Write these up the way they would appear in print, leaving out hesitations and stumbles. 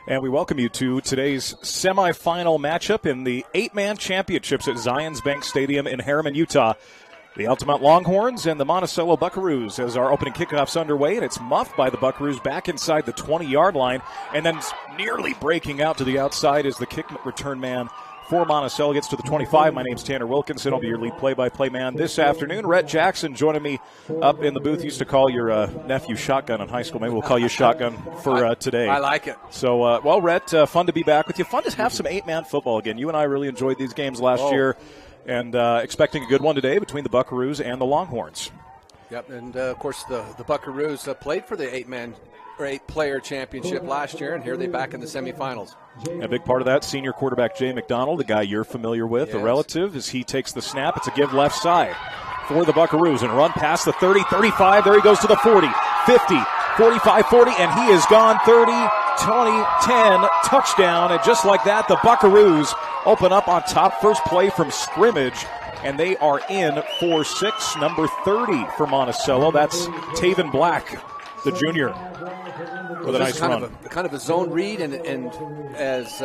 And we welcome you to today's semifinal matchup in the 8-man championships at Zions Bank Stadium in Harriman, Utah. The Altamont Longhorns and the Monticello Buckaroos as our opening kickoff's underway, and it's muffed by the Buckaroos back inside the 20-yard line, and then nearly breaking out to the outside as the kick return man for Monticello gets to the 25. My name's Tanner Wilkinson. I'll be your lead play-by-play man this afternoon. Rhett Jackson joining me up in the booth. Used to call your nephew Shotgun in high school. Maybe we'll call you Shotgun for today. I like it. So, Rhett, fun to be back with you. Fun to have some 8-man football again. You and I really enjoyed these games last year, and expecting a good one today between the Buckaroos and the Longhorns. Yep, and of course the Buckaroos played for the 8-player championship last year, and here they're back in the semifinals. A big part of that, senior quarterback Jay McDonald, a guy you're familiar with, yes. A relative, as he takes the snap. It's a give left side for the Buckaroos and run past the 30, 35. There he goes to the 40, 50, 45, 40, and he is gone. 30, 20, 10, touchdown. And just like that, the Buckaroos open up on top. First play from scrimmage, and they are in 4-6, number 30 for Monticello. That's Taven Black, the junior, with a nice run. Kind of a zone read, and as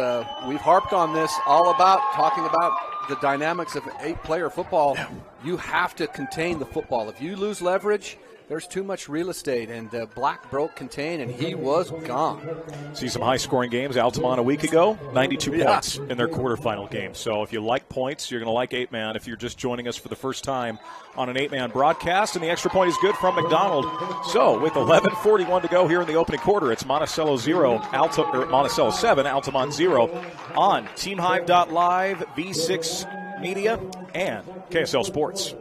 we've harped on this, all about talking about the dynamics of 8-player football, you have to contain the football. If you lose leverage, there's too much real estate, and Black broke contain, and he was gone. See some high-scoring games. Altamont a week ago, 92 points in their quarterfinal game. So if you like points, you're going to like 8-man if you're just joining us for the first time on an 8-man broadcast, and the extra point is good from McDonald. So with 11:41 to go here in the opening quarter, it's Monticello 0, Monticello 7, Altamont 0 on TeamHive.live, V6 Media, and KSL Sports.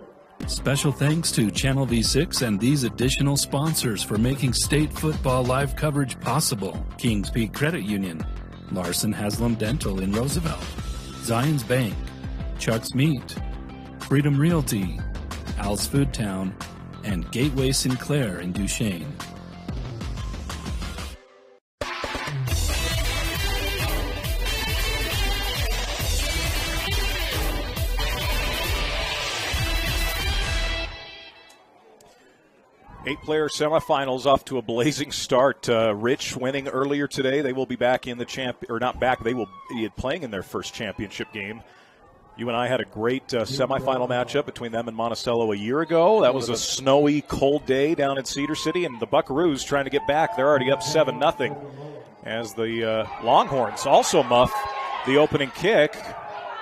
Special thanks to Channel V6 and these additional sponsors for making state football live coverage possible. Kings Peak Credit Union, Larson Haslam Dental in Roosevelt, Zions Bank, Chuck's Meat, Freedom Realty, Al's Food Town, and Gateway Sinclair in Duchesne. Eight-player semifinals off to a blazing start. Rich winning earlier today. They will be back in the they will be playing in their first championship game. You and I had a great semifinal matchup between them and Monticello a year ago. That was a snowy, cold day down in Cedar City, and the Buckaroos trying to get back. They're already up 7-0 as the Longhorns also muff the opening kick.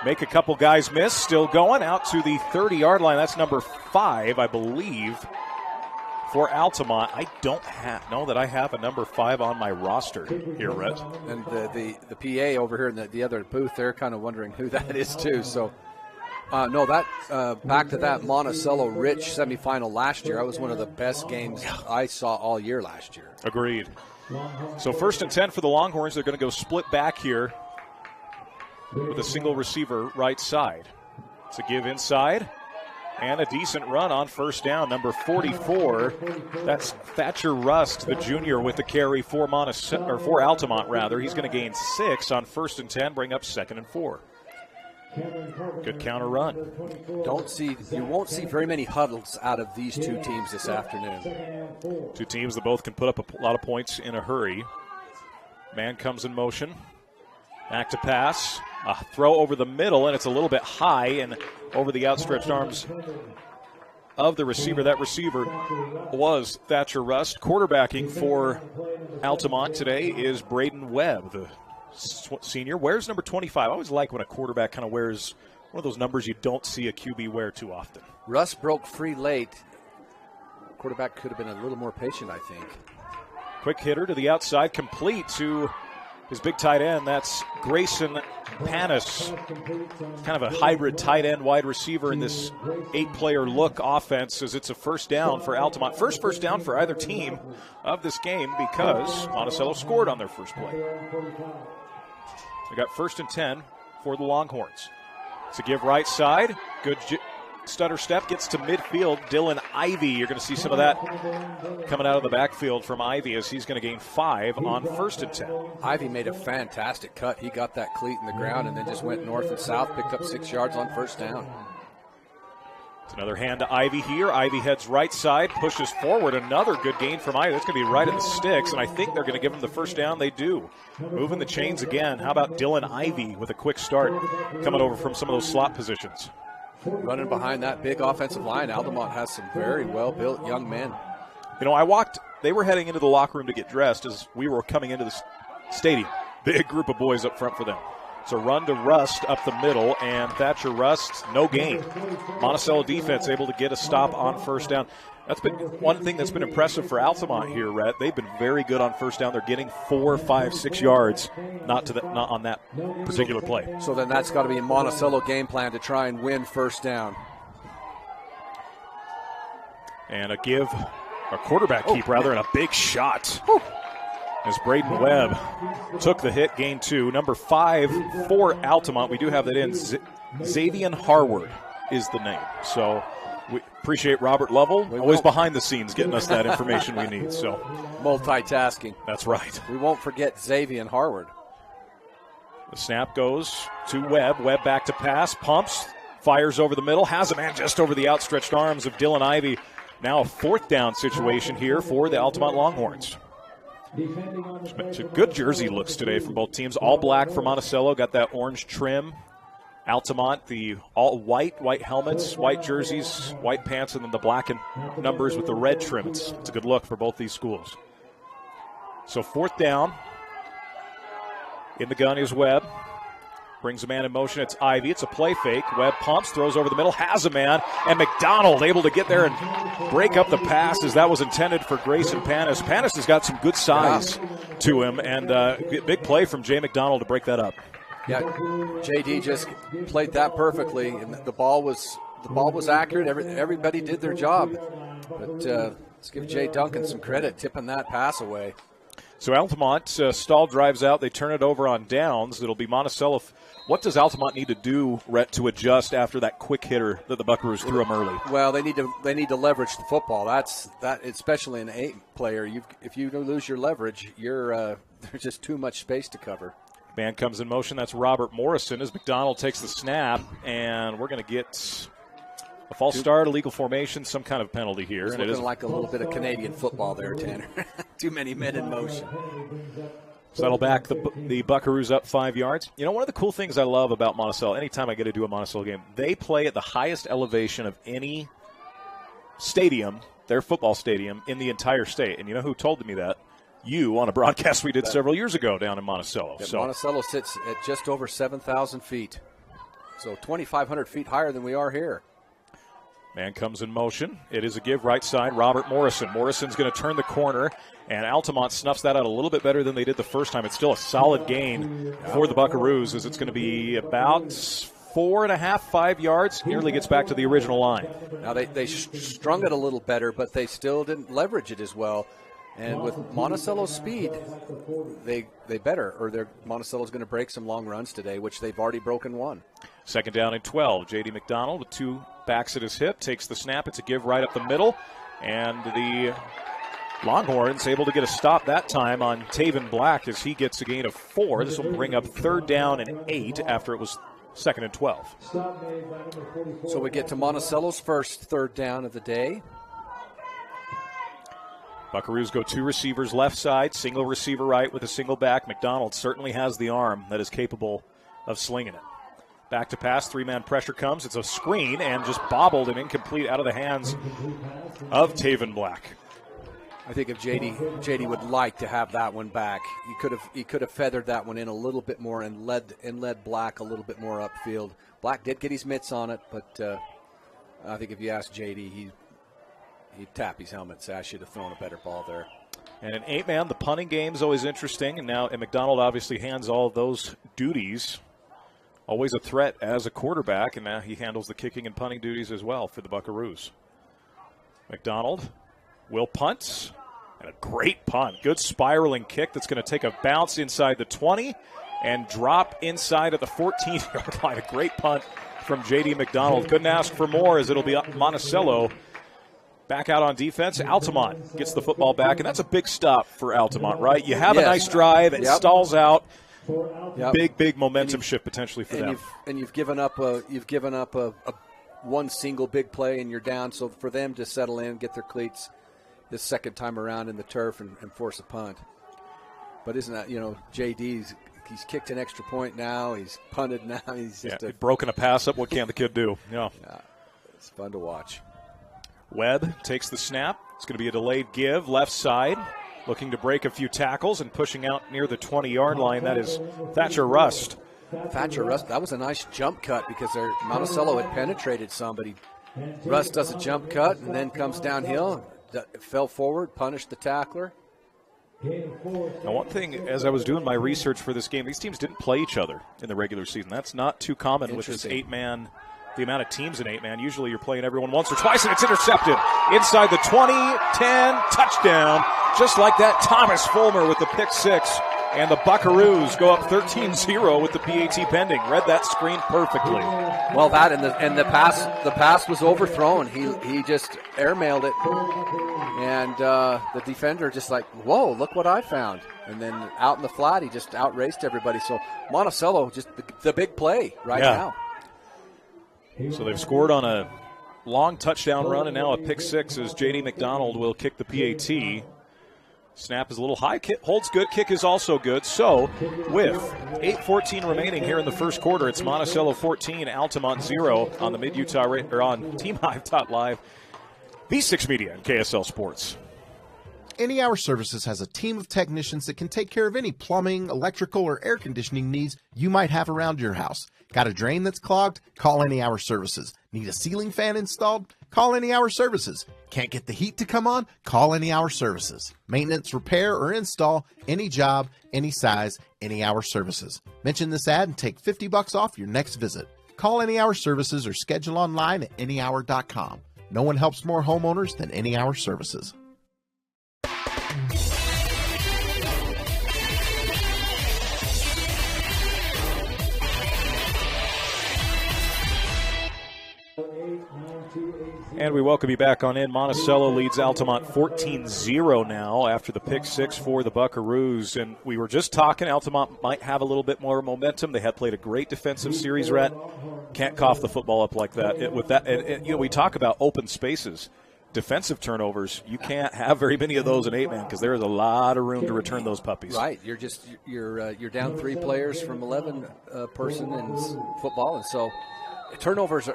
Make a couple guys miss. Still going out to the 30-yard line. That's number 5, I believe, for Altamont. I don't know that I have a number 5 on my roster here, Rhett. And the PA over here in the other booth, they're kind of wondering who that is too. So, back to that Monticello Rich semifinal last year. That was one of the best games I saw all year last year. Agreed. So 1st and 10 for the Longhorns. They're going to go split back here with a single receiver right side. It's a give inside. And a decent run on first down, number 44. That's Thatcher Rust, the junior, with the carry for Altamont, rather. He's going to gain 6 on 1st and 10, bring up 2nd and 4. Good counter run. You won't see very many huddles out of these two teams this afternoon. Two teams that both can put up a lot of points in a hurry. Man comes in motion. Back to pass. A throw over the middle, and it's a little bit high and over the outstretched arms of the receiver. That receiver was Thatcher Rust. Quarterbacking for Altamont today is Braden Webb, the senior. Wears number 25. I always like when a quarterback kind of wears one of those numbers you don't see a QB wear too often. Rust broke free late. Quarterback could have been a little more patient, I think. Quick hitter to the outside, complete to his big tight end. That's Grayson Panis, kind of a hybrid tight end wide receiver in this 8-player look offense, as it's a first down for Altamont. First down for either team of this game because Monticello scored on their first play. We got 1st and 10 for the Longhorns. It's a give right side. Good stutter step, gets to midfield. Dylan Ivey, you're going to see some of that coming out of the backfield from Ivey as he's going to gain 5 on 1st and 10. Ivey made a fantastic cut. He got that cleat in the ground and then just went north and south, picked up 6 yards on first down. It's another hand to Ivy here. Ivy heads right side, pushes forward. Another good gain from Ivy. That's going to be right at the sticks, and I think they're going to give him the first down. They do. Moving the chains again. How about Dylan Ivy with a quick start coming over from some of those slot positions? Running behind that big offensive line, Altamont has some very well-built young men. You know, they were heading into the locker room to get dressed as we were coming into the stadium. Big group of boys up front for them. It's a run to Rust up the middle, and Thatcher Rust, no gain. Monticello defense able to get a stop on first down. That's been one thing that's been impressive for Altamont here, Rhett. They've been very good on first down. They're getting 4, 5, 6 yards, not on that particular play. So then that's got to be a Monticello game plan to try and win first down. And a quarterback keep, and a big shot. Whew. As Braden Webb took the hit, gain 2. Number 5 for Altamont, we do have that in. Xavier Harward is the name. So we appreciate Robert Lovell, always behind the scenes getting us that information we need. So multitasking. That's right. We won't forget Xavier Harward. The snap goes to Webb. Webb back to pass, pumps, fires over the middle, has a man just over the outstretched arms of Dylan Ivy. Now a fourth down situation here for the Altamont Longhorns. Good jersey looks today from both teams. All black for Monticello, got that orange trim. Altamont, the all white helmets, white jerseys, white pants, and then the black and numbers with the red trim. It's a good look for both these schools. So fourth down. In the gun is Webb. Brings a man in motion. It's Ivy. It's a play fake. Webb pumps, throws over the middle, has a man. And McDonald able to get there and break up the pass as that was intended for Grayson Panis. Panis has got some good size to him, and big play from Jay McDonald to break that up. Yeah, JD just played that perfectly, and the ball was accurate. Everybody did their job. But let's give Jay Duncan some credit, tipping that pass away. So Altamont, Stahl drives out. They turn it over on downs. It'll be Monticello. What does Altamont need to do, Rhett, to adjust after that quick hitter that the Buckaroos threw them early? Well, they need to leverage the football. That especially an 8 player. If you lose your leverage, there's just too much space to cover. Man comes in motion. That's Robert Morrison as McDonald takes the snap, and we're going to get a false start, illegal formation, some kind of penalty here. It's looking like a little bit of Canadian football there, Tanner. Too many men in motion. Settle back the Buckaroos up 5 yards. You know, one of the cool things I love about Monticello, anytime I get to do a Monticello game, they play at the highest elevation of any stadium, their football stadium, in the entire state. And you know who told me that? You, on a broadcast we did several years ago down in Monticello. Yeah, Monticello sits at just over 7,000 feet. So 2,500 feet higher than we are here. Man comes in motion. It is a give right side. Robert Morrison. Morrison's going to turn the corner, and Altamont snuffs that out a little bit better than they did the first time. It's still a solid gain for the Buckaroos, as it's going to be about 4.5, 5 yards. Nearly gets back to the original line. Now they strung it a little better, but they still didn't leverage it as well. And with Monticello's speed, they better, or Monticello's going to break some long runs today, which they've already broken one. Second down and 12. J.D. McDonald with 2 backs at his hip, takes the snap. It's a give right up the middle, and the Longhorns able to get a stop that time on Taven Black as he gets a gain of 4. This will bring up third down and 8 after it was second and 12. So we get to Monticello's first third down of the day. Buckaroos go 2 receivers left side, single receiver right with a single back. McDonald certainly has the arm that is capable of slinging it. Back to pass, 3-man pressure comes. It's a screen and just bobbled and incomplete out of the hands of Taven Black. I think if JD would like to have that one back, he could have feathered that one in a little bit more and led Black a little bit more upfield. Black did get his mitts on it, but I think if you ask JD, he'd tap his helmet and say, I should have thrown a better ball there. And an 8-man, the punting game is always interesting, and McDonald obviously hands all of those duties. Always a threat as a quarterback, and now he handles the kicking and punting duties as well for the Buckaroos. McDonald will punt, and a great punt. Good spiraling kick that's going to take a bounce inside the 20 and drop inside of the 14-yard line. A great punt from J.D. McDonald. Couldn't ask for more, as it'll be Monticello back out on defense. Altamont gets the football back, and that's a big stop for Altamont, right? You have a nice drive, it stalls out. Big momentum shift potentially for them. You've given up a one single big play and you're down. So for them to settle in, get their cleats this second time around in the turf and force a punt. But isn't that, JD's, he's kicked an extra point now. He's punted now. He's just broken a pass up. What can the kid do? Yeah. It's fun to watch. Webb takes the snap. It's going to be a delayed give, left side, looking to break a few tackles and pushing out near the 20-yard line. That is Thatcher Rust. That was a nice jump cut because Monticello had penetrated somebody. Rust does a jump cut and then comes downhill, fell forward, punished the tackler. Now, one thing, as I was doing my research for this game, these teams didn't play each other in the regular season. That's not too common with this 8-man, the amount of teams in 8-man. Usually you're playing everyone once or twice, and it's intercepted. Inside the 20, 10, touchdown. Just like that, Thomas Fulmer with the pick six. And the Buckaroos go up 13-0 with the PAT pending. Read that screen perfectly. Well, that and the pass was overthrown. He just airmailed it, and the defender just like, whoa, look what I found. And then out in the flat, he just outraced everybody. So Monticello, just the big play now. So they've scored on a long touchdown run, and now a pick six as J.D. McDonald will kick the PAT. Snap is a little high, holds good, kick is also good. So with 8:14 remaining here in the first quarter, it's Monticello 14, Altamont 0 on the Mid-Utah or on TeamHive.live, V6 Media and KSL Sports. Any Hour Services has a team of technicians that can take care of any plumbing, electrical, or air conditioning needs you might have around your house. Got a drain that's clogged? Call Any Hour Services. Need a ceiling fan installed? Call Any Hour Services. Can't get the heat to come on? Call Any Hour Services. Maintenance, repair, or install, any job, any size, Any Hour Services. Mention this ad and take $50 off your next visit. Call Any Hour Services or schedule online at anyhour.com. No one helps more homeowners than Any Hour Services. And we welcome you back on in. Monticello leads Altamont 14-0 now after the pick six for the Buckaroos. And we were just talking, Altamont might have a little bit more momentum. They had played a great defensive series, Rhett. Can't cough the football up like that. We talk about open spaces. Defensive turnovers, you can't have very many of those in 8-man because there is a lot of room to return those puppies. Right, you're down 3 players from 11 person in football, and so turnovers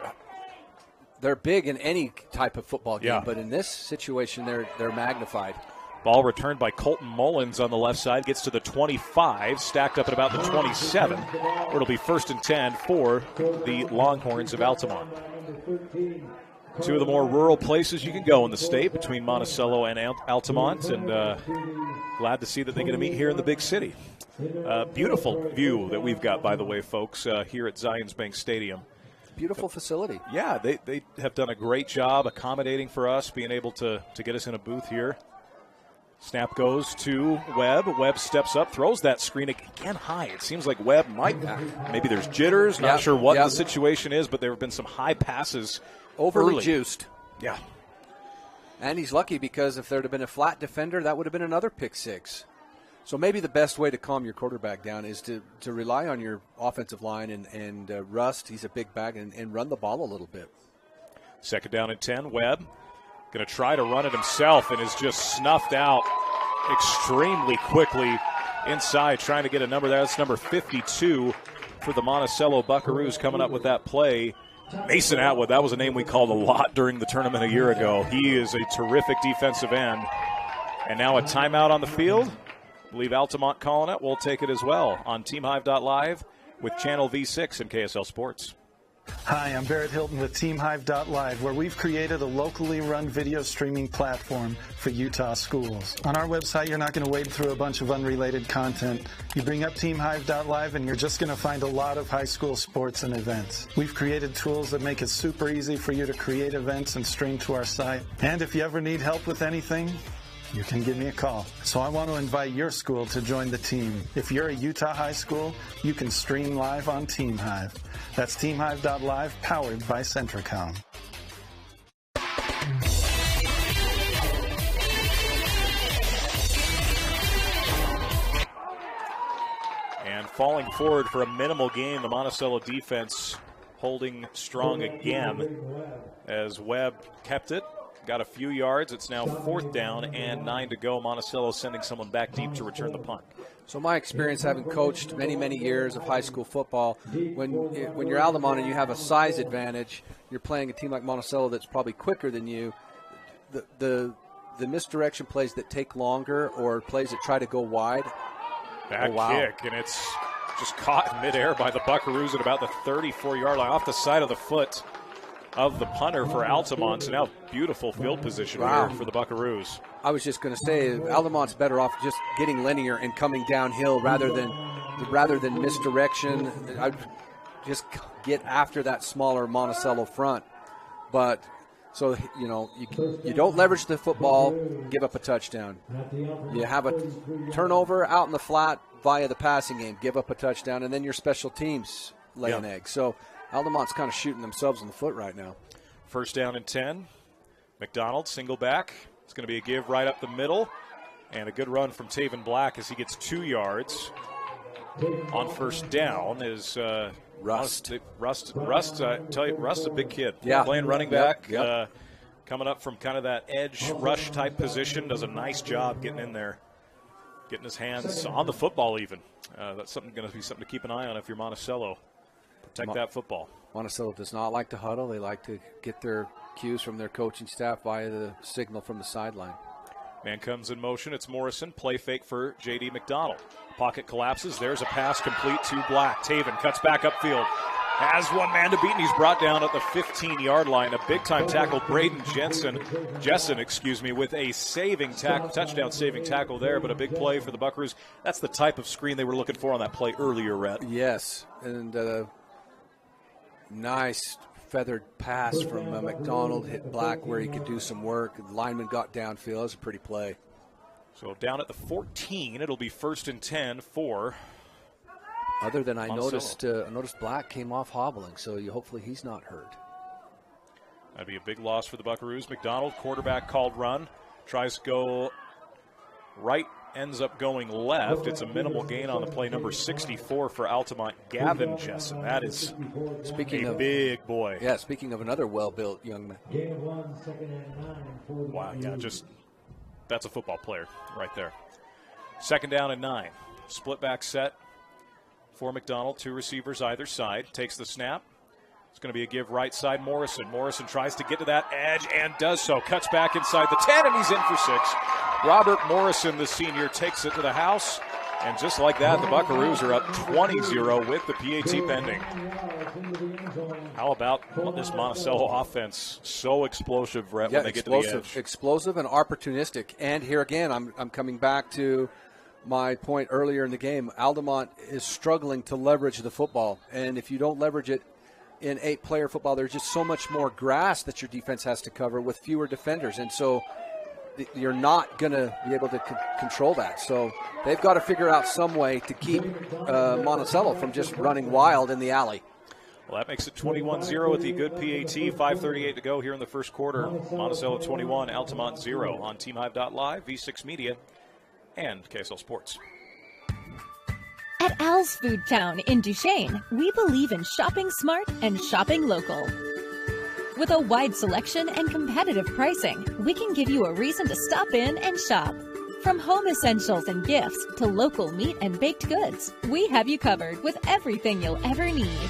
they're big in any type of football game, but in this situation they're magnified. Ball returned by Colton Mullins on the left side, gets to the 25, stacked up at about the 27, where it'll be 1st and 10 for the Longhorns of Altamont. Two of the more rural places you can go in the state between Monticello and Altamont, and glad to see that they get to meet here in the big city. Beautiful view that we've got, by the way, folks, here at Zions Bank Stadium. Beautiful facility. Yeah, they have done a great job accommodating for us, being able to get us in a booth here. Snap goes to Webb. Webb steps up, throws that screen again high. It seems like Webb maybe there's jitters, not sure what the situation is, but there have been some high passes overly early. Juiced. Yeah. And he's lucky because if there would have been a flat defender, that would have been another pick six. So maybe the best way to calm your quarterback down is to rely on your offensive line and Rust, he's a big back, and run the ball a little bit. 2nd down and 10, Webb going to try to run it himself and is just snuffed out extremely quickly inside, trying to get a number there. That's number 52 for the Monticello Buckaroos coming up with that play. Mason Atwood, that was a name we called a lot during the tournament a year ago. He is a terrific defensive end. And now a timeout on the field. I believe Altamont calling it. We'll take it as well on TeamHive.live with Channel V6 and KSL Sports. Hi, I'm Barrett Hilton with TeamHive.live, where we've created a locally run video streaming platform for Utah schools. On our website, you're not going to wade through a bunch of unrelated content. You bring up TeamHive.live and you're just going to find a lot of high school sports and events. We've created tools that make it super easy for you to create events and stream to our site. And if you ever need help with anything, you can give me a call. So I want to invite your school to join the team. If you're a Utah high school, you can stream live on TeamHive. That's TeamHive.live, powered by Centricom. And falling forward for a minimal gain, the Monticello defense holding strong again as Webb kept it. Got a few yards. It's now 4th down and 9 to go. Monticello sending someone back deep to return the punt. So my experience, having coached many, many years of high school football, when you're Altamont and you have a size advantage, you're playing a team like Monticello that's probably quicker than you. The misdirection plays that take longer or plays that try to go wide. Back kick, and it's just caught in midair by the Buckaroos at about the 34-yard line, off the side of the foot of the punter for Altamont. So now beautiful field position here for the Buckaroos. I was just going to say, Altamont's better off just getting linear and coming downhill rather than misdirection. I'd just get after that smaller Monticello front. But so, you don't leverage the football, give up a touchdown. You have a turnover out in the flat via the passing game, give up a touchdown, and then your special teams lay an egg. So Altamont's kind of shooting themselves in the foot right now. 1st down and 10. McDonald, single back. It's going to be a give right up the middle. And a good run from Taven Black as he gets 2 yards. On 1st down is Rust. Tell you, Rust's a big kid. Yeah. Playing running back. Yep. Coming up from kind of that edge rush type position. Does a nice job getting in there. Getting his hands on the football even. That's going to be something to keep an eye on if you're Monticello. Protect that football. Monticello does not like to huddle. They like to get their cues from their coaching staff via the signal from the sideline. Man comes in motion. It's Morrison. Play fake for J.D. McDonald. Pocket collapses. There's a pass complete to Black. Taven cuts back upfield. Has one man to beat, and he's brought down at the 15-yard line. A big-time tackle, Braden Jessen, with a touchdown saving tackle there, but a big play for the Buckaroos. That's the type of screen they were looking for on that play earlier, Rhett. Yes, and nice feathered pass from McDonald, hit Black where he could do some work. The lineman got downfield. It was a pretty play. So down at the 14, it'll be 1st and 10 for Other than I Monticello. noticed Black came off hobbling, so hopefully he's not hurt. That'd be a big loss for the Buckaroos. McDonald, quarterback called run, tries to go right, ends up going left. It's a minimal gain on the play. Number 64 for Altamont, Gavin Jessen. That is a big boy. Yeah, speaking of another well-built young man. Wow, yeah, that's a football player right there. 2nd down and 9. Split back set for McDonald. 2 receivers either side. Takes the snap. It's going to be a give right side. Morrison tries to get to that edge and does so. Cuts back inside the 10, and he's in for 6. Robert Morrison, the senior, takes it to the house. And just like that, the Buckaroos are up 20-0 with the PAT pending. How about this Monticello offense? So explosive, Rhett, when they get to the edge. Explosive and opportunistic. And here again, I'm coming back to my point earlier in the game. Altamont is struggling to leverage the football. And if you don't leverage it in 8-player football, there's just so much more grass that your defense has to cover with fewer defenders. And so you're not going to be able to control that. So they've got to figure out some way to keep Monticello from just running wild in the alley. Well, that makes it 21-0 at the good PAT. 5:38 to go here in the first quarter. Monticello 21, Altamont 0 on TeamHive.live, V6 Media, and KSL Sports. At Al's Food Town in Duchesne, we believe in shopping smart and shopping local. With a wide selection and competitive pricing, we can give you a reason to stop in and shop. From home essentials and gifts to local meat and baked goods, we have you covered with everything you'll ever need.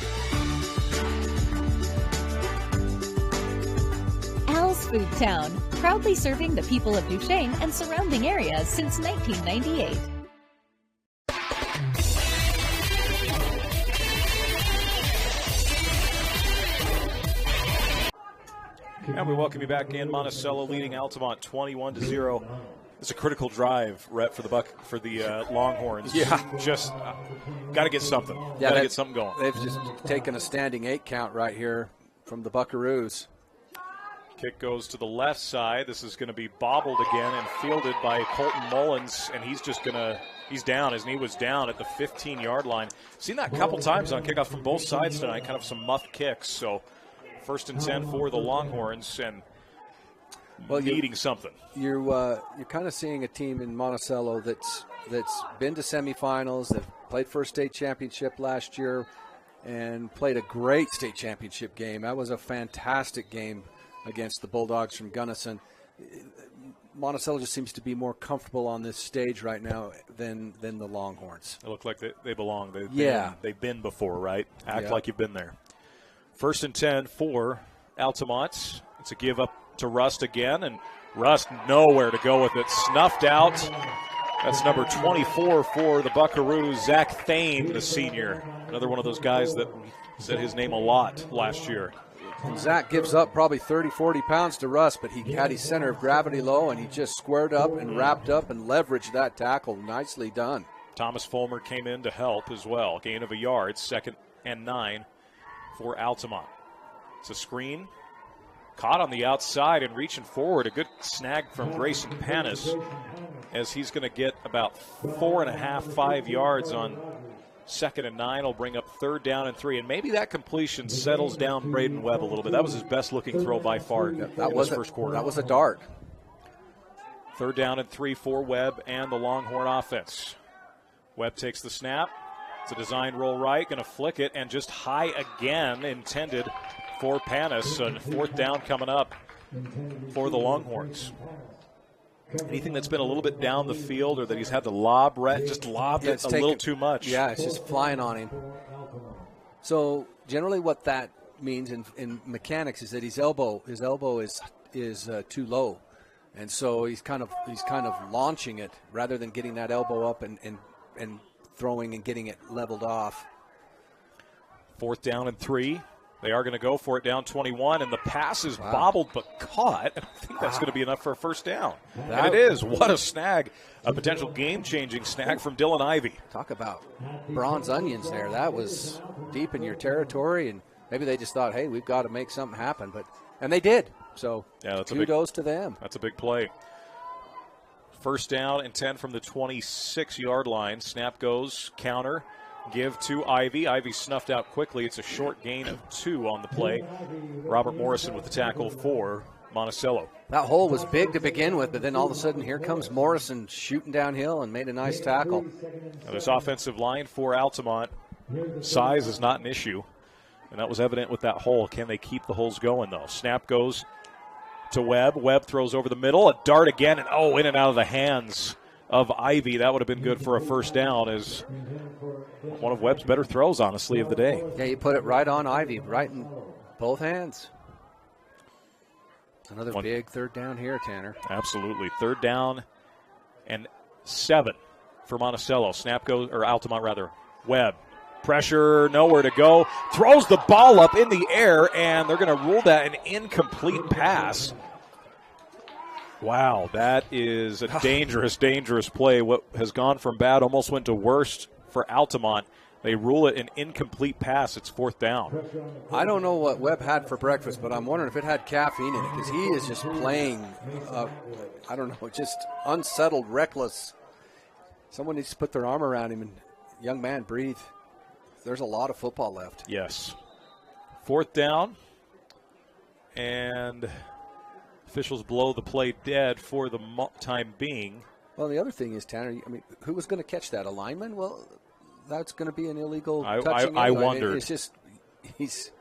Al's Food Town, proudly serving the people of Duchesne and surrounding areas since 1998. And we welcome you back in. Monticello leading Altamont 21-0. It's a critical drive, Rhett, for the Longhorns. Yeah, just got to get something. Yeah, got to get something going. They've just taken a standing 8 count right here from the Buckaroos. Kick goes to the left side. This is going to be bobbled again and fielded by Colton Mullins, and he's down. His knee was down at the 15-yard line. Seen that a couple times on kickoffs from both sides tonight, kind of some muff kicks. So 1st and 10 for the Longhorns, and needing something. You're kind of seeing a team in Monticello that's been to semifinals. They've played for a state championship last year. and played a great state championship game. That was a fantastic game against the Bulldogs from Gunnison. Monticello just seems to be more comfortable on this stage right now than the Longhorns. They look like they belong. They've been before, right? Act like you've been there. 1st and 10 for Altamont. It's a give up to Rust again, and Rust nowhere to go with it. Snuffed out. That's number 24 for the Buckaroos, Zach Thane, the senior. Another one of those guys that said his name a lot last year. And Zach gives up probably 30, 40 pounds to Russ, but he had his center of gravity low, and he just squared up and wrapped up and leveraged that tackle. Nicely done. Thomas Fulmer came in to help as well. Gain of a yard, 2nd and 9 for Altamont. It's a screen. Caught on the outside and reaching forward. A good snag from Grayson Panis as he's going to get about 4.5, 5 yards on 2nd and 9. Will bring up 3rd down and 3. And maybe that completion settles down Braden Webb a little bit. That was his best looking throw by far in this first quarter. That was a dart. 3rd down and 3 for Webb and the Longhorn offense. Webb takes the snap. It's a design roll right. Going to flick it and just high again, intended for Panis. And 4th down coming up for the Longhorns. Anything that's been a little bit down the field or that he's had to lob, Rhett just lobbed it a little too much. Yeah, it's just flying on him. So generally what that means in mechanics is that his elbow is too low. And so he's kind of launching it rather than getting that elbow up and throwing and getting it leveled off. 4th down and 3. They are going to go for it down 21, and the pass is bobbled but caught. And I think that's going to be enough for a 1st down. And it is. What a snag. A potential game-changing snag from Dylan Ivey. Talk about bronze onions there. That was deep in your territory, and maybe they just thought, hey, we've got to make something happen. And they did. So kudos to them. That's a big play. 1st down and 10 from the 26-yard line. Snap goes, counter. Give to Ivy. Ivy snuffed out quickly. It's a short gain of 2 on the play. Robert Morrison with the tackle for Monticello. That hole was big to begin with, but then all of a sudden here comes Morrison shooting downhill and made a nice tackle. Now this offensive line for Altamont, size is not an issue, and that was evident with that hole. Can they keep the holes going, though? Snap goes to Webb. Webb throws over the middle. A dart again, and in and out of the hands of Ivy. That would have been good for a 1st down, as one of Webb's better throws, honestly, of the day. Yeah, you put it right on Ivy, right in both hands. It's another big 3rd down here, Tanner. Absolutely. 3rd down and 7 for Monticello. Snap goes, or Altamont rather. Webb. Pressure, nowhere to go. Throws the ball up in the air, and they're going to rule that an incomplete pass. Wow, that is a dangerous, dangerous play. What has gone from bad almost went to worst for Altamont. They rule it an incomplete pass. It's 4th down. I don't know what Webb had for breakfast, but I'm wondering if it had caffeine in it, because he is just playing, just unsettled, reckless. Someone needs to put their arm around him and, young man, breathe. There's a lot of football left. Yes. 4th down, and officials blow the play dead for the time being. Well, the other thing is, Tanner, who was going to catch that? A lineman? Well, that's going to be an illegal touching. I wondered. It's just he's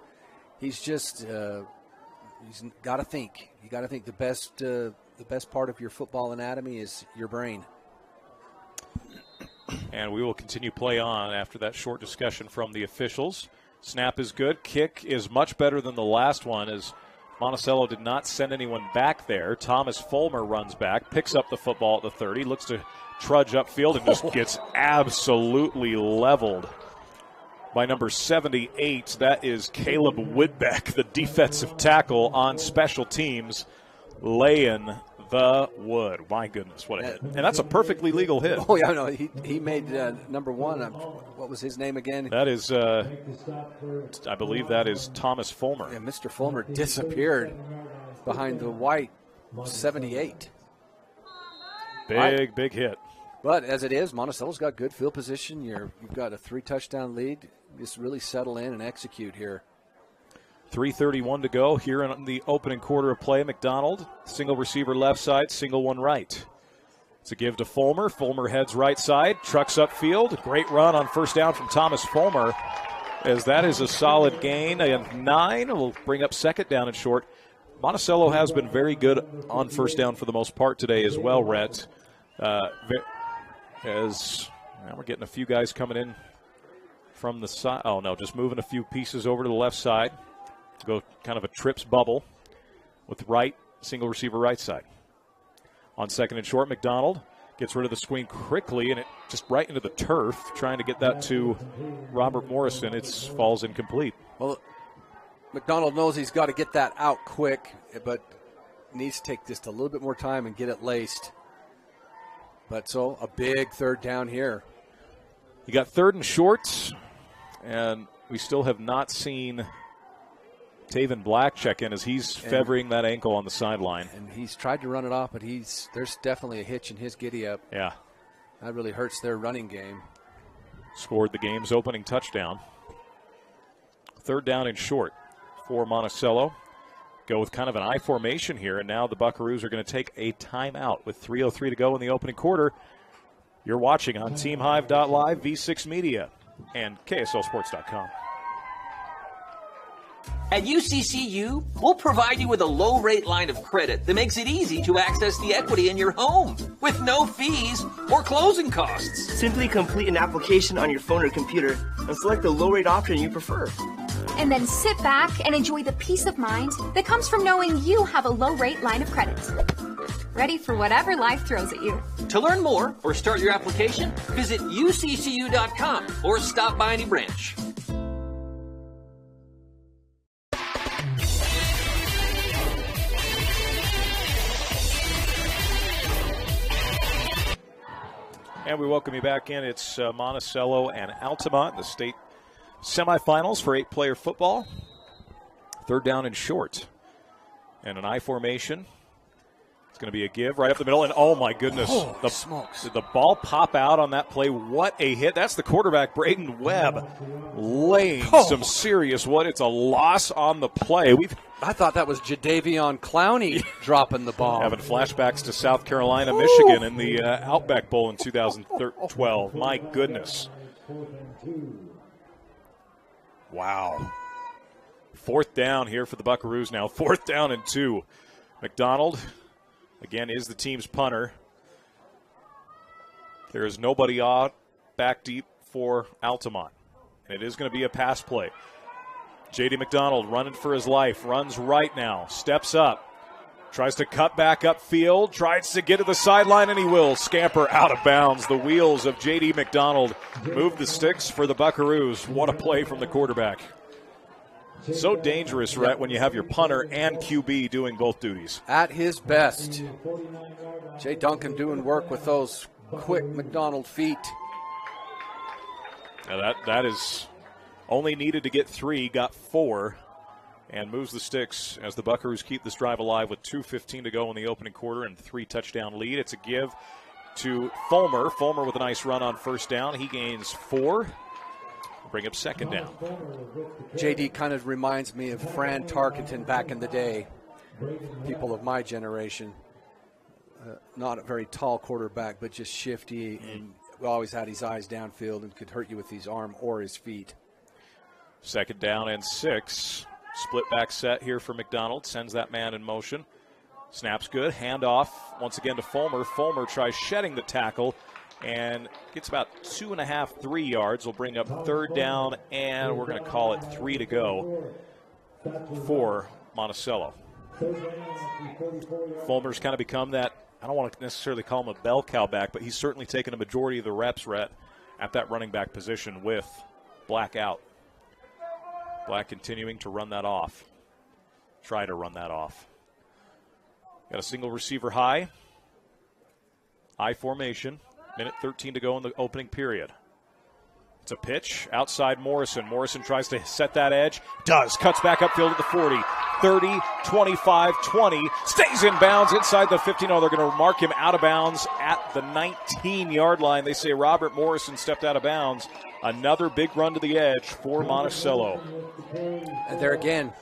got to think. You got to think the best part of your football anatomy is your brain. And we will continue play on after that short discussion from the officials. Snap is good. Kick is much better than the last one, as Monticello did not send anyone back there. Thomas Fulmer runs back, picks up the football at the 30, looks to trudge upfield, and just gets absolutely leveled by number 78. That is Caleb Whitbeck, the defensive tackle on special teams, laying the wood. My goodness, what a hit. And that's a perfectly legal hit. Oh, yeah, no, he made number 1. What was his name again? That is, I believe that is Thomas Fulmer. Yeah, Mr. Fulmer disappeared behind the white 78. Big hit. But as it is, Monticello's got good field position. You've got a 3-touchdown lead. Just really settle in and execute here. 3:31 to go here in the opening quarter of play. McDonald, single receiver left side, single one right. It's a give to Fulmer. Fulmer heads right side, trucks upfield. Great run on 1st down from Thomas Fulmer. as that is a solid gain. And 9 will bring up second down and short. Monticello has been very good on first down for the most part today as well, Rhett. As we're getting a few guys coming in from the side. Oh, no, just moving a few pieces over to the left side. Go kind of a trips bubble with right, single receiver right side. On second and short, McDonald gets rid of the screen quickly, and it just right into the turf, trying to get that to Robert Morrison. It falls incomplete. Well, McDonald knows he's got to get that out quick, but needs to take just a little bit more time and get it laced. But so a big third down here. You got third and short, and we still have not seen Taven Black check in as he's fevering that ankle on the sideline. And he's tried to run it off, but there's definitely a hitch in his giddy-up. Yeah. That really hurts their running game. Scored the game's opening touchdown. Third down and short for Monticello. Go with kind of an I formation here, and now the Buckaroos are going to take a timeout with 3:03 to go in the opening quarter. You're watching on TeamHive.live, V6 Media, and KSLSports.com. At UCCU, we'll provide you with a low-rate line of credit that makes it easy to access the equity in your home with no fees or closing costs. Simply complete an application on your phone or computer and select the low-rate option you prefer. And then sit back and enjoy the peace of mind that comes from knowing you have a low-rate line of credit. Ready for whatever life throws at you. To learn more or start your application, visit uccu.com or stop by any branch. And we welcome you back in. It's Monticello and Altamont, the state semifinals for 8-player football. Third down and short. And an I formation. It's going to be a give right up the middle. And, oh, my goodness. Did the ball pop out on that play? What a hit. That's the quarterback, Braden Webb, laying some serious wood. It's a loss on the play. I thought that was Jadeveon Clowney dropping the ball. Having flashbacks to South Carolina, Michigan in the Outback Bowl in 2012. My goodness. Wow. Fourth down here for the Buckaroos now. 4th down and 2. McDonald, again, is the team's punter. There is nobody out back deep for Altamont. And it is going to be a pass play. J.D. McDonald running for his life, runs right now, steps up, tries to cut back upfield, tries to get to the sideline, and he will scamper out of bounds. The wheels of J.D. McDonald move the sticks for the Buckaroos. What a play from the quarterback. So dangerous, Rhett, when you have your punter and QB doing both duties. At his best. Jay Duncan doing work with those quick McDonald feet. Now that is only needed to get 3, got 4, and moves the sticks as the Buckaroos keep this drive alive with 2:15 to go in the opening quarter and 3-touchdown lead. It's a give to Fulmer. Fulmer with a nice run on first down. He gains 4. Bring up second down. JD kind of reminds me of Fran Tarkenton back in the day. People of my generation. Not a very tall quarterback, but just shifty and always had his eyes downfield and could hurt you with his arm or his feet. Second down and 6. Split back set here for McDonald. Sends that man in motion. Snaps good. Handoff once again to Fulmer. Fulmer tries shedding the tackle and gets about 2.5, 3 yards. Will bring up third down, and we're going to call it 3 to go for Monticello. Fulmer's kind of become that, I don't want to necessarily call him a bell cow back, but he's certainly taken a majority of the reps, Rhett, at that running back position with Black out. Black continuing to run that off. Try to run that off. Got a single receiver high. I formation. Minute 13 to go in the opening period. It's a pitch outside Morrison. Morrison tries to set that edge. Does. Cuts back upfield at the 40. 30, 25, 20. Stays in bounds inside the 15. Oh, they're going to mark him out of bounds at the 19-yard line. They say Robert Morrison stepped out of bounds. Another big run to the edge for Monticello. And there again,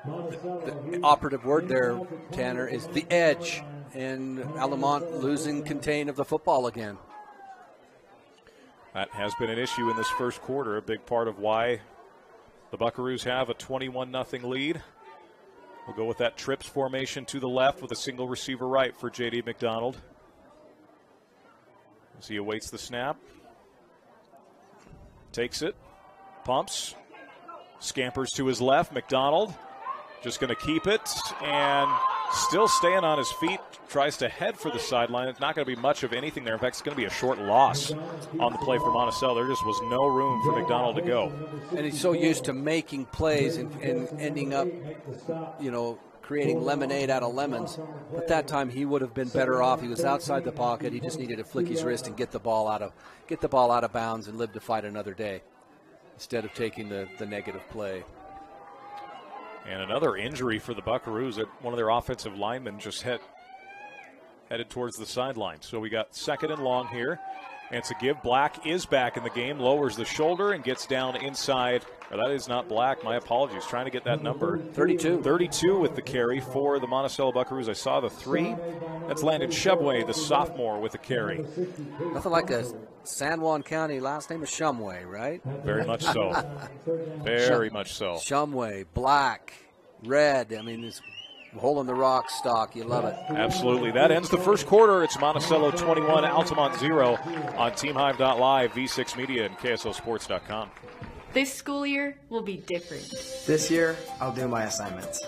the operative word there, Tanner, is the edge. And Altamont losing contain of the football again. That has been an issue in this first quarter, a big part of why The Buckaroos have a 21-0 lead. We'll go with that trips formation to the left with a single receiver right for J.D. McDonald. As he awaits the snap. Takes it. Pumps. Scampers to his left. McDonald just going to keep it and still staying on his feet. Tries to head for the sideline. It's not going to be much of anything there. In fact, it's going to be a short loss on the play for Monticello. There just was no room for McDonald to go. And he's so used to making plays and ending up, creating lemonade out of lemons. But that time he would have been better off. He was outside the pocket. He just needed to flick his wrist and get the ball out of bounds and live to fight another day instead of taking the negative play. And another injury for the Buckaroos. One of their offensive linemen just headed towards the sideline. So we got 2nd and long here. And it's a give. Black is back in the game, lowers the shoulder and gets down inside. That is not Black. My apologies. Trying to get that number. 32. 32 with the carry for the Monticello Buckaroos. I saw the 3. That's Landon Shumway, the sophomore, with the carry. Nothing like a San Juan County last name is Shumway, right? Very much so. Very much so. Shumway, Black, red. I mean, this hole in the rock stock. You love it. Absolutely. That ends the first quarter. It's Monticello 21, Altamont 0 on TeamHive.live, V6 Media, and KSLSports.com. This school year will be different. This year, I'll do my assignments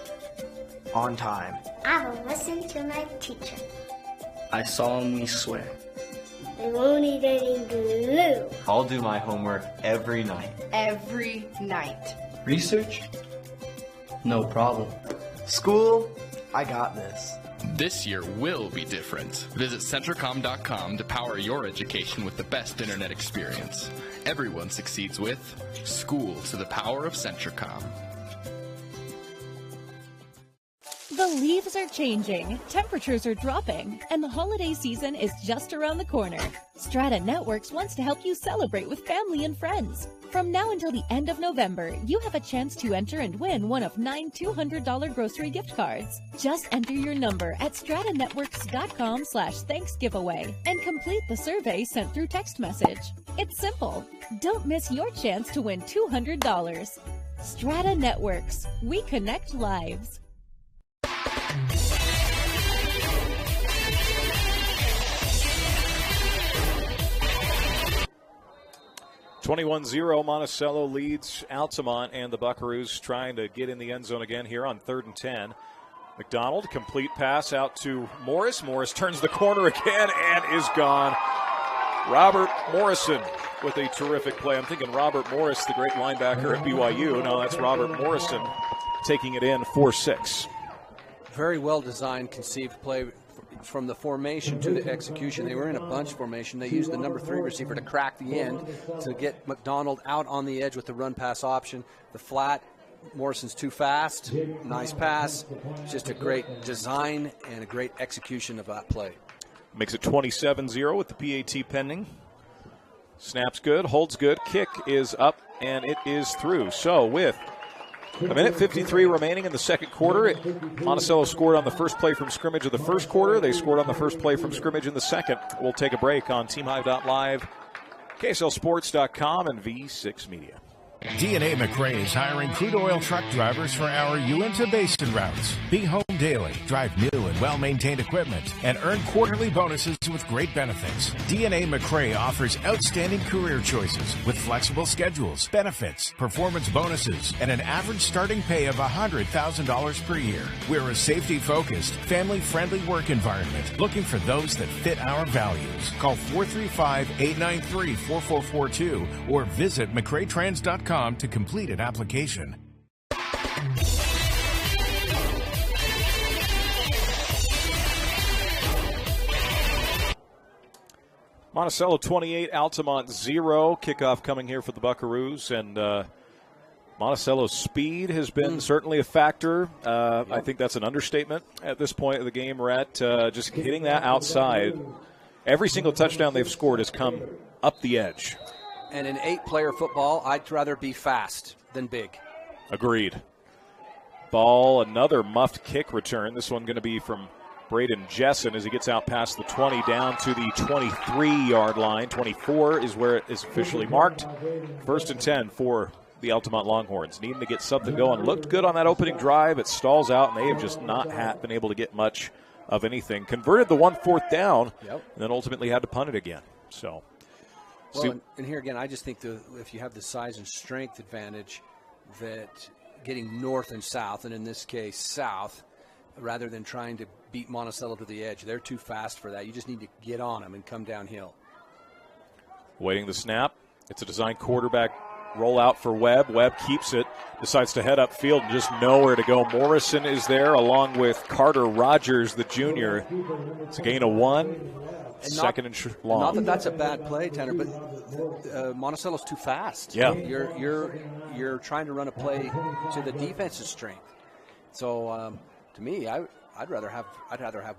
on time. I will listen to my teacher. I solemnly swear. I won't eat any glue. I'll do my homework every night. Every night. Research? No problem. School, I got this. This year will be different. Visit Centricom.com to power your education with the best internet experience. Everyone succeeds with School to the Power of Centricom. The leaves are changing, temperatures are dropping, and the holiday season is just around the corner. Strata Networks wants to help you celebrate with family and friends. From now until the end of November, you have a chance to enter and win one of 9 $200 grocery gift cards. Just enter your number at stratanetworks.com/thanksgiveaway and complete the survey sent through text message. It's simple. Don't miss your chance to win $200. Strata Networks. We connect lives. (21-0) Monticello leads Altamont, and the Buckaroos trying to get in the end zone again here on 3rd and 10. McDonald, complete pass out to Morris. Morris turns the corner again and is gone. Robert Morrison with a terrific play. I'm thinking Robert Morris, the great linebacker at BYU. No, that's Robert Morrison taking it in 4-6. Very well designed, conceived play from the formation to the execution. They were in a bunch formation. They used the number 3 receiver to crack the end to get McDonald out on the edge with the run pass option. The flat, Morrison's too fast. Nice pass. Just a great design and a great execution of that play. Makes it 27-0 with the PAT pending. Snap's good, holds good, kick is up, and it is through. So with a minute 53 remaining in the second quarter, Monticello scored on the first play from scrimmage of the first quarter. They scored on the first play from scrimmage in the second. We'll take a break on TeamHive.live, KSLSports.com, and V6 Media. DNA McRae is hiring crude oil truck drivers for our Uinta Basin routes. Be home daily, drive new and well-maintained equipment, and earn quarterly bonuses with great benefits. DNA McRae offers outstanding career choices with flexible schedules, benefits, performance bonuses, and an average starting pay of $100,000 per year. We're a safety-focused, family-friendly work environment looking for those that fit our values. Call 435-893-4442 or visit McRaeTrans.com to complete an application. Monticello 28, Altamont 0. Kickoff coming here for the Buckaroos, and Monticello's speed has been certainly a factor. I think that's an understatement at this point of the game. We're at just hitting that outside. Every single touchdown they've scored has come up the edge. And in 8-player football, I'd rather be fast than big. Agreed. Ball, another muffed kick return. This one going to be from Braden Jessen as he gets out past the 20 down to the 23-yard line. 24 is where it is officially marked. 1st and 10 for the Altamont Longhorns, needing to get something going. Looked good on that opening drive. It stalls out, and they have just not been able to get much of anything. Converted the 1 4th down, and then ultimately had to punt it again. So, well, and here again, I just think if you have the size and strength advantage, that getting north and south, and in this case south, rather than trying to beat Monticello to the edge, they're too fast for that. You just need to get on them and come downhill. Waiting the snap. It's a design quarterback rollout for Webb. Webb keeps it, decides to head upfield and just nowhere to go. Morrison is there along with Carter Rogers, the junior. It's a gain of 1. Second and long. Not that that's a bad play, Tanner, but Monticello's too fast. Yeah, you're trying to run a play to the defense's strength. So to me, I'd rather have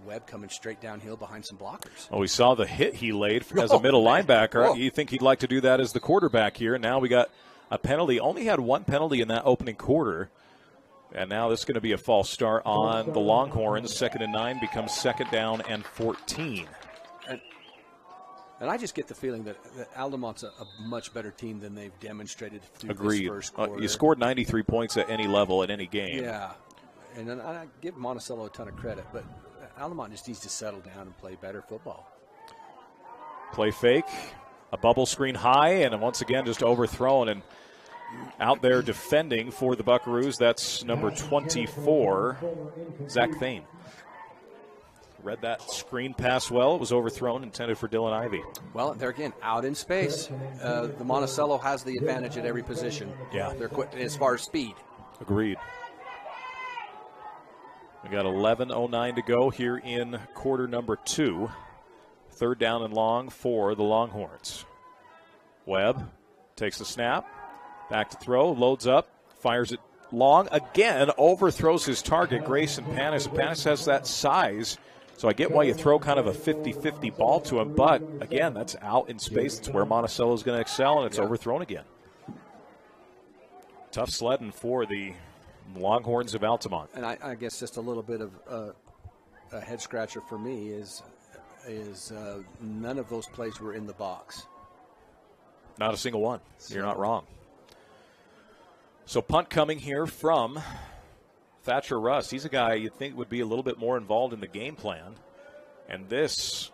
Webb coming straight downhill behind some blockers. Oh, we saw the hit he laid as a middle linebacker. You think he'd like to do that as the quarterback here? And now we got a penalty. Only had 1 penalty in that opening quarter. And now this is going to be a false start on the Longhorns. 2nd and 9 becomes 2nd down and 14. And I just get the feeling that Altamont's a much better team than they've demonstrated through Agreed. this first quarter. You scored 93 points at any level at any game. Yeah. And then I give Monticello a ton of credit, but Altamont just needs to settle down and play better football. Play fake, a bubble screen high, and once again just overthrown. And out there defending for the Buckaroos, that's number 24, Zach Thane. Read that screen pass well. It was overthrown, intended for Dylan Ivey. Well, they're again out in space. The Monticello has the advantage at every position. Yeah. They're quick as far as speed. Agreed. We got 11:09 to go here in quarter number 2. 3rd down and long for the Longhorns. Webb takes the snap, back to throw, loads up, fires it long again, overthrows his target, Grayson Panis. Panis has that size, so I get why you throw kind of a 50-50 ball to him, but again, that's out in space. It's where Monticello is going to excel, and it's overthrown again. Tough sledding for the Longhorns of Altamont. And I guess just a little bit of a head scratcher for me is none of those plays were in the box. Not a single one. You're not wrong. So punt coming here from Thatcher Russ. He's a guy you'd think would be a little bit more involved in the game plan. And this,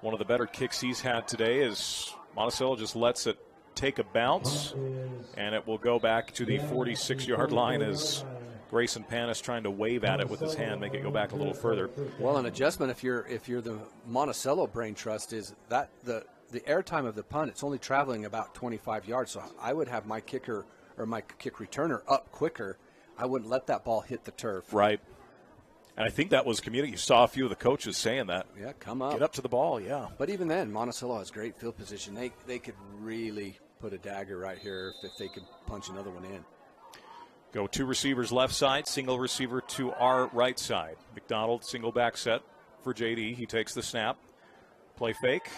one of the better kicks he's had today, is Monticello just lets it take a bounce, and it will go back to the 46-yard line as Grayson Panis trying to wave at it with his hand, make it go back a little further. Well, an adjustment if you're the Monticello brain trust is that the airtime of the punt, it's only traveling about 25 yards, so I would have my kicker or my kick returner up quicker. I wouldn't let that ball hit the turf. Right. And I think that was community. You saw a few of the coaches saying that. Yeah, come up. Get up to the ball, yeah. But even then, Monticello has great field position. They could really put a dagger right here if they could punch another one in. Go 2 receivers left side, single receiver to our right side. McDonald, single back set for JD. He takes the snap. Play fake.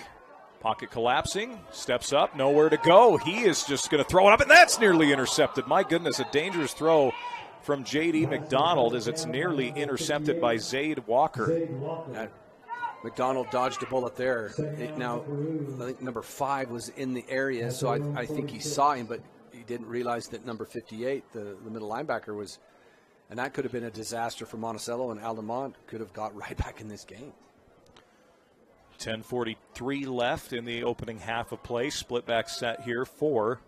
Pocket collapsing. Steps up. Nowhere to go. He is just going to throw it up, and that's nearly intercepted. My goodness, a dangerous throw from J.D. McDonald as it's nearly intercepted by Zaid Walker. McDonald dodged a bullet there. Now, I think number 5 was in the area, so I think he saw him, but he didn't realize that number 58, the middle linebacker, was, and that could have been a disaster for Monticello, and Altamont could have got right back in this game. 10:43 left in the opening half of play. Split back set here for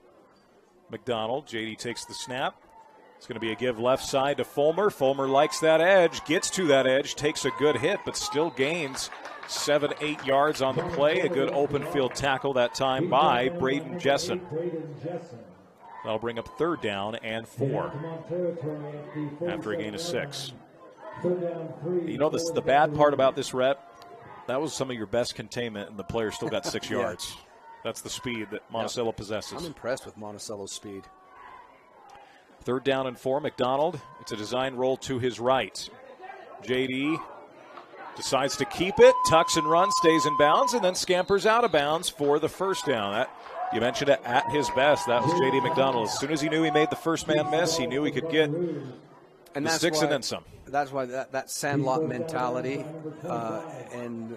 McDonald. JD takes the snap. It's going to be a give left side to Fulmer. Fulmer likes that edge, gets to that edge, takes a good hit, but still gains 7-8 yards on the play. A good open field tackle that time by Braden Jessen. That'll bring up 3rd down and 4 after a gain of 6. You know, the bad part about this rep, that was some of your best containment, and the player still got 6 yards. That's the speed that Monticello possesses. I'm impressed with Monticello's speed. 3rd down and 4, McDonald. It's a design roll to his right. JD decides to keep it, tucks and runs, stays in bounds, and then scampers out of bounds for the 1st down. You mentioned it, at his best. That was JD McDonald. As soon as he knew he made the first man miss, he knew he could get And the that's sticks why, and then some. That's why that Sandlot mentality, and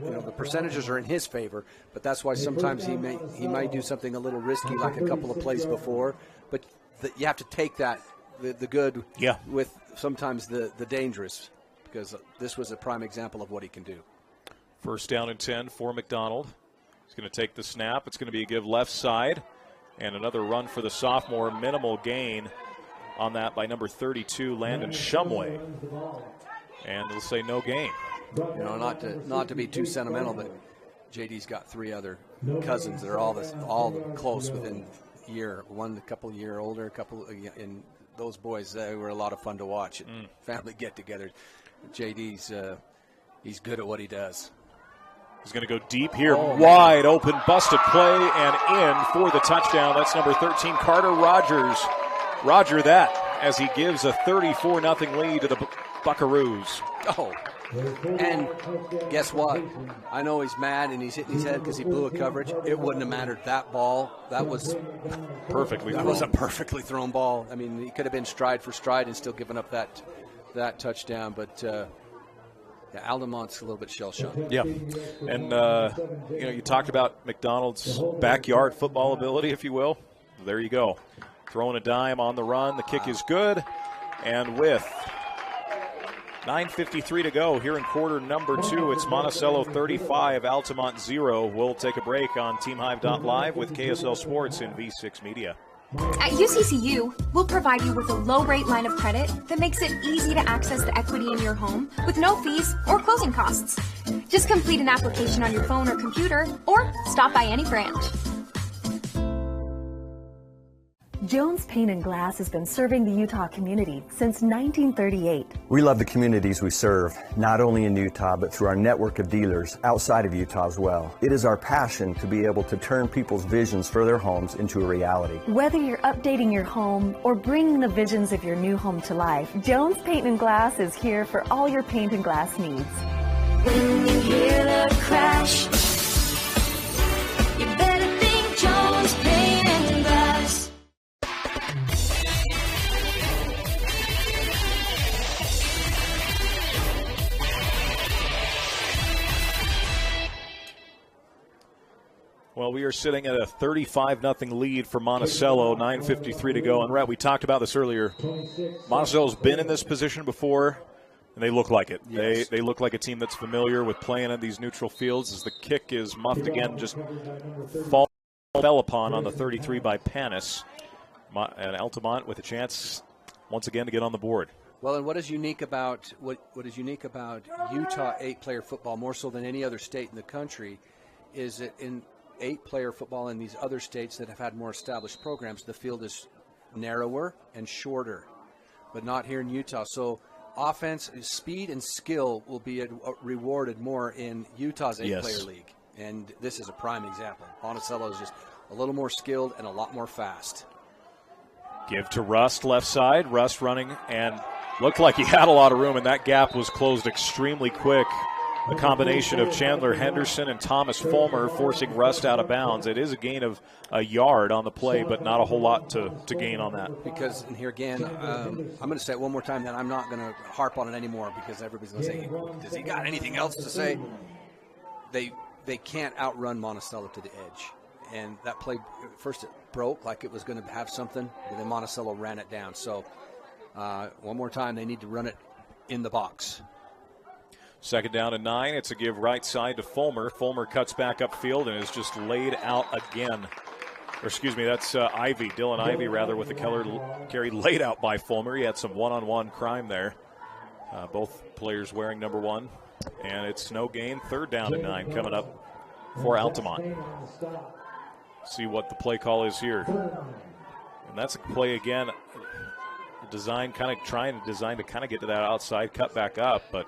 the percentages are in his favor. But that's why sometimes he might do something a little risky, like a couple of plays before. But you have to take that the good with sometimes the dangerous, because this was a prime example of what he can do. First down and 10 for McDonald. He's going to take the snap. It's going to be a give left side. And another run for the sophomore. Minimal gain on that by number 32, Landon Shumway. And they'll say no gain. Not to be too sentimental, but JD's got 3 other cousins that are all close within a year. One a couple year older, and those boys were a lot of fun to watch. Family get-together. JD's he's good at what he does. He's going to go deep here. Wide open, busted play, and in for the touchdown. That's number 13, Carter Rogers. Roger that, as he gives a 34-0 lead to the Buckaroos. Oh, and guess what? I know he's mad and he's hitting his head because he blew a coverage. It wouldn't have mattered. That ball, that was perfectly thrown. That was a perfectly thrown ball. I mean, he could have been stride for stride and still given up that touchdown, but Altamont's a little bit shell-shocked. Yeah, and you talked about McDonald's backyard football ability, if you will. There you go. Throwing a dime on the run. The kick is good, and with 9:53 to go here in quarter number 2, it's Monticello 35, Altamont 0. We'll take a break on TeamHive.live with KSL Sports and V6 Media. At UCCU, we'll provide you with a low-rate line of credit that makes it easy to access the equity in your home with no fees or closing costs. Just complete an application on your phone or computer, or stop by any branch. Jones Paint and Glass has been serving the Utah community since 1938. We love the communities we serve, not only in Utah, but through our network of dealers outside of Utah as well. It is our passion to be able to turn people's visions for their homes into a reality. Whether you're updating your home or bringing the visions of your new home to life, Jones Paint and Glass is here for all your paint and glass needs. When you hear the crash, you better think Jones Paint and Glass. Well, we are sitting at a 35-0 lead for Monticello, 9:53 to go. And, Rhett, we talked about this earlier. Monticello's been in this position before, and they look like it. Yes. They look like a team that's familiar with playing at these neutral fields as the kick is muffed again, just fell upon on the 33 by Panis. And Altamont with a chance once again to get on the board. Well, and what is unique about Utah 8-player football, more so than any other state in the country, is that in 8-player football in these other states that have had more established programs, the field is narrower and shorter, but not here in Utah. So offense, speed, and skill will be rewarded more in Utah's 8-player league. And this is a prime example. Monticello is just a little more skilled and a lot more fast. Give to Rust, left side. Rust running, and looked like he had a lot of room, and that gap was closed extremely quick. A combination of Chandler Henderson and Thomas Fulmer forcing Rust out of bounds. It is a gain of a yard on the play, but not a whole lot to gain on that. Because, and here again, I'm going to say it one more time, then I'm not going to harp on it anymore because everybody's going to say, does he got anything else to say? They can't outrun Monticello to the edge. And that play, first it broke like it was going to have something, and then Monticello ran it down. So one more time, they need to run it in the box. Second down and 9. It's a give right side to Fulmer. Fulmer cuts back upfield and is just laid out again. Or excuse me, that's Ivy, Dylan Ivy, rather, with the carry laid out by Fulmer. He had some one-on-one crime there. Both players wearing number 1. And it's no gain. Third down and 9 coming up for Altamont. See what the play call is here. And that's a play again. Trying to kind of get to that outside, cut back up, but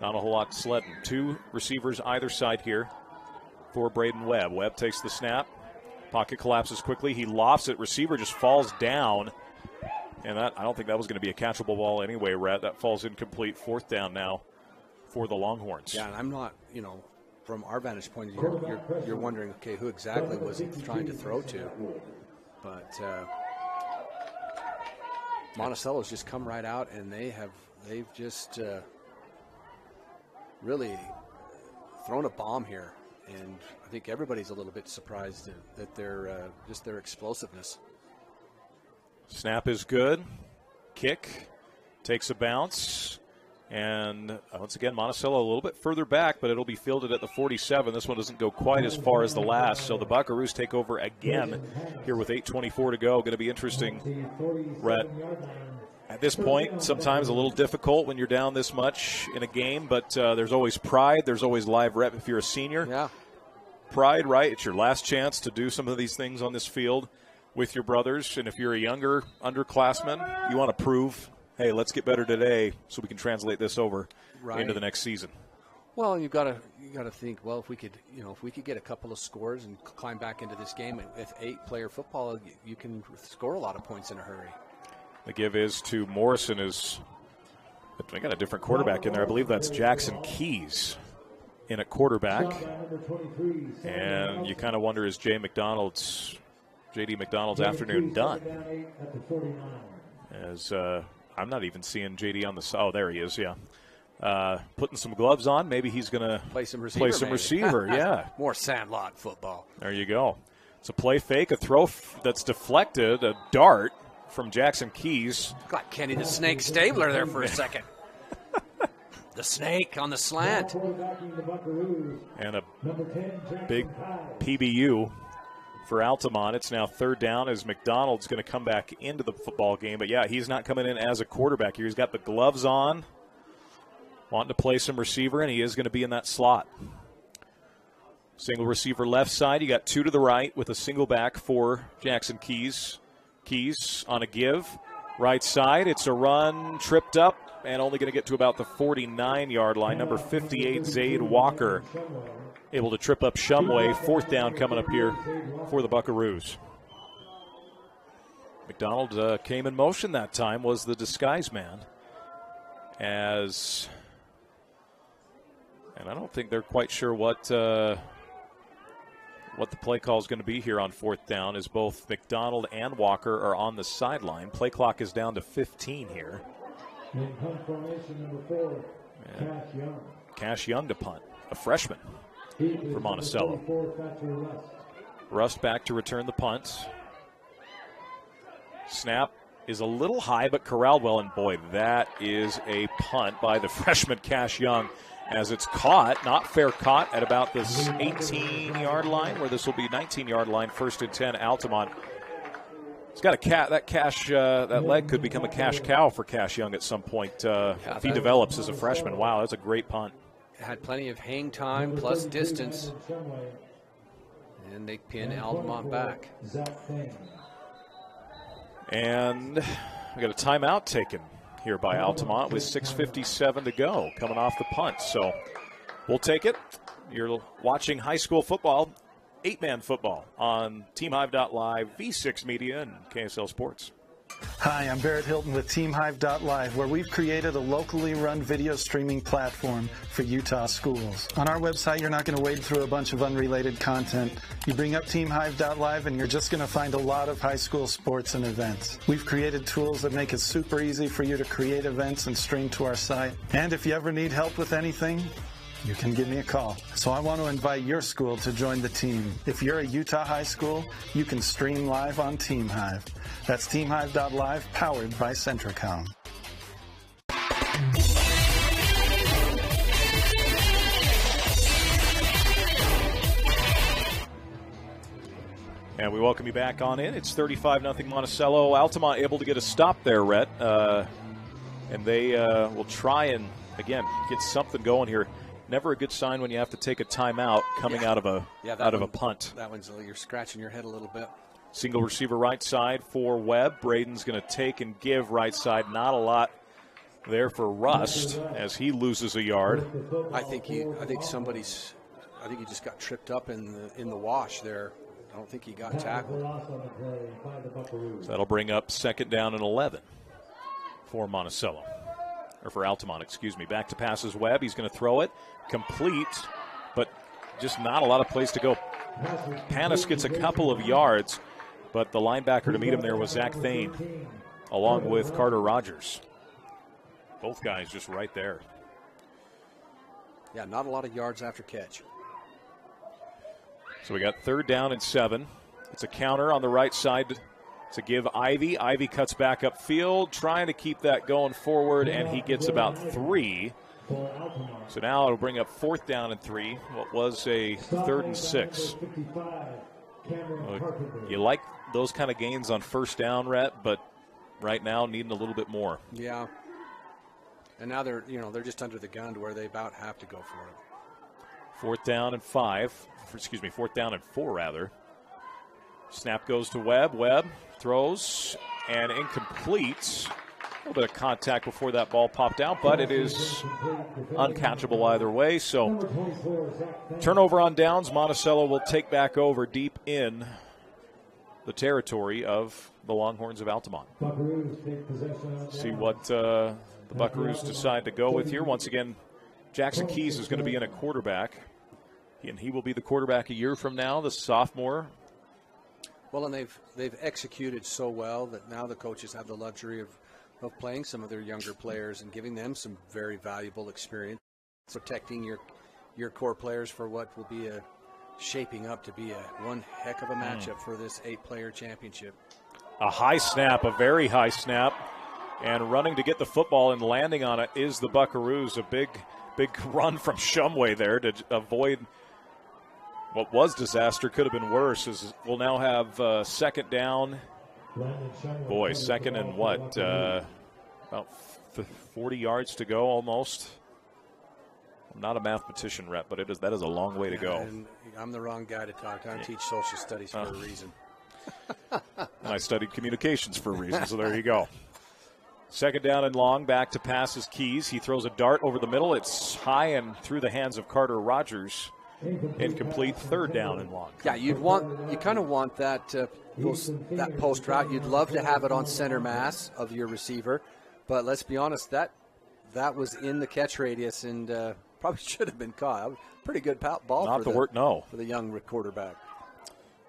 not a whole lot to Sledden. 2 receivers either side here for Braden Webb. Webb takes the snap. Pocket collapses quickly. He lofts it. Receiver just falls down. And I don't think that was going to be a catchable ball anyway, Rhett. That falls incomplete. Fourth down now for the Longhorns. Yeah, and I'm not, from our vantage point of view, you're wondering, okay, who exactly was he trying to throw to? But Monticello's just come right out, and they've just really thrown a bomb here. And I think everybody's a little bit surprised at their explosiveness. Snap is good. Kick takes a bounce. And once again, Monticello a little bit further back, but it'll be fielded at the 47. This one doesn't go quite as far as the last. So the Buckaroos take over again here with 8:24 to go. Going to be interesting, Rhett. At this point, sometimes a little difficult when you're down this much in a game, but there's always pride. There's always live rep if you're a senior. Yeah. Pride, right? It's your last chance to do some of these things on this field with your brothers. And if you're a younger underclassman, you want to prove, hey, let's get better today so we can translate this over into the next season. Well, you got to think, well, if we could get a couple of scores and climb back into this game with 8-player football, you can score a lot of points in a hurry. The give is to Morrison. I got a different quarterback in there. I believe that's Jackson Keys in at quarterback. And you kind of wonder, is J.D. McDonald's afternoon done? As I'm not even seeing J.D. on the side. Oh, there he is, yeah. Putting some gloves on. Maybe he's going to play some receiver, yeah. More Sandlot football. There you go. It's a play fake, a throw that's deflected, a dart from Jackson Keys. Got Kenny the Snake Stabler there for a second. The snake on the slant. And a big PBU for Altamont. It's now third down as McDonald's going to come back into the football game. But, yeah, he's not coming in as a quarterback here. He's got the gloves on, wanting to play some receiver, and he is going to be in that slot. Single receiver left side. You got two to the right with a single back for Jackson Keys. Keys on a give. Right side, it's a run, tripped up, and only going to get to about the 49-yard line. Number 58, Zaid Walker, able to trip up Shumway. Fourth down coming up here for the Buckaroos. McDonald came in motion that time, was the disguise man. And I don't think they're quite sure what the play call is going to be here on fourth down, as both McDonald and Walker are on the sideline. Play clock is down to 15 here. Cash Young to punt, a freshman for Monticello. Rust back to return the punt. Snap is a little high, but corralled well, and boy, that is a punt by the freshman Cash Young, as it's caught, not fair caught, at about this 18-yard line, where this will be 19-yard line, 1st and 10, Altamont. It's got that leg could become a cash cow for Cash Young at some point if he develops as a freshman. Wow, that's a great punt. Had plenty of hang time plus distance, and they pin Altamont back. And we got a timeout taken here by Altamont with 6:57 to go, coming off the punt. So we'll take it. You're watching high school football, 8-man football on TeamHive.live, V6 Media, and KSL Sports. Hi, I'm Barrett Hilton with TeamHive.live, where we've created a locally run video streaming platform for Utah schools. On our website, you're not going to wade through a bunch of unrelated content. You bring up TeamHive.live, and you're just going to find a lot of high school sports and events. We've created tools that make it super easy for you to create events and stream to our site. And if you ever need help with anything, you can give me a call. So I want to invite your school to join the team. If you're a Utah high school, you can stream live on TeamHive. That's TeamHive.live, powered by Centricom. And we welcome you back on in. It's 35-0 Monticello. Altamont able to get a stop there, Rhett. And they will try and, again, get something going here. Never a good sign when you have to take a timeout coming out of a punt. That one's, you're scratching your head a little bit. Single receiver right side for Webb. Braden's going to take and give right side. Not a lot there for Rust as he loses a yard. I think he just got tripped up in the wash there. I don't think he got tackled. So that'll bring up 2nd down and 11 for Monticello. Or for Altamont, excuse me. Back to passes Webb. He's going to throw it. Complete, but just not a lot of place to go. Panis gets a couple of yards, but the linebacker to meet him there was Zach Thane. along with Carter Rogers. Both guys just right there. Yeah, not a lot of yards after catch. So we got 3rd down and 7. It's a counter on the right side to give Ivy. Ivy cuts back upfield, trying to keep that going forward, and he gets about 3. So now it'll bring up 4th down and 3. What was a 3rd and 6. You like those kind of gains on 1st down, Rhett, but right now needing a little bit more. Yeah. And now they're just under the gun to where they about have to go for it. 4th down and 5. Excuse me, 4th down and 4, rather. Snap goes to Webb. Webb throws and incomplete. A little bit of contact before that ball popped out, but it is uncatchable either way. So turnover on downs. Monticello will take back over deep in the territory of the Longhorns of Altamont. See what the Buckaroos decide to go with here. Once again, Jackson Keys is going to be in at quarterback, and he will be the quarterback a year from now, the sophomore. Well, and they've executed so well that now the coaches have the luxury of playing some of their younger players and giving them some very valuable experience, protecting your core players for what will be shaping up to be one heck of a matchup for this 8-player championship. A high snap, a very high snap, and running to get the football and landing on it is the Buckaroos. A big run from Shumway there to avoid what was disaster. Could have been worse. As we'll now have 2nd down. Boy, 2nd and what? About 40 yards to go almost. I'm not a mathematician, Rep, but that is a long way to go. And I'm the wrong guy to talk to. I teach social studies for a reason. And I studied communications for a reason, so there you go. 2nd down and long, back to pass is Keys. He throws a dart over the middle. It's high and through the hands of Carter Rogers. Incomplete. 3rd down and long. Yeah, you kind of want that that post route. You'd love to have it on center mass of your receiver, but let's be honest, that was in the catch radius and probably should have been caught. Pretty good ball for the young quarterback.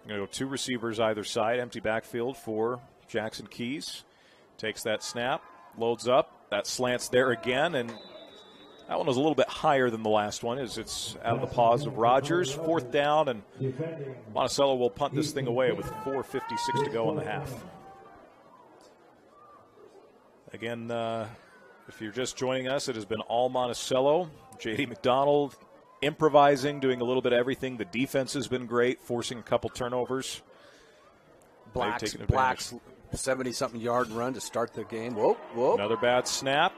I'm going to go 2 receivers either side. Empty backfield for Jackson Keys. Takes that snap, loads up. That slants there again, and that one was a little bit higher than the last one as it's out of the paws of Rogers. 4th down, and Monticello will punt this thing away with 4:56 to go in the half. Again, if you're just joining us, it has been all Monticello. J.D. McDonald improvising, doing a little bit of everything. The defense has been great, forcing a couple turnovers. Black's 70-something yard run to start the game. Whoa. Another bad snap.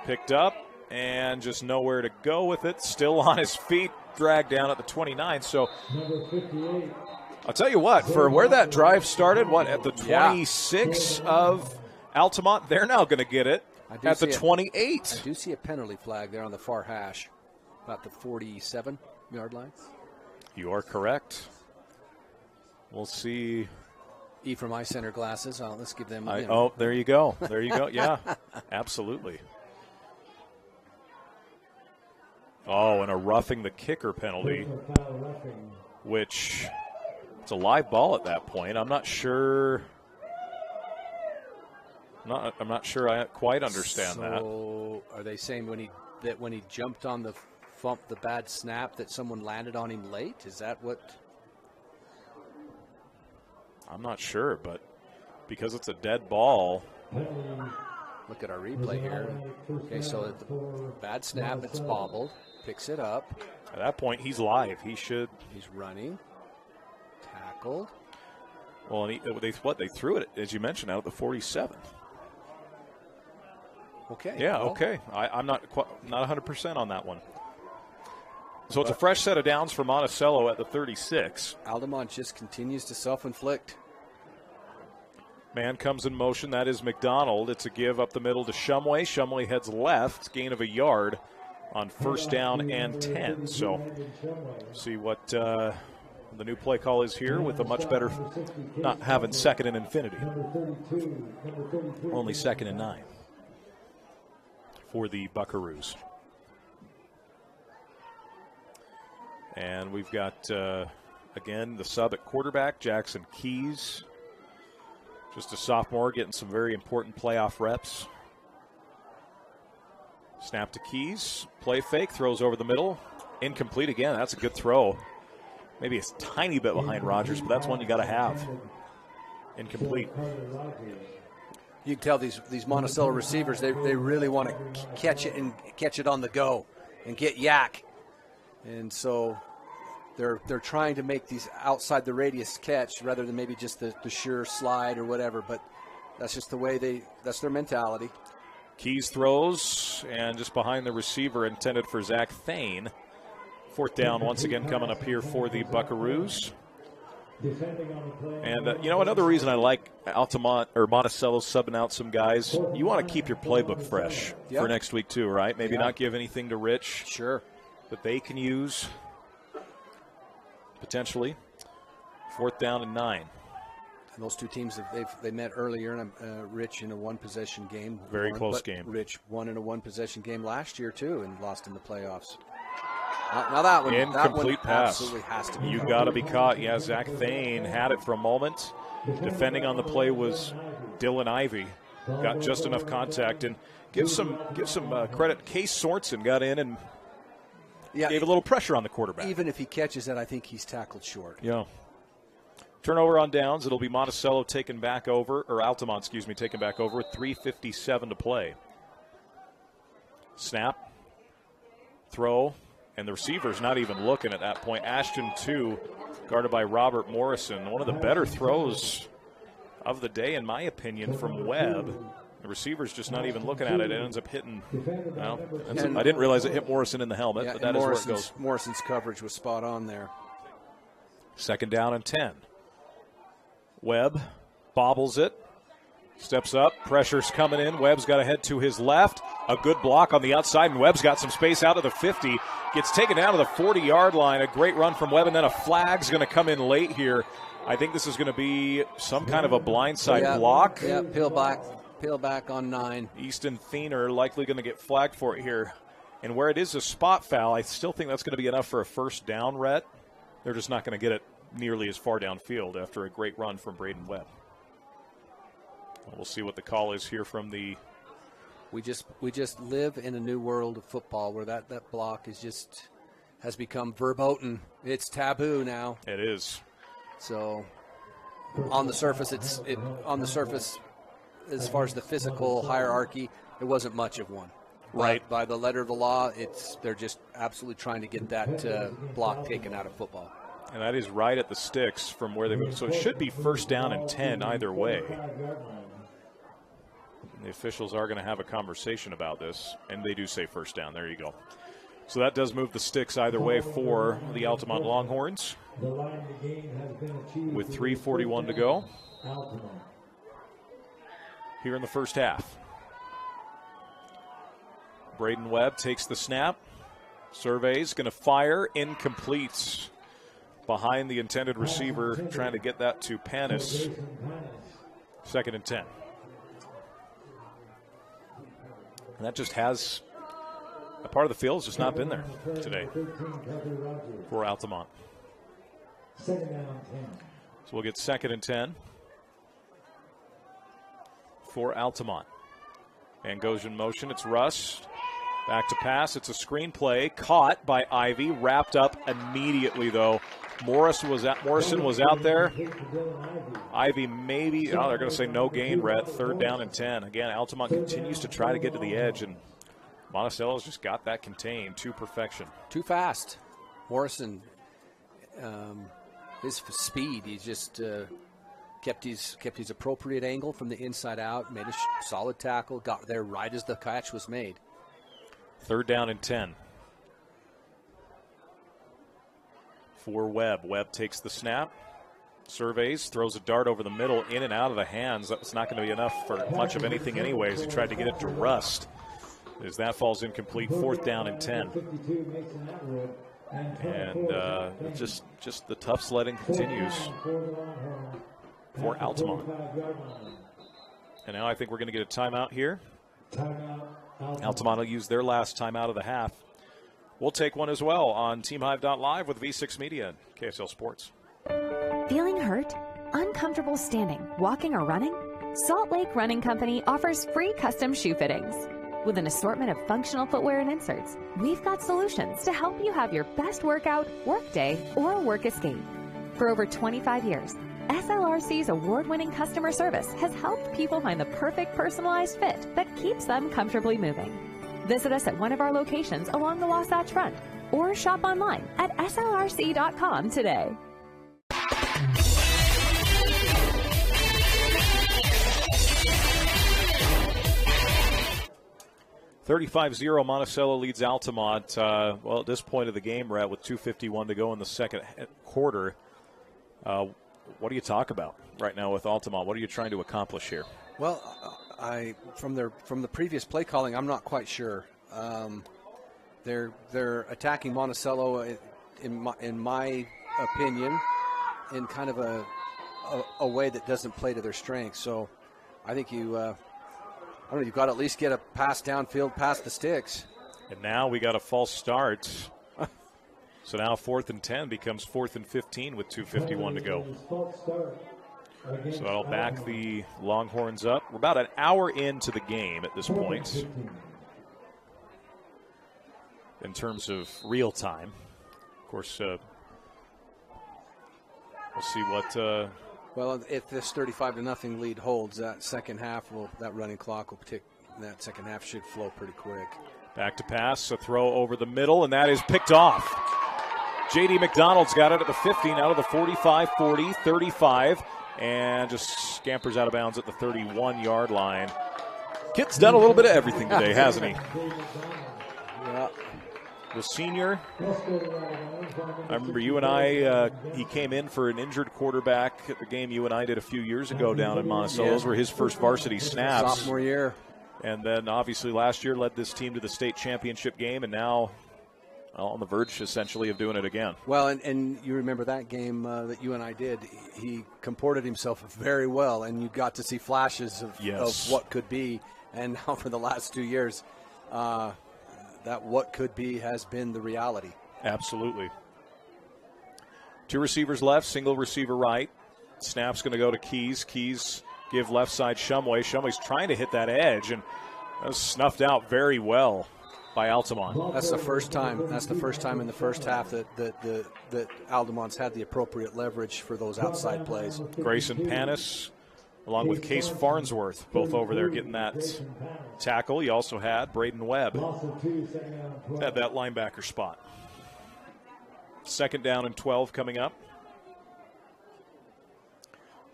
Picked up and just nowhere to go with it. Still on his feet, dragged down at the 29. So I'll tell you what, for where that drive started, at the 26 of Altamont, they're now going to get it at the 28. I do see a penalty flag there on the far hash, about the 47-yard line. You are correct. We'll see. From eye center glasses. Let's give them. There you go. There you go. Yeah, absolutely. Oh, and a roughing the kicker penalty, which it's a live ball at that point. I'm not sure. I'm not sure I quite understand that. So, are they saying when he jumped on the bad snap that someone landed on him late? Is that what? I'm not sure, but because it's a dead ball. Look at our replay here. Okay, so the bad snap, it's bobbled, picks it up. At that point, he's live. He's running, tackled. Well, and they threw it, as you mentioned, out of the 47. Okay. Yeah, okay. I'm not 100% on that one. So it's a fresh set of downs for Monticello at the 36. Altamont just continues to self-inflict. Man comes in motion. That is McDonald. It's a give up the middle to Shumway. Shumway heads left. Gain of a yard on 1st down and 10. So see what the new play call is here with a much better, not having 2nd and infinity. Only 2nd and 9 for the Buckaroos. And we've got, again, the sub at quarterback, Jackson Keys. Just a sophomore getting some very important playoff reps. Snap to Keys. Play fake. Throws over the middle. Incomplete again. That's a good throw. Maybe a tiny bit behind Rogers, but that's one you got to have. Incomplete. You can tell these Monticello receivers, they really want to catch it and catch it on the go and get yak. And so they're trying to make these outside the radius catch rather than maybe just the sure slide or whatever. But that's just the way that's their mentality. Keys throws, and just behind the receiver intended for Zach Thane. 4th down once again coming up here for the Buckaroos. And, another reason I like Altamont or Monticello subbing out some guys, you want to keep your playbook fresh for next week too, right? Maybe not give anything to Rich. Sure. That they can use potentially. 4th down and 9. And those two teams, they met earlier, and Rich in a one-possession game. Very close game. Rich won in a one-possession game last year too and lost in the playoffs. Now that one, incomplete pass. Absolutely has to be. You got to be caught. Yeah, Zach Thane had it for a moment. Defending on the play was Dylan Ivey. Got just enough contact, and give some credit. Case Sorensen got in and gave a little pressure on the quarterback. Even if he catches it, I think he's tackled short. Yeah. Turnover on downs. It'll be Monticello taken back over, or Altamont, taken back over with 3:57 to play. Snap. Throw. And the receiver's not even looking at that point. Ashton, 2, guarded by Robert Morrison. One of the better throws of the day, in my opinion, from Webb. The receiver's just not even looking at it. It ends up hitting. Well, I didn't realize it hit Morrison in the helmet, but that is where it goes. Morrison's coverage was spot on there. 2nd down and 10. Webb bobbles it. Steps up. Pressure's coming in. Webb's got to head to his left. A good block on the outside, and Webb's got some space out of the 50. Gets taken down to the 40-yard line. A great run from Webb, and then a flag's going to come in late here. I think this is going to be some kind of a blindside block. Yeah, peel back on 9. Easton Thiener likely going to get flagged for it here. And where it is a spot foul, I still think that's going to be enough for a first down, Rhett. They're just not going to get it nearly as far downfield after a great run from Braden Webb. We'll see what the call is here from the. We just live in a new world of football where that block has become verboten. It's taboo now. It is. So on the surface, as far as the physical hierarchy, it wasn't much of one. Right. But by the letter of the law, they're just absolutely trying to get that block taken out of football. And that is right at the sticks from where they moved. So it should be 1st down and 10 either way. The officials are going to have a conversation about this, and they do say 1st down. There you go. So that does move the sticks either way for the Altamont Longhorns. With 3:41 to go here in the first half. Braden Webb takes the snap. Surveys, going to fire. Incomplete. Behind the intended receiver, trying to get that to Panis. 2nd and 10. And that just has a part of the field has just not been there today for Altamont. So we'll get 2nd and 10 for Altamont. And goes in motion. It's Russ. Back to pass. It's a screenplay. Caught by Ivy. Wrapped up immediately, though. Morrison was out there. Ivy maybe. Oh, they're going to say no gain, Rhett. 3rd down and 10. Again, Altamont continues to try to get to the edge, and Monticello's just got that contained to perfection. Too fast. Morrison, his speed, he just kept his appropriate angle from the inside out, made a solid tackle, got there right as the catch was made. 3rd down and 10. For Webb. Webb takes the snap, surveys, throws a dart over the middle, in and out of the hands. That was not going to be enough for much of anything anyways. He tried to get it to Rust as that falls incomplete. 4th down and 10. And just the tough sledding continues for Altamont. And now I think we're going to get a timeout here. Altamont will use their last timeout of the half. We'll take one as well on TeamHive.live with V6 Media and KSL Sports. Feeling hurt? uncomfortable standing, walking, or running? Salt Lake Running Company offers free custom shoe fittings. With an assortment of functional footwear and inserts, we've got solutions to help you have your best workout, work day, or work escape. For over 25 years, SLRC's award-winning customer service has helped people find the perfect personalized fit that keeps them comfortably moving. Visit us at one of our locations along the Wasatch Front or shop online at slrc.com today. 35-0, Monticello leads Altamont. Well, at this point of the game, Rhett, with 2:51 to go in the second quarter, what do you talk about right now with Altamont? What are you trying to accomplish here? Well, from the previous play calling, I'm not quite sure. They're attacking Monticello, in my opinion, in kind of a way that doesn't play to their strengths. So I think you've got to at least get a pass downfield past the sticks. And now we got a false start. So now 4th and 10 becomes 4th and 15 with 2:51 to go. So that'll back the Longhorns up. We're about an hour into the game at this point in terms of real time. Of course, we'll see what... Well, if this 35-0 lead holds, that second half that running clock will tick. That second half should flow pretty quick. Back to pass, a throw over the middle, and that is picked off. J.D. McDonald's got it at the 50, now to the 45, 40, 35, and just scampers out of bounds at the 31-yard line. Kid's done a little bit of everything today, hasn't he? Yeah. The senior, I remember you and I, he came in for an injured quarterback at the game you and I did a few years ago down in Monticello. Those were his first varsity snaps. Sophomore year. And then obviously last year led this team to the state championship game, and now on the verge essentially of doing it again. Well, and you remember that game that you and I did. He comported himself very well, and you got to see flashes of what could be. And now for the last 2 years, that what could be has been the reality. Absolutely. 2 receivers left, single receiver right. Snap's going to go to Keys. Keys give left side Shumway. Shumway's trying to hit that edge, and that was snuffed out very well by Altamont. That's the first time. That's the first time in the first half that Altamont's had the appropriate leverage for those outside plays. Grayson Panis, along with Case Farnsworth, both over there getting that tackle. You also had Braden Webb at that linebacker spot. 2nd down and 12 coming up.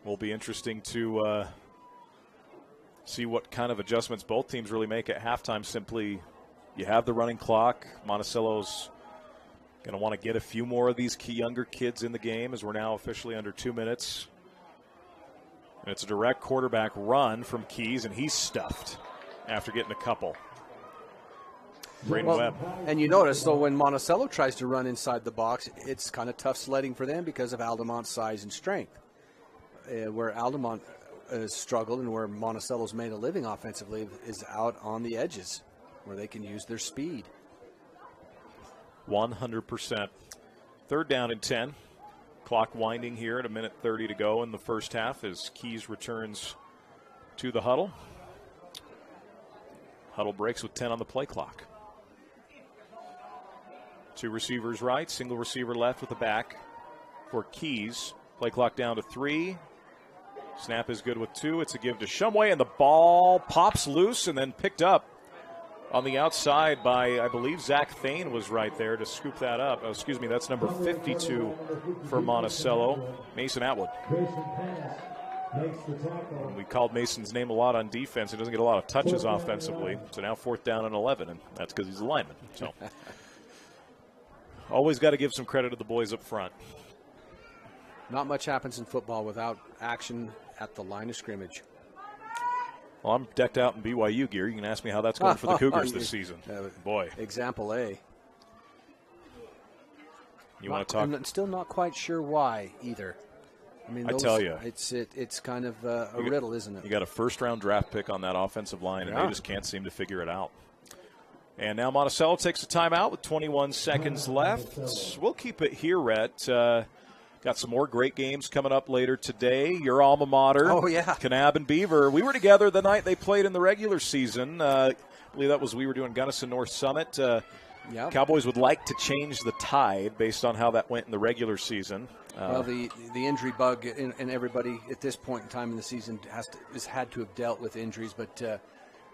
Will be interesting to see what kind of adjustments both teams really make at halftime. Simply, you have the running clock. Monticello's going to want to get a few more of these key younger kids in the game as we're now officially under 2 minutes. And it's a direct quarterback run from Keys, and he's stuffed after getting a couple. Braden Webb. And you notice, though, when Monticello tries to run inside the box, it's kind of tough sledding for them because of Altamont's size and strength. Where Altamont has struggled and where Monticello's made a living offensively is out on the edges where they can use their speed. 100%. 3rd down and 10. Clock winding here at 1:30 to go in the first half as Keys returns to the huddle. Huddle breaks with 10 on the play clock. 2 receivers right, single receiver left with the back for Keys. Play clock down to 3. Snap is good with 2. It's a give to Shumway, and the ball pops loose and then picked up on the outside by, I believe, Zach Thane was right there to scoop that up. Oh, excuse me, that's number 52 for Monticello, Mason Atwood. We called Mason's name a lot on defense. He doesn't get a lot of touches offensively. So now 4th down and 11, and that's because he's a lineman. So always got to give some credit to the boys up front. Not much happens in football without action at the line of scrimmage. Well, I'm decked out in BYU gear. You can ask me how that's going for the Cougars this season. Boy. Example A. Want to talk? I'm still not quite sure why either. I mean, I tell you. It's kind of a riddle, isn't it? You got a 1st-round draft pick on that offensive line, and they just can't seem to figure it out. And now Monticello takes a timeout with 21 seconds left. We'll keep it here, Rhett. Got some more great games coming up later today. Your alma mater. Oh, yeah. Kanab and Beaver. We were together the night they played in the regular season. I believe that was we were doing Gunnison North Summit. Yep. Cowboys would like to change the tide based on how that went in the regular season. Well, the injury bug, and everybody at this point in time in the season has had to have dealt with injuries, but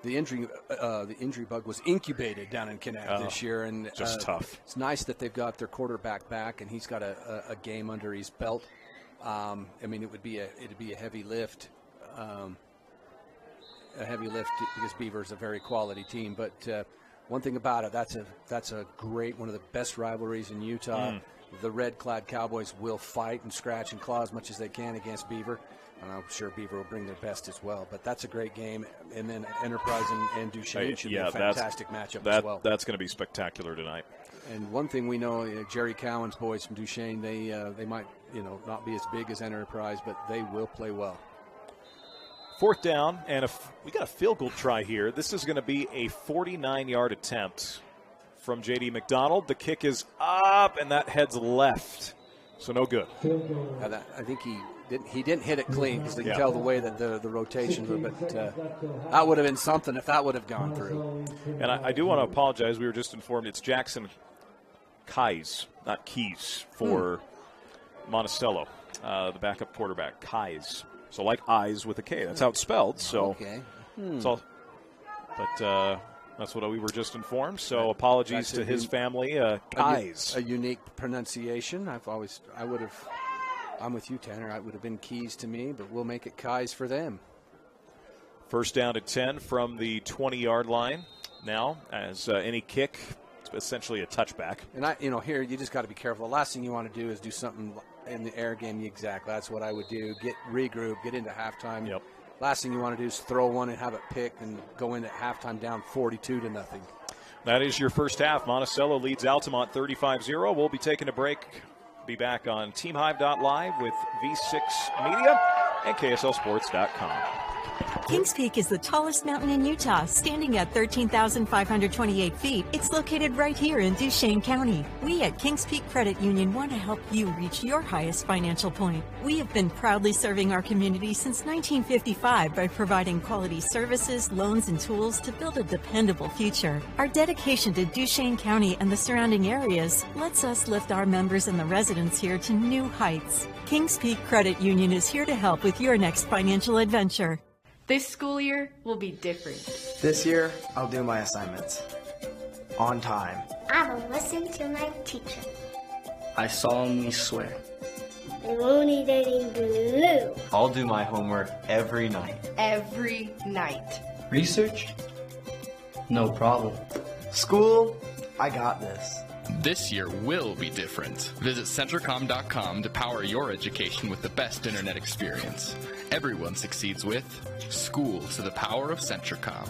the injury bug was incubated down in Kanab this year, and just tough. It's nice that they've got their quarterback back, and he's got a game under his belt. I mean, it'd be a heavy lift. Because Beaver's a very quality team, but one thing about it, that's a great, one of the best rivalries in Utah. The red-clad Cowboys will fight and scratch and claw as much as they can against Beaver, and I'm sure Beaver will bring their best as well. But that's a great game, and then Enterprise and Duchesne should be a fantastic matchup as well. That's going to be spectacular tonight. And one thing we know, Jerry Cowan's boys from Duchesne, they might not be as big as Enterprise, but they will play well. 4th down, and we got a field goal try here. This is going to be a 49-yard attempt from J.D. McDonald. The kick is up, and that heads left, so no good. I think he didn't hit it clean because you can tell the way that the rotations were, but that would have been something if that would have gone through. And I do want to apologize. We were just informed it's Jackson Keys, not Keys, for Monticello, the backup quarterback, Keys. So like eyes with a K. That's how it's spelled. So okay. It's all, but that's what we were just informed. So apologies to his family. Keys. A unique pronunciation. I'm with you, Tanner. It would have been Keys to me, but we'll make it Keys for them. 1st down at 10 from the 20-yard line. Now, as any kick, it's essentially a touchback. And here you just got to be careful. The last thing you want to do is do something in the air game. Exactly, that's what I would do. Regroup, get into halftime. Yep. Last thing you want to do is throw one and have it picked and go into halftime down 42-0. That is your first half. Monticello leads Altamont 35-0. We'll be taking a break. Be back on TeamHive.live with V6 Media and KSLSports.com. Kings Peak is the tallest mountain in Utah, standing at 13,528 feet. It's located right here in Duchesne County. We at Kings Peak Credit Union want to help you reach your highest financial point. We have been proudly serving our community since 1955 by providing quality services, loans, and tools to build a dependable future. Our dedication to Duchesne County and the surrounding areas lets us lift our members and the residents here to new heights. Kings Peak Credit Union is here to help with your next financial adventure. This school year will be different. This year, I'll do my assignments on time. I will listen to my teacher. I solemnly swear. I won't eat any glue. I'll do my homework every night. Every night. Research? No problem. School? I got this. This year will be different. Visit Centricom.com to power your education with the best internet experience. Everyone succeeds with School to the Power of Centricom.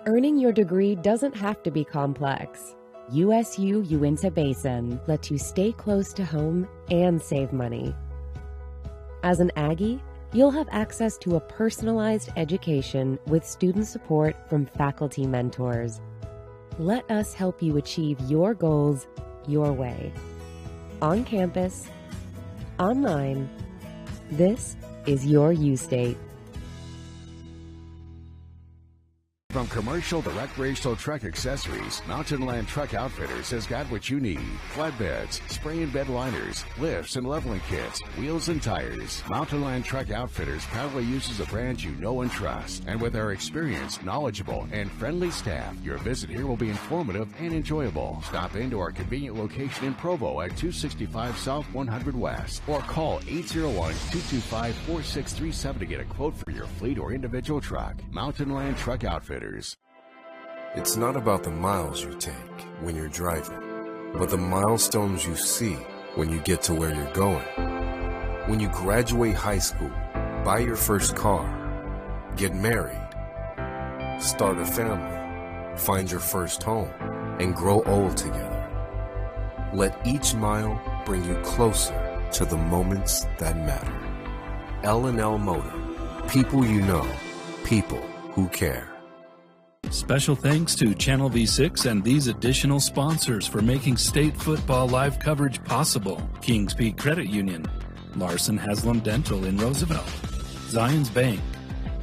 Earning your degree doesn't have to be complex. USU Uinta Basin lets you stay close to home and save money. As an Aggie, you'll have access to a personalized education with student support from faculty mentors. Let us help you achieve your goals your way. On campus, online, this is your U-State. From commercial to recreational truck accessories, Mountain Land Truck Outfitters has got what you need. Flatbeds, spray and bed liners, lifts and leveling kits, wheels and tires. Mountain Land Truck Outfitters proudly uses a brand you know and trust. And with our experienced, knowledgeable, and friendly staff, your visit here will be informative and enjoyable. Stop into our convenient location in Provo at 265 South 100 West or call 801-225-4637 to get a quote for your fleet or individual truck. Mountain Land Truck Outfitters. It's not about the miles you take when you're driving, but the milestones you see when you get to where you're going. When you graduate high school, buy your first car, get married, start a family, find your first home, and grow old together. Let each mile bring you closer to the moments that matter. L&L Motor. People you know. People who care. Special thanks to Channel V6 and these additional sponsors for making state football live coverage possible. Kings Peak Credit Union, Larson Haslam Dental in Roosevelt, Zions Bank,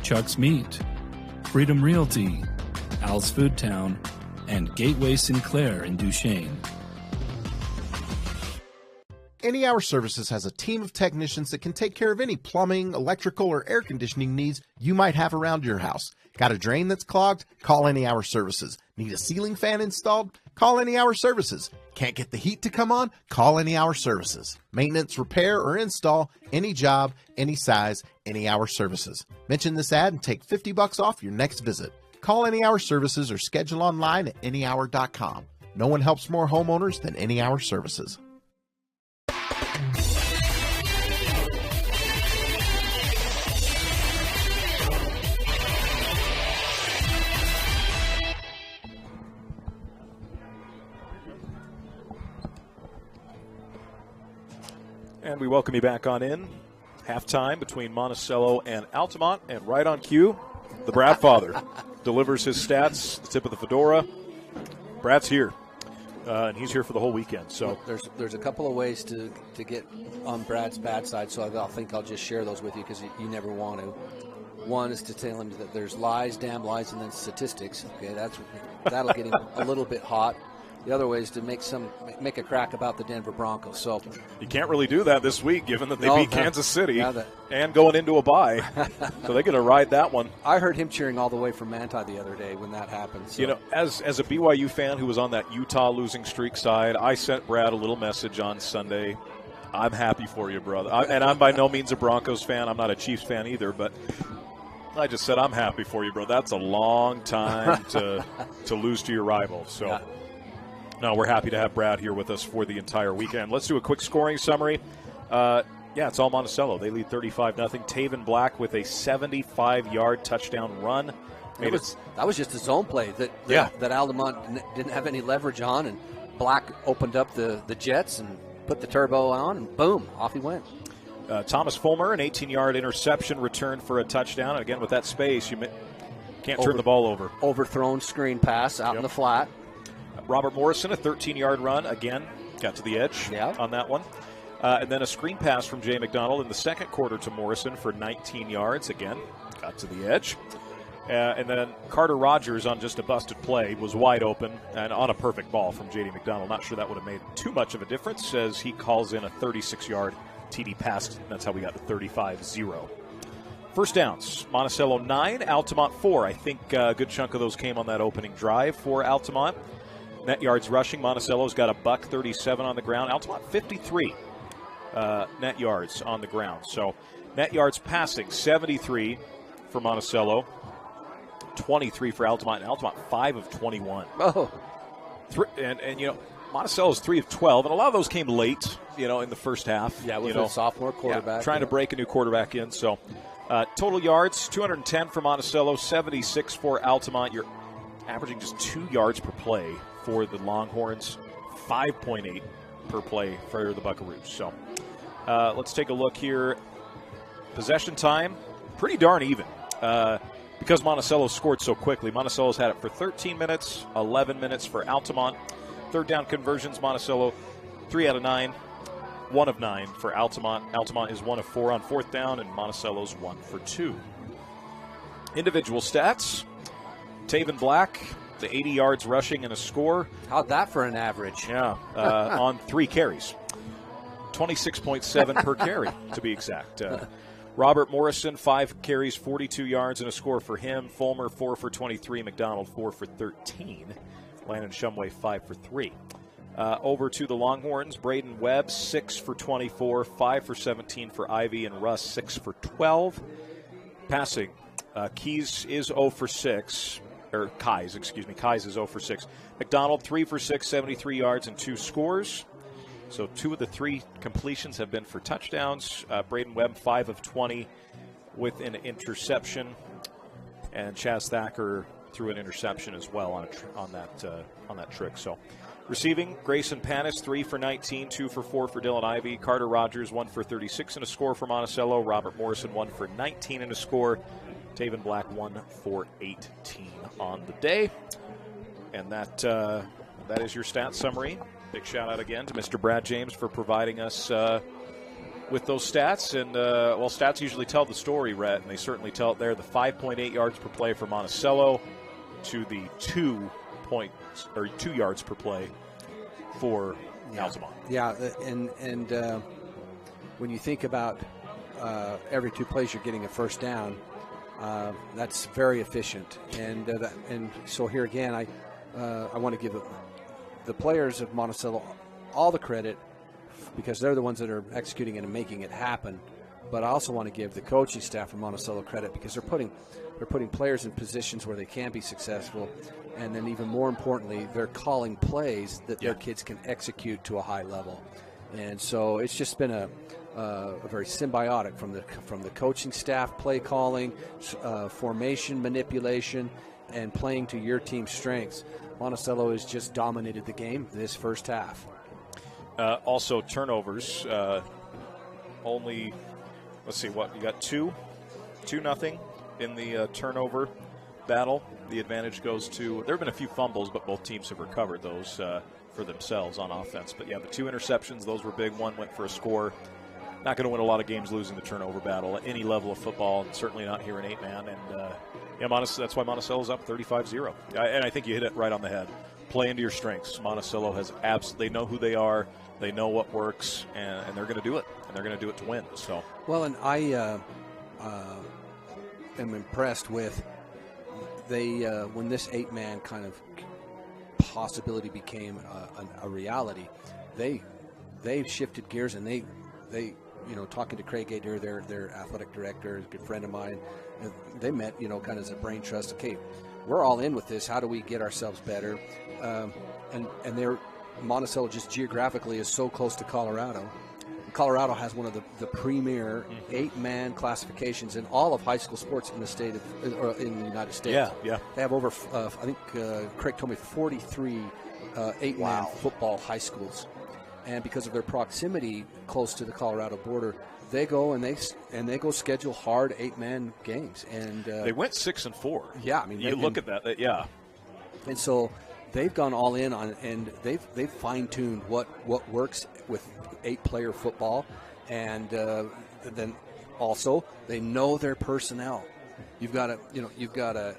Chuck's Meat, Freedom Realty, Al's Food Town, and Gateway Sinclair in Duchesne. Any Hour Services has a team of technicians that can take care of any plumbing, electrical, or air conditioning needs you might have around your house. Got a drain that's clogged? Call Any Hour Services. Need a ceiling fan installed? Call Any Hour Services. Can't get the heat to come on? Call Any Hour Services. Maintenance, repair, or install, any job, any size, Any Hour Services. Mention this ad and take $50 off your next visit. Call Any Hour Services or schedule online at anyhour.com. No one helps more homeowners than Any Hour Services. And we welcome you back on in. Halftime between Monticello and Altamont. And right on cue, the Brad father delivers his stats, the tip of the fedora. Brad's here, and he's here for the whole weekend. So there's a couple of ways to get on Brad's bad side, so I think I'll just share those with you because you never want to. One is to tell him that there's lies, damn lies, and then statistics. Okay, that'll get him a little bit hot. The other way is to make a crack about the Denver Broncos. So you can't really do that this week, given that they beat Kansas City and going into a bye. So they're going to ride that one. I heard him cheering all the way from Manti the other day when that happened. So. You know, as a BYU fan who was on that Utah losing streak side, I sent Brad a little message on Sunday. I'm happy for you, brother. And I'm by no means a Broncos fan. I'm not a Chiefs fan either, but I just said I'm happy for you, bro. That's a long time to lose to your rival. So. Yeah. No, we're happy to have Brad here with us for the entire weekend. Let's do a quick scoring summary. It's all Monticello. They lead 35-0. Taven Black with a 75-yard touchdown run. That was just a zone play that Altamont didn't have any leverage on, and Black opened up the jets and put the turbo on, and boom, off he went. Thomas Fulmer, an 18-yard interception return for a touchdown. And again, with that space, you can't turn the ball over. Overthrown screen pass out in the flat. Robert Morrison, a 13-yard run. Again, got to the edge on that one. And then a screen pass from Jay McDonald in the second quarter to Morrison for 19 yards. Again, got to the edge. And then Carter Rogers on just a busted play was wide open and on a perfect ball from J.D. McDonald. Not sure that would have made too much of a difference as he calls in a 36-yard TD pass. That's how we got to 35-0. First downs, Monticello 9, Altamont 4. I think a good chunk of those came on that opening drive for Altamont. Net yards rushing, Monticello's got a $137 on the ground. Altamont 53 net yards on the ground. So net yards passing, 73 for Monticello, 23 for Altamont, and Altamont 5 of 21. Oh. And you know, Monticello's 3 of 12, and a lot of those came late, in the first half. Yeah, with a sophomore quarterback. Trying to break a new quarterback in. So total yards, 210 for Monticello, 76 for Altamont. You're averaging just 2 yards per play for the Longhorns, 5.8 per play for the Buckaroos. So let's take a look here. Possession time, pretty darn even. Because Monticello scored so quickly, Monticello's had it for 13 minutes, 11 minutes for Altamont. Third down conversions, Monticello 3 out of 9, 1 of 9 for Altamont. Altamont is 1 of 4 on fourth down, and Monticello's 1 for 2. Individual stats, Taven Black, the 80 yards rushing and a score. How'd that for an average? Yeah, on 3 carries. 26.7 per carry, to be exact. Robert Morrison, 5 carries, 42 yards and a score for him. Fulmer, 4 for 23. McDonald, 4 for 13. Landon Shumway, 5 for 3. Over to the Longhorns, Braden Webb, 6 for 24, 5 for 17 for Ivy, and Russ, 6 for 12. Passing, Keys is 0 for 6. Or Kais is 0 for 6. McDonald, 3 for 6, 73 yards and 2 scores. So 2 of the 3 completions have been for touchdowns. Braden Webb, 5 of 20 with an interception. And Chaz Thacker threw an interception as well on that trick. So receiving, Grayson Panis, 3 for 19, 2 for 4 for Dylan Ivey. Carter Rogers, 1 for 36 and a score for Monticello. Robert Morrison, 1 for 19 and a score. Taven Black 1 for 18 on the day. And that is your stats summary. Big shout out again to Mr. Brad James for providing us with those stats. And, stats usually tell the story, Rhett, and they certainly tell it there. The 5.8 yards per play for Monticello to the 2 yards per play for Altamont. Yeah, and when you think about every 2 plays you're getting a first down, that's very efficient. And so here again, I want to give the players of Monticello all the credit because they're the ones that are executing it and making it happen. But I also want to give the coaching staff of Monticello credit because they're putting players in positions where they can be successful, and then even more importantly, they're calling plays that their kids can execute to a high level. And so it's just been a very symbiotic from the coaching staff, play calling, formation manipulation, and playing to your team's strengths. Monticello has just dominated the game this first half. Also turnovers. Only, let's see, what you got 2-0 in the turnover battle. The advantage goes to. There have been a few fumbles, but both teams have recovered those for themselves on offense. But yeah, the 2 interceptions, those were big. One went for a score. Not going to win a lot of games losing the turnover battle at any level of football, and certainly not here in 8-man. And that's why Monticello's up 35-0. And I think you hit it right on the head. Play into your strengths. Monticello has they know who they are. They know what works, and they're going to do it. And they're going to do it to win. So well, and I am impressed with when this 8-man kind of possibility became a reality. They shifted gears, and they talking to Craig Gader, their athletic director, a good friend of mine, they met kind of as a brain trust. Okay, we're all in with this. How do we get ourselves better? And Monticello just geographically is so close to Colorado. Colorado has one of the premier 8-man classifications in all of high school sports in the United States. Yeah. They have over, I think Craig told me, 43 8-man football high schools. And because of their proximity close to the Colorado border, they go and they go schedule hard 8-man games. And they went 6-4. Yeah, I mean, you look at that. Yeah. And so they've gone all in on, and they've fine-tuned what works with 8-player football, and then also they know their personnel. You've got a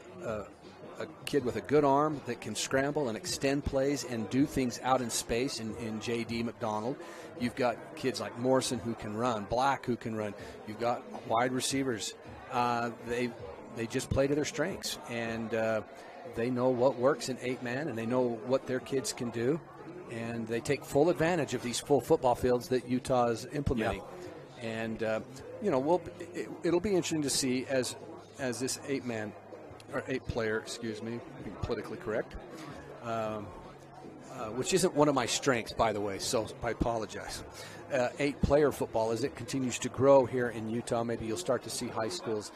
kid with a good arm that can scramble and extend plays and do things out in space in J.D. McDonald. You've got kids like Morrison who can run, Black who can run. You've got wide receivers. They just play to their strengths, and they know what works in 8-man, and they know what their kids can do, and they take full advantage of these full football fields that Utah is implementing. Yeah. And it'll be interesting to see as this 8-man or 8-player, excuse me, being politically correct, which isn't one of my strengths, by the way, so I apologize. 8-player football, as it continues to grow here in Utah, maybe you'll start to see high schools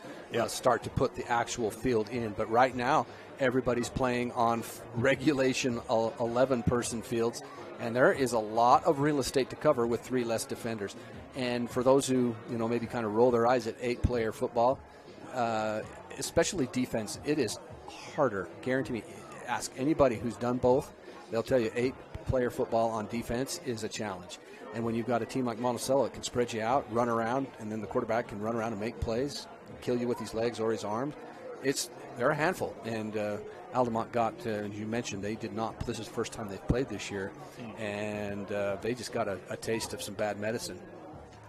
start to put the actual field in. But right now, everybody's playing on regulation 11-person fields, and there is a lot of real estate to cover with 3 less defenders. And for those who maybe kind of roll their eyes at 8-player football, especially defense, it is harder. Guarantee me, ask anybody who's done both, they'll tell you 8-player football on defense is a challenge. And when you've got a team like Monticello, it can spread you out, run around, and then the quarterback can run around and make plays, kill you with his legs or his arms. They're a handful. And Altamont got, as you mentioned, they did not. This is the first time they've played this year, and they just got a taste of some bad medicine.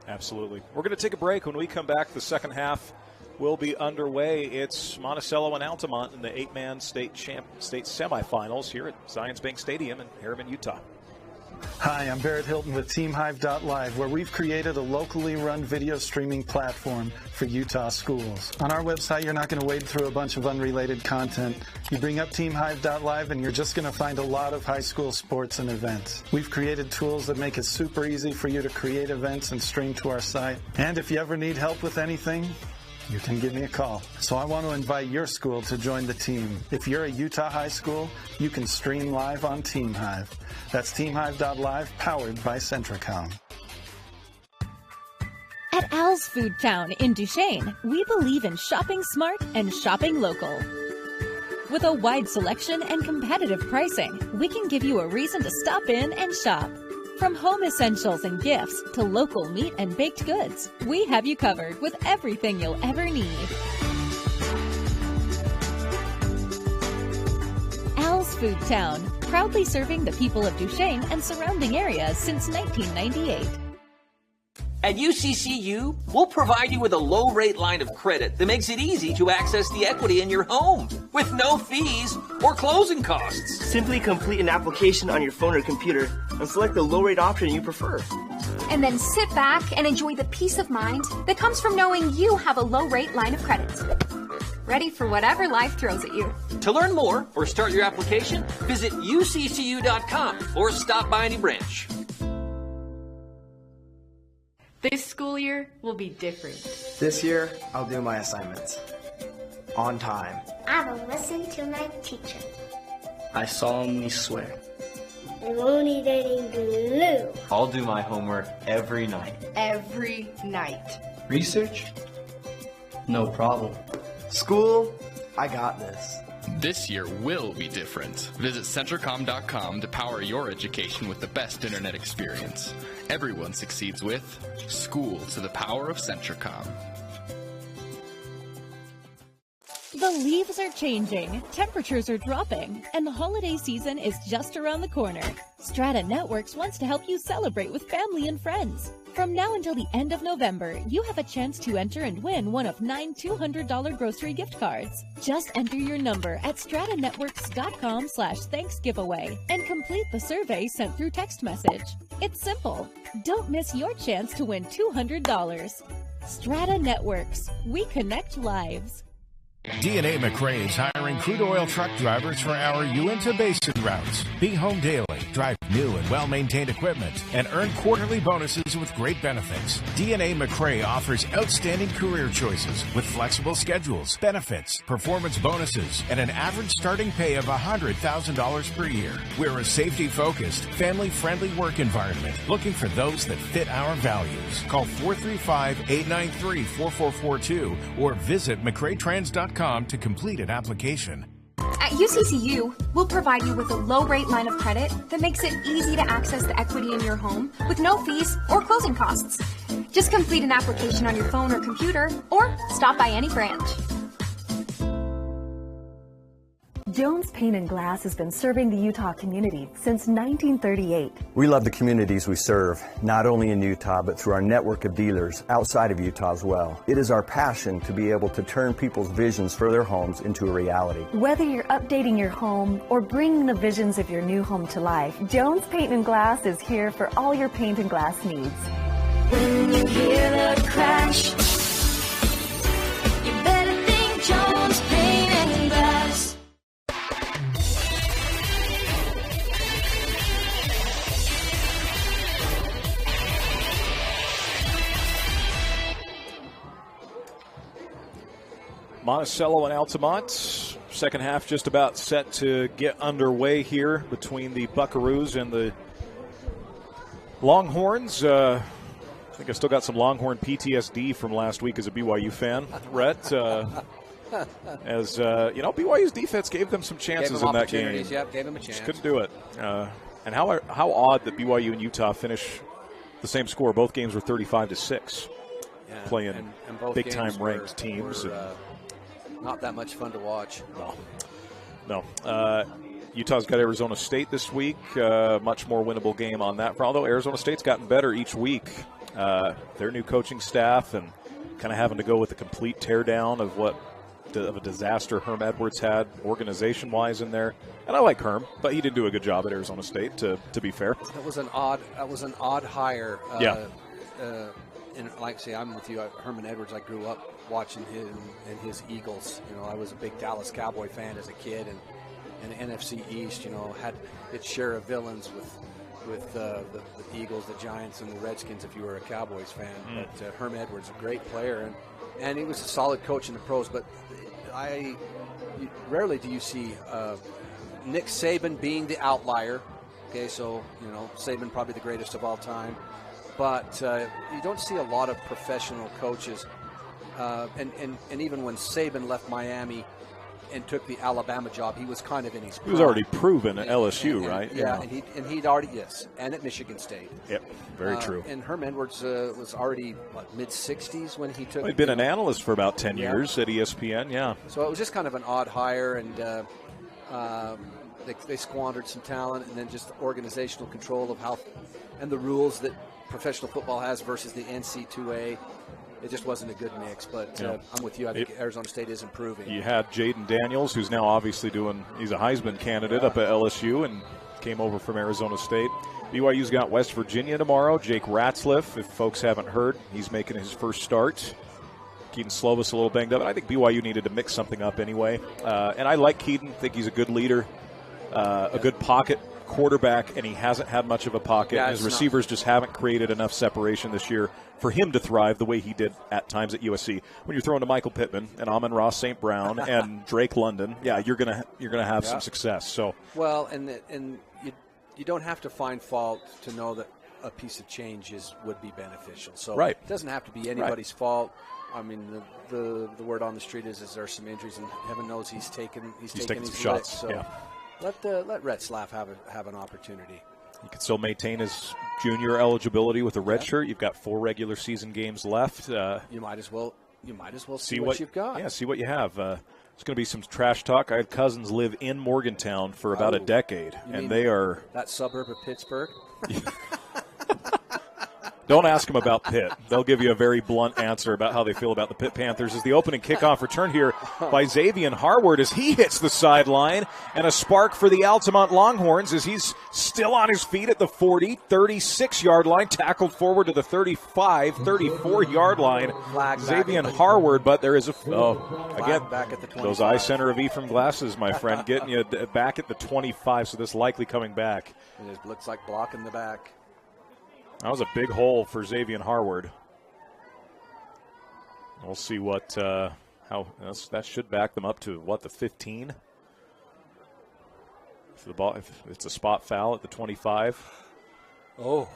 Absolutely. We're going to take a break. When we come back, the second half will be underway. It's Monticello and Altamont in the 8-man state semifinals here at Zions Bank Stadium in Harriman, Utah. Hi, I'm Barrett Hilton with TeamHive.live, where we've created a locally run video streaming platform for Utah schools. On our website, you're not going to wade through a bunch of unrelated content. You bring up TeamHive.live and you're just going to find a lot of high school sports and events. We've created tools that make it super easy for you to create events and stream to our site. And if you ever need help with anything, you can give me a call. So I want to invite your school to join the team. If you're a Utah high school, you can stream live on TeamHive. That's TeamHive.live, powered by Centricom. At Al's Food Town in Duchesne, we believe in shopping smart and shopping local. With a wide selection and competitive pricing, we can give you a reason to stop in and shop. From home essentials and gifts to local meat and baked goods, we have you covered with everything you'll ever need. Al's Food Town, proudly serving the people of Duchesne and surrounding areas since 1998. At UCCU, we'll provide you with a low-rate line of credit that makes it easy to access the equity in your home with no fees or closing costs. Simply complete an application on your phone or computer and select the low-rate option you prefer. And then sit back and enjoy the peace of mind that comes from knowing you have a low-rate line of credit. Ready for whatever life throws at you. To learn more or start your application, visit uccu.com or stop by any branch. This school year will be different. This year, I'll do my assignments. On time. I will listen to my teacher. I solemnly swear. I won't eat any glue. I'll do my homework every night. Every night. Research? No problem. School, I got this. This year will be different. Visit Centricom.com to power your education with the best internet experience. Everyone succeeds with School to the Power of Centricom. The leaves are changing, temperatures are dropping, and the holiday season is just around the corner. Strata Networks wants to help you celebrate with family and friends. From now until the end of November, you have a chance to enter and win one of 9 $200 grocery gift cards. Just enter your number at stratanetworks.com/thanksgiveaway and complete the survey sent through text message. It's simple. Don't miss your chance to win $200. Strata Networks. We connect lives. DNA McRae is hiring crude oil truck drivers for our Uinta Basin routes. Be home daily, drive new and well-maintained equipment, and earn quarterly bonuses with great benefits. DNA McRae offers outstanding career choices with flexible schedules, benefits, performance bonuses, and an average starting pay of $100,000 per year. We're a safety-focused, family-friendly work environment looking for those that fit our values. Call 435-893-4442 or visit McRaeTrans.com to complete an application. At UCCU, we'll provide you with a low-rate line of credit that makes it easy to access the equity in your home with no fees or closing costs. Just complete an application on your phone or computer or stop by any branch. Jones Paint and Glass has been serving the Utah community since 1938. We love the communities we serve, not only in Utah, but through our network of dealers outside of Utah as well. It is our passion to be able to turn people's visions for their homes into a reality. Whether you're updating your home or bringing the visions of your new home to life, Jones Paint and Glass is here for all your paint and glass needs. When you hear the crash, you better think Jones Paint and Glass. Monticello and Altamont. Second half just about set to get underway here between the Buckaroos and the Longhorns. I think I still got some Longhorn PTSD from last week as a BYU fan, Rhett. As you know, BYU's defense gave them some chances in that game. Yep, gave them a chance. Just couldn't do it. And how odd that BYU and Utah finish the same score. Both games were 35-6, playing and both big-time ranked teams. Not that much fun to watch. No. Utah's got Arizona State this week. Much more winnable game on that. Although Arizona State's gotten better each week. Their new coaching staff and kind of having to go with a complete teardown of a disaster Herm Edwards had organization-wise in there. And I like Herm, but he did do a good job at Arizona State, to be fair. That was an odd hire. And like I say, I'm with you. Herman Edwards, I grew up watching him and his Eagles. You know, I was a big Dallas Cowboy fan as a kid, and the NFC East, you know, had its share of villains with the Eagles, the Giants, and the Redskins if you were a Cowboys fan. But Herm Edwards, a great player, and he was a solid coach in the pros. But rarely do you see Nick Saban being the outlier. Okay, so, you know, Saban probably the greatest of all time. but you don't see a lot of professional coaches. And even when Saban left Miami and took the Alabama job, he was kind of in his prime. He was already proven at LSU, right? Yeah, and he'd already, and at Michigan State. Yep, very true. And Herm Edwards was already, mid-60s when he took. Well, he'd been an analyst for about 10 years at ESPN, yeah. So it was just kind of an odd hire, and they squandered some talent, and then just organizational control of how, and the rules that professional football has versus the NC2A. It just wasn't a good mix, but I'm with you. I think Arizona State is improving. You had Jaden Daniels, who's now obviously he's a Heisman candidate up at LSU and came over from Arizona State. BYU's got West Virginia tomorrow. Jake Ratzliff, if folks haven't heard, he's making his first start. Keaton Slovis a little banged up. I think BYU needed to mix something up anyway. And I like Keaton. I think he's a good leader, a good pocket quarterback, and he hasn't had much of a pocket. Yeah, his receivers just haven't created enough separation this year for him to thrive the way he did at times at USC. When you're throwing to Michael Pittman and Amon-Ra St. Brown and Drake London, you're gonna have some success. So and you don't have to find fault to know that a piece of change would be beneficial. So it doesn't have to be anybody's fault. I mean, the word on the street is there are some injuries, and heaven knows he's taking his shots. So let Retzlaff have an opportunity. He can still maintain his junior eligibility with a red shirt. You've got 4 regular season games left. You might as well see what you've got. Yeah, see what you have. There's going to be some trash talk. I had cousins live in Morgantown for about a decade, and they are that suburb of Pittsburgh. Don't ask them about Pitt. They'll give you a very blunt answer about how they feel about the Pitt Panthers. As the opening kickoff return here by Xavier Harward as he hits the sideline, and a spark for the Altamont Longhorns as he's still on his feet at the 40, 36-yard line, tackled forward to the 35, 34-yard line. Xavier Harward, but there is again, back at the 25. Those eye center of Ephraim glasses, my friend, getting you back at the 25, so this likely coming back. It looks like blocking the back. That was a big hole for Xavier Harward. We'll see that should back them up to the 15. If it's a spot foul at the 25. Oh.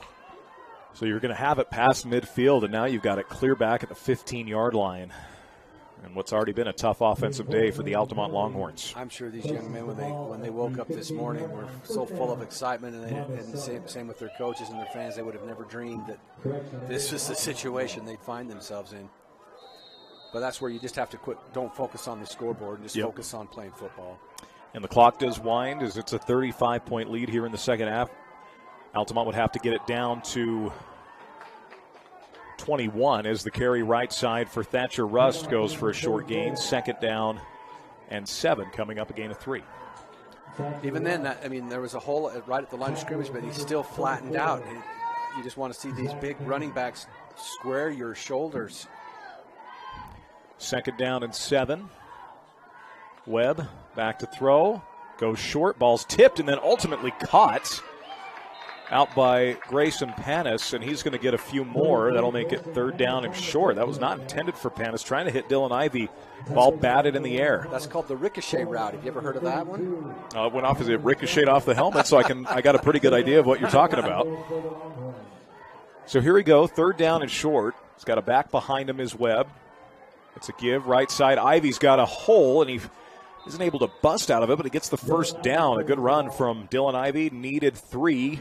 So you're going to have it past midfield, and now you've got it clear back at the 15-yard line. And what's already been a tough offensive day for the Altamont Longhorns. I'm sure these young men, when they woke up this morning, were so full of excitement, and same with their coaches and their fans. They would have never dreamed that this was the situation they'd find themselves in. But that's where you just have to quit. Don't focus on the scoreboard, and just focus on playing football. And the clock does wind as it's a 35-point lead here in the second half. Altamont would have to get it down to 21 as the carry right side for Thatcher Rust goes for a short gain. 2nd down and 7 coming up a gain of 3. Even then, there was a hole right at the line of scrimmage, but he's still flattened out. You just want to see these big running backs square your shoulders. 2nd down and 7. Webb back to throw. Goes short. Ball's tipped and then ultimately caught out by Grayson Panis, and he's going to get a few more. That'll make it 3rd down and short. That was not intended for Panis. Trying to hit Dylan Ivey. Ball batted in the air. That's called the ricochet route. Have you ever heard of that one? It went off as it ricocheted off the helmet, so I got a pretty good idea of what you're talking about. So here we go, 3rd down and short. He's got a back behind him is Webb. It's a give, right side. Ivey's got a hole, and he isn't able to bust out of it, but he gets the 1st down. A good run from Dylan Ivey. Needed 3.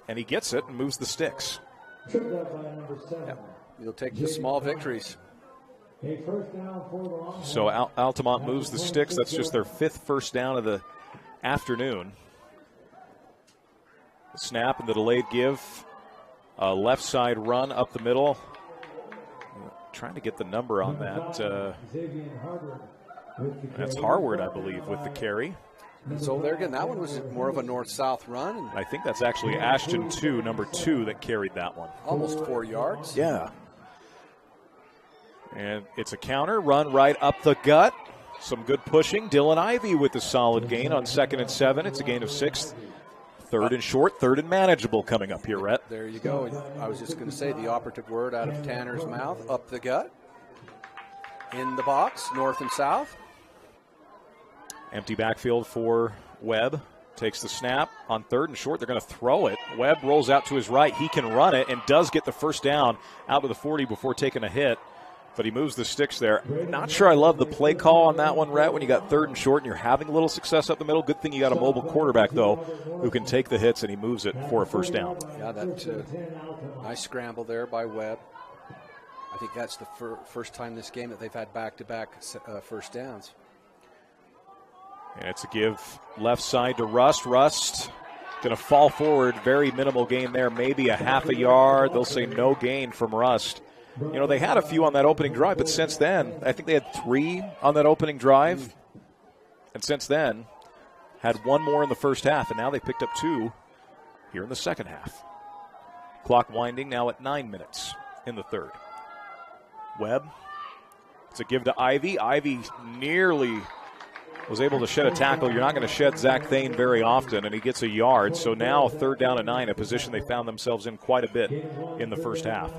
And he gets it and moves the sticks. You'll take the small victories. So Altamont moves the sticks. That's just their 5th first down of the afternoon. The snap and the delayed give. A left side run up the middle. Trying to get the number on that. That's Harward, I believe, with the carry. And so there again, that one was more of a north-south run. I think that's actually Ashton 2, number 2, that carried that one. Almost 4 yards. Yeah. And it's a counter, run right up the gut. Some good pushing. Dylan Ivey with a solid gain on 2nd and 7. It's a gain of 6. 3rd and short, 3rd and manageable coming up here, Rhett. There you go. I was just going to say the operative word out of Tanner's mouth, up the gut. In the box, north and south. Empty backfield for Webb. Takes the snap on 3rd and short. They're going to throw it. Webb rolls out to his right. He can run it and does get the first down out to the 40 before taking a hit. But he moves the sticks there. Not sure I love the play call on that one, Rhett, when you got 3rd and short and you're having a little success up the middle. Good thing you got a mobile quarterback, though, who can take the hits, and he moves it for a first down. Yeah, that nice scramble there by Webb. I think that's the first time this game that they've had back-to-back first downs. And it's a give left side to Rust. Rust going to fall forward. Very minimal gain there, maybe a half a yard. They'll say no gain from Rust. You know, they had a few on that opening drive, but since then, I think they had 3 on that opening drive. And since then, had 1 more in the first half, and now they picked up 2 here in the second half. Clock winding now at 9 minutes in the 3rd. Webb. It's a give to Ivy. Ivy nearly was able to shed a tackle. You're not going to shed Zach Thane very often, and he gets a yard. So now 3rd down and 9, a position they found themselves in quite a bit in the first half.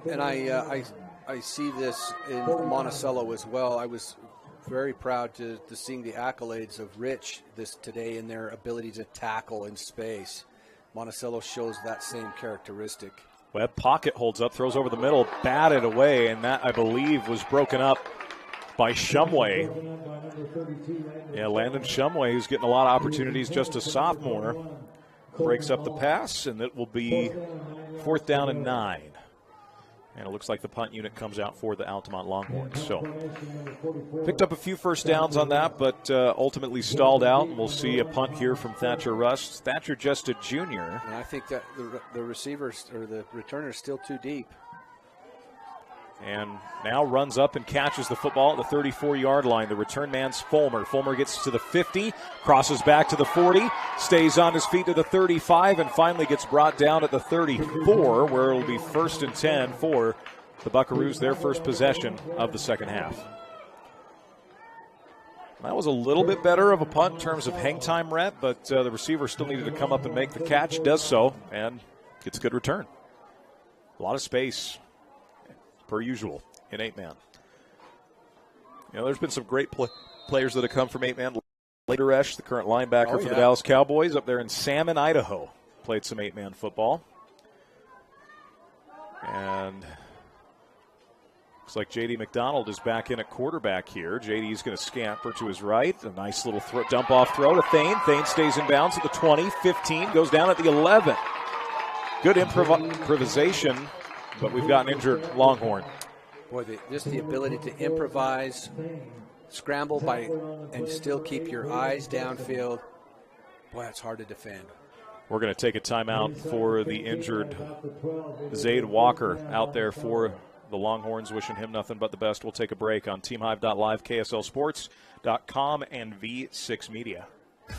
And I see this in Monticello as well. I was very proud to seeing the accolades of Rich today in their ability to tackle in space. Monticello shows that same characteristic. Webb pocket holds up, throws over the middle, batted away, and that, I believe, was broken up by Shumway. Yeah, Landon Shumway, who's getting a lot of opportunities, just a sophomore, breaks up the pass, and it will be 4th down and 9. And it looks like the punt unit comes out for the Altamont Longhorns. So picked up a few first downs on that, but ultimately stalled out. And we'll see a punt here from Thatcher Rust. Thatcher just a junior. And I think that the receivers or the returner is still too deep. And now runs up and catches the football at the 34-yard line. The return man's Fulmer. Fulmer gets to the 50, crosses back to the 40, stays on his feet to the 35, and finally gets brought down at the 34, where it'll be 1st and 10 for the Buckaroos, their first possession of the second half. That was a little bit better of a punt in terms of hang time, Rhett, but the receiver still needed to come up and make the catch, does so, and gets a good return. A lot of space, per usual, in 8-man. You know, there's been some great players that have come from 8-man. Lateresh, the current linebacker for the Dallas Cowboys, up there in Salmon, Idaho, played some 8-man football. And looks like J.D. McDonald is back in at quarterback here. J.D.'s going to scamper to his right. A nice little dump-off throw to Thane. Thane stays in bounds at the 20, 15, goes down at the 11. Good improvisation, but we've got an injured Longhorn. Boy, just the ability to improvise, scramble and still keep your eyes downfield. Boy, that's hard to defend. We're going to take a timeout for the injured Zaid Walker out there for the Longhorns. Wishing him nothing but the best. We'll take a break on TeamHive.live, KSLSports.com, and V6 Media.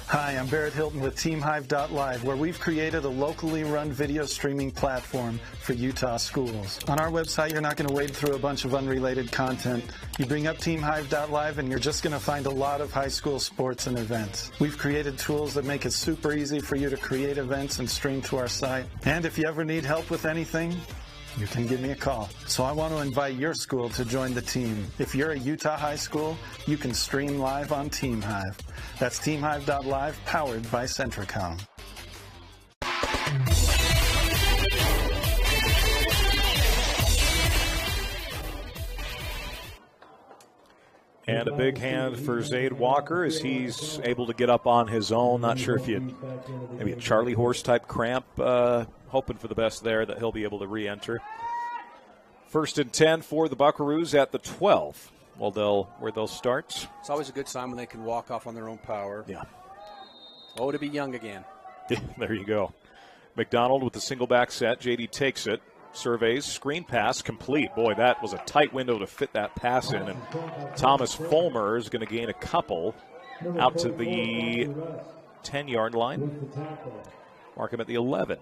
Hi, I'm Barrett Hilton with TeamHive.live, where we've created a locally run video streaming platform for Utah schools. On our website, you're not going to wade through a bunch of unrelated content. You bring up TeamHive.live and you're just going to find a lot of high school sports and events. We've created tools that make it super easy for you to create events and stream to our site. And if you ever need help with anything, you can give me a call. So I want to invite your school to join the team. If you're a Utah high school, you can stream live on TeamHive. That's TeamHive.live, powered by Centricom. And a big hand for Zaid Walker as he's able to get up on his own. Not sure if maybe a Charlie horse type cramp. Hoping for the best there, that he'll be able to re-enter. 1st and 10 for the Buckaroos at the 12. Well, where they'll start. It's always a good sign when they can walk off on their own power. Yeah. Oh, to be young again. There you go. McDonald with the single back set. JD takes it. Surveys, screen pass, complete. Boy, that was a tight window to fit that pass in. And Thomas Fulmer is going to gain a couple out to the 10-yard line. Mark him at the 11.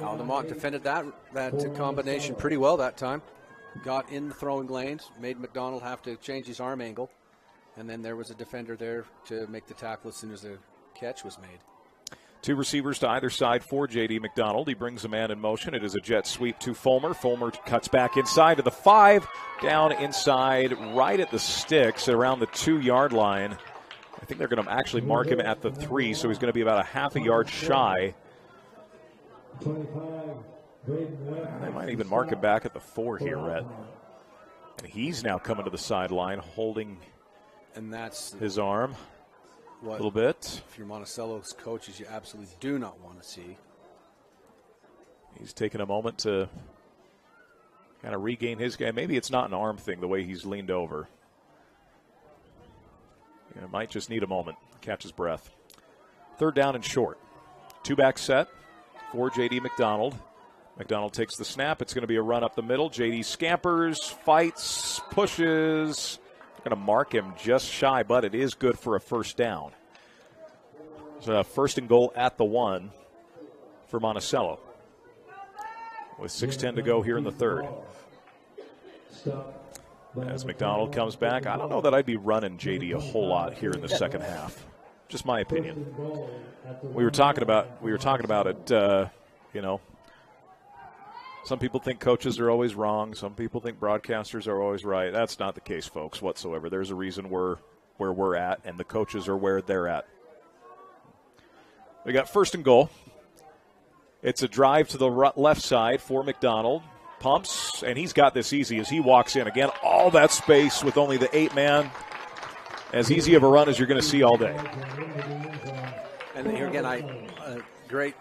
Altamont defended that combination pretty well that time. Got in the throwing lanes, made McDonald have to change his arm angle. And then there was a defender there to make the tackle as soon as the catch was made. 2 receivers to either side for J.D. McDonald. He brings a man in motion. It is a jet sweep to Fulmer. Fulmer cuts back inside to the 5, down inside right at the sticks around the 2-yard line. I think they're going to actually mark him at the 3, so he's going to be about a half a yard shy. They might even mark him back at the 4 here, Rhett. And he's now coming to the sideline, holding his arm a little bit. If you're Monticello's coaches, you absolutely do not want to see. He's taking a moment to kind of regain his game. Maybe it's not an arm thing, the way he's leaned over. It might just need a moment, catch his breath. 3rd down and short. 2-back set for J.D. McDonald. McDonald takes the snap. It's going to be a run up the middle. J.D. scampers, fights, pushes. They're going to mark him just shy, but it is good for a 1st down. So 1st and goal at the 1 for Monticello, with 6:10 to go here in the 3rd. As McDonald comes back, I don't know that I'd be running J.D. a whole lot here in the second half. Just my opinion. We were talking about it. Some people think coaches are always wrong. Some people think broadcasters are always right. That's not the case, folks, whatsoever. There's a reason we're where we're at, and the coaches are where they're at. We got 1st and goal. It's a drive to the left side for McDonald. Pumps, and he's got this easy as he walks in. Again, all that space with only the 8-man. As easy of a run as you're going to see all day. And here again, great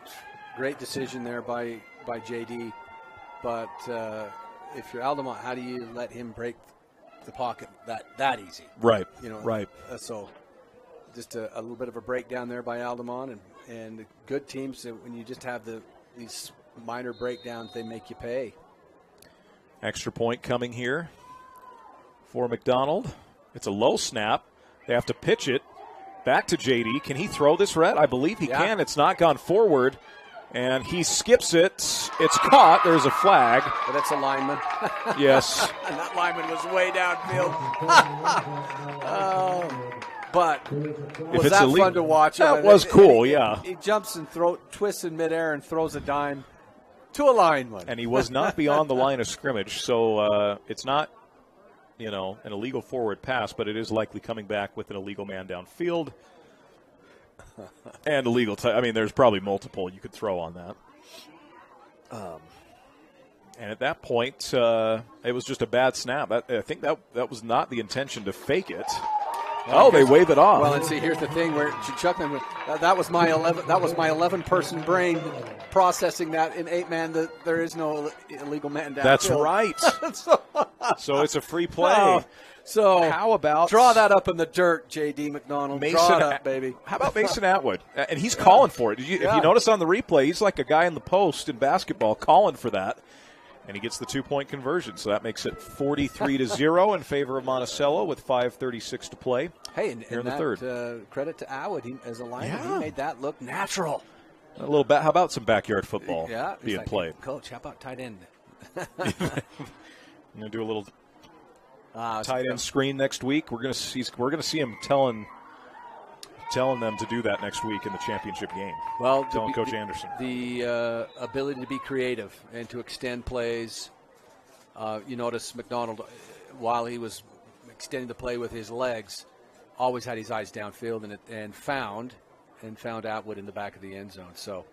decision there by J.D. But if you're Altamont, how do you let him break the pocket that easy? Right. Right. So just a little bit of a breakdown there by Altamont, and good teams, when you just have these minor breakdowns, they make you pay. Extra point coming here for McDonald. It's a low snap. They have to pitch it back to J.D. Can he throw this, Rhett? I believe he can. It's not gone forward, and he skips it. It's caught. There's a flag. But it's a lineman. Yes. And that lineman was way downfield. But was that fun to watch? That was cool, yeah. He jumps and twists in midair and throws a dime to a lineman. And he was not beyond the line of scrimmage, so it's not, an illegal forward pass, but it is likely coming back with an illegal man downfield. And illegal there's probably multiple you could throw on that. And at that point, it was just a bad snap. I think that was not the intention to fake it. Oh, they wave it off. Well, and see, here's the thing where Chuckman, that was my 11-person brain processing that in 8-man that there is no illegal man down. That's right. So it's a free play. Oh, so how about draw that up in the dirt, J.D. McDonald? Draw it up, baby. How about Mason Atwood? And he's calling for it. If you notice on the replay, he's like a guy in the post in basketball calling for that. And he gets the 2-point conversion, so that makes it 43-0 in favor of Monticello with 5:36 to play. Hey, here in the 3rd. Credit to Atwood as a lineman. He made that look natural. A little bit. How about some backyard football being played? Coach, how about tight end? I'm going to do a little tight end screen next week. We're going to see him telling them to do that next week in the championship game. Well, telling Coach Anderson. The ability to be creative and to extend plays. You notice McDonald, while he was extending the play with his legs, always had his eyes downfield and found Atwood in the back of the end zone. So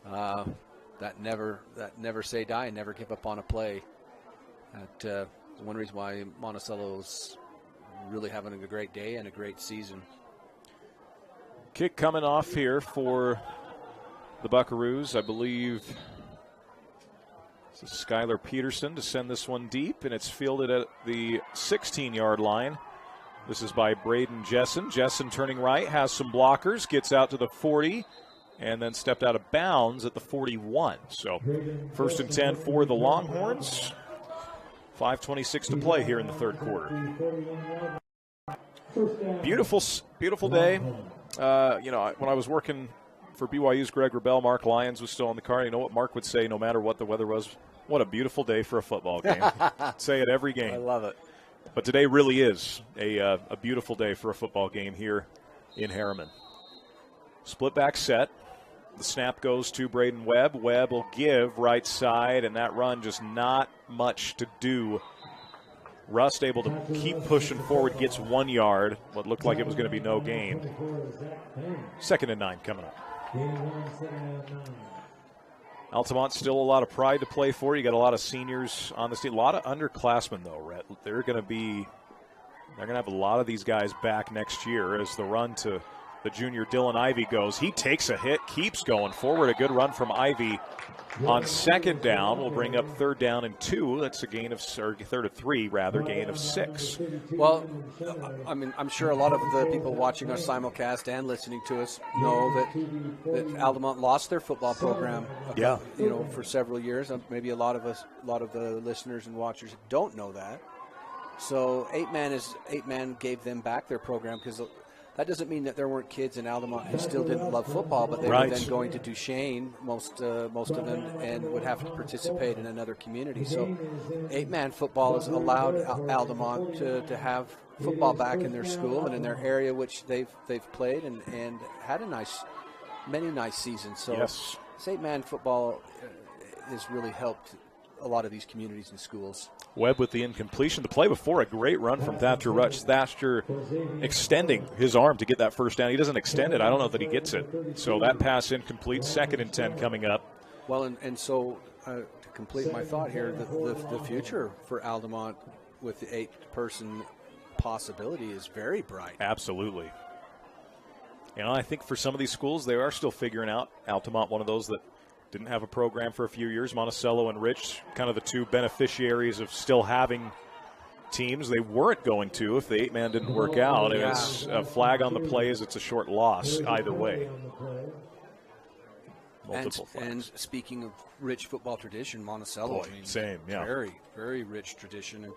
that never say die and never give up on a play. That one reason why Monticello's really having a great day and a great season. Kick coming off here for the Buckaroos. I believe this is Skylar Peterson to send this one deep, and it's fielded at the 16-yard line. This is by Braden Jessen. Jessen turning right, has some blockers, gets out to the 40, and then stepped out of bounds at the 41. So 1st and 10 for the Longhorns. 5:26 to play here in the 3rd quarter. Beautiful day. When I was working for BYU's Greg Wrubell, Mark Lyons was still in the car. You know what Mark would say no matter what the weather was? What a beautiful day for a football game. Say it every game. I love it. But today really is a beautiful day for a football game here in Harriman. Split back set. The snap goes to Braden Webb. Webb will give right side, and that run just not much to do Rust able to keep pushing forward, gets 1 yard. What looked like it was going to be no gain. 2nd and 9 coming up. Altamont still a lot of pride to play for. You got a lot of seniors on the team. A lot of underclassmen, though, Rhett. They're going to have a lot of these guys back next year as the run to the junior Dylan Ivey goes. He takes a hit, keeps going forward. A good run from Ivey on 2nd down. Will bring up 3rd down and 2. That's a gain of, or 3rd and 3, rather, gain of 6. Well, I mean, I'm sure a lot of the people watching our simulcast and listening to us know that Altamont lost their football program. For several years. Maybe a lot of the listeners and watchers don't know that. So 8-man gave them back their program, because that doesn't mean that there weren't kids in Altamont who still didn't love football, but they were then going to Duchesne, most of them, and would have to participate in another community. So 8-man football has allowed Altamont to have football back in their school and in their area, which they've played and had many nice seasons. So this 8-man football has really helped a lot of these communities and schools. Webb with the incompletion. The play before, a great run from Thatcher Rutsch. Thatcher extending his arm to get that first down. He doesn't extend it. I don't know that he gets it. So that pass incomplete. 2nd and 10 coming up. Well, and so to complete my thought here, the future for Altamont with the 8-person possibility is very bright. Absolutely. I think for some of these schools, they are still figuring out. Altamont, one of those that didn't have a program for a few years. Monticello and Rich, kind of the two beneficiaries of still having teams. They weren't going to if the 8-man didn't work out. And it's a flag on the play as it's a short loss either way. Multiple flags. And speaking of rich football tradition, Monticello. Same, yeah. Very, very rich tradition. And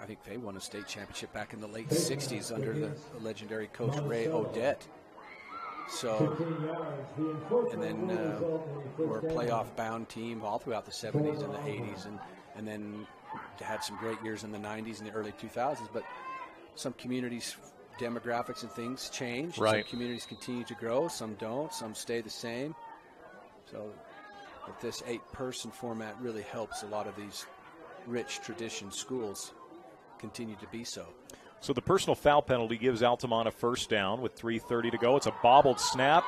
I think they won a state championship back in the late 60s under the legendary coach Ray Odette. So, and then we're a playoff-bound team all throughout the 70s and the 80s, and then had some great years in the 90s and the early 2000s. But some communities' demographics and things change. Right. Some communities continue to grow, some don't, some stay the same. So, but this 8-person format really helps a lot of these rich tradition schools continue to be so. So the personal foul penalty gives Altamont a 1st down with 3:30 to go. It's a bobbled snap,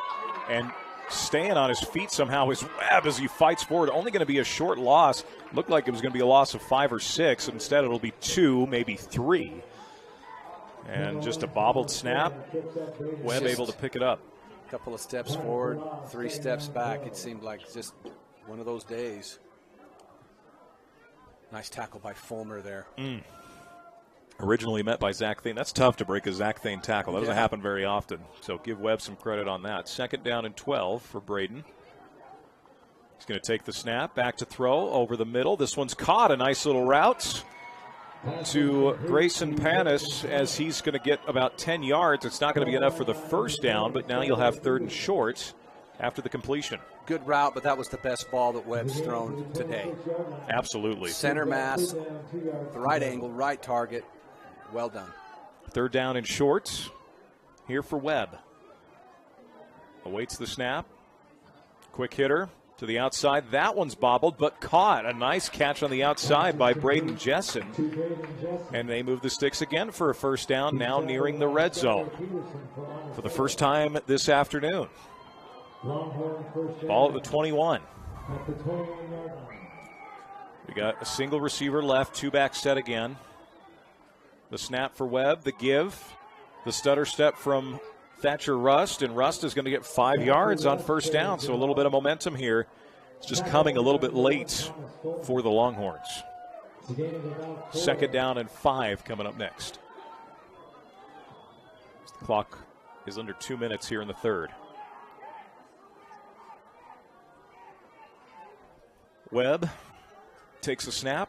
and staying on his feet somehow is Webb as he fights forward. Only going to be a short loss. Looked like it was going to be a loss of 5 or 6. Instead, it'll be 2, maybe 3. And just a bobbled snap. Webb able to pick it up. A couple of steps forward, 3 steps back. It seemed like just one of those days. Nice tackle by Fulmer there. Originally met by Zach Thane. That's tough to break a Zach Thane tackle. That doesn't happen very often. So give Webb some credit on that. 2nd down and 12 for Braden. He's going to take the snap, back to throw, over the middle. This one's caught. A nice little route to Grayson Panis as he's going to get about 10 yards. It's not going to be enough for the 1st down, but now you'll have 3rd and short after the completion. Good route, but that was the best ball that Webb's thrown today. Absolutely. Center mass, the right angle, right target. Well done. 3rd down and short here for Webb. Awaits the snap. Quick hitter to the outside. That one's bobbled, but caught. A nice catch on the outside by Braden Jessen. And they move the sticks again for a 1st down, now nearing the red zone for the first time this afternoon. Ball at the 21. We got a single receiver left, 2-back set again. The snap for Webb, the give, the stutter step from Thatcher Rust, and Rust is going to get 5 yards on 1st down, so a little bit of momentum here. It's just coming a little bit late for the Longhorns. 2nd down and 5 coming up next. The clock is under 2 minutes here in the 3rd. Webb takes a snap.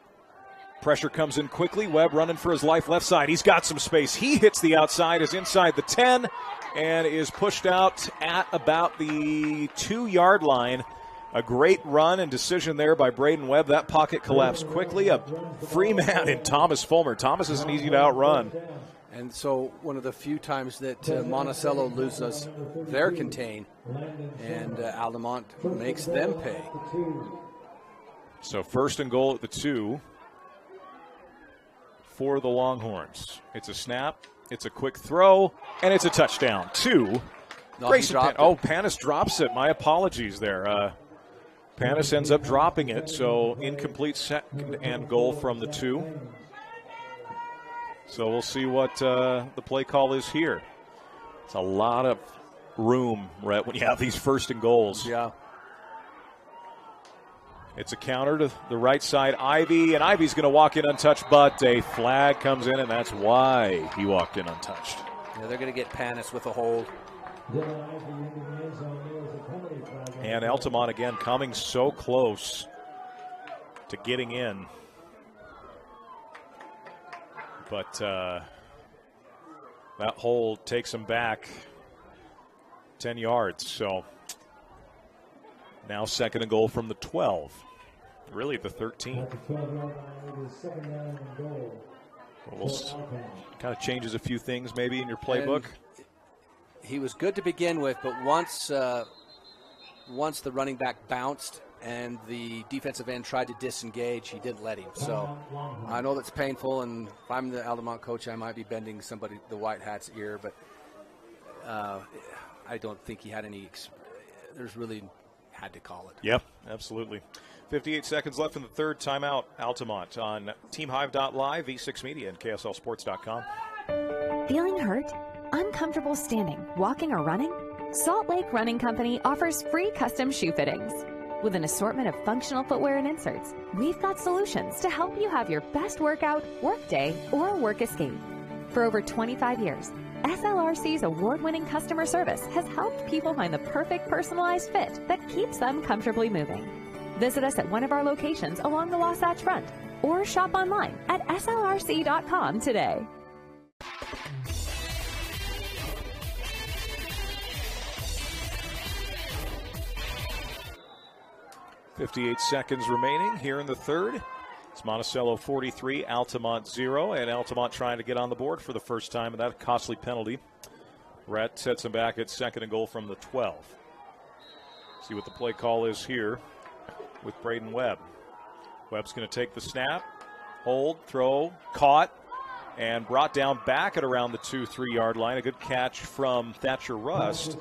Pressure comes in quickly. Webb running for his life left side. He's got some space. He hits the outside, is inside the 10, and is pushed out at about the 2-yard line. A great run and decision there by Braden Webb. That pocket collapsed quickly. A free man in Thomas Fulmer. Thomas isn't easy to outrun. And so one of the few times that Monticello loses their contain, and Altamont makes them pay. So 1st and goal at the 2. for the Longhorns. It's a snap, it's a quick throw, and it's a touchdown. Grayson Panis drops it. My apologies there. Panis ends up dropping it, so incomplete second and goal from the 2. So we'll see what the play call is here. It's a lot of room, Rhett, when you have these first and goals. Yeah. It's a counter to the right side, Ivy, and Ivy's going to walk in untouched, but a flag comes in, and that's why he walked in untouched. Yeah, they're going to get Panis with a hold. And Altamont again coming so close to getting in. But that hold takes him back 10 yards. So now second and goal from the 12. Really the 13. Kind of changes a few things maybe in your playbook. And he was good to begin with, but once the running back bounced and the defensive end tried to disengage, he didn't let him. So I know that's painful, and if I'm the Altamont coach, I might be bending the white hat's ear, but I don't think he had any. There's really had to call it. Yep, absolutely. 58 seconds left in the third. Timeout, Altamont on TeamHive.live, V6 Media, and KSLSports.com. Feeling hurt? Uncomfortable standing, walking, or running? Salt Lake Running Company offers free custom shoe fittings. With an assortment of functional footwear and inserts, we've got solutions to help you have your best workout, work day, or work escape. For over 25 years, SLRC's award-winning customer service has helped people find the perfect personalized fit that keeps them comfortably moving. Visit us at one of our locations along the Wasatch Front or shop online at slrc.com today. .58 seconds remaining here in the third. It's Monticello 43, Altamont 0, and Altamont trying to get on the board for the first time, and that costly penalty. Rhett sets him back at second and goal from the 12. See what the play call is here with Braden Webb. Webb's going to take the snap, hold, throw, caught, and brought down back at around the 2-3 yard line. A good catch from Thatcher Rust.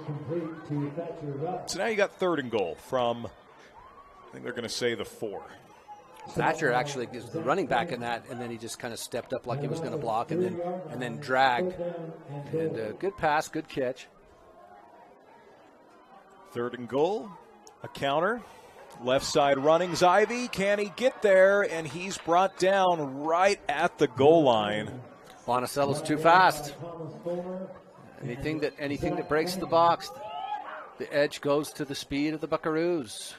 So now you got third and goal from, I think they're going to say, the 4. Thatcher actually is the running back in that, and then he just kind of stepped up like he was going to block, and then dragged. And good pass, good catch. Third and goal, a counter. Left side running's Ivy. Can he get there? And he's brought down right at the goal line. Monticello's too fast. Anything that breaks the box, the edge goes to the speed of the Buckaroos.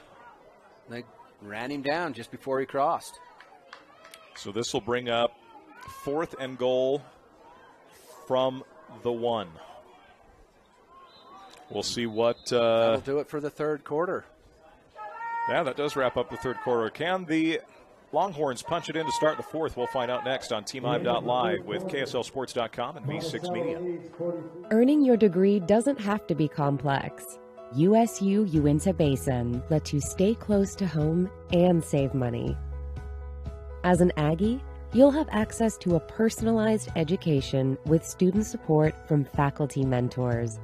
They ran him down just before he crossed. So this will bring up fourth and goal from the 1. We'll see what... That'll do it for the third quarter. Yeah, that does wrap up the third quarter. Can the Longhorns punch it in to start the fourth? We'll find out next on TeamHive.live with KSLSports.com and V6 Media. Earning your degree doesn't have to be complex. USU Uinta Basin lets you stay close to home and save money. As an Aggie, you'll have access to a personalized education with student support from faculty mentors.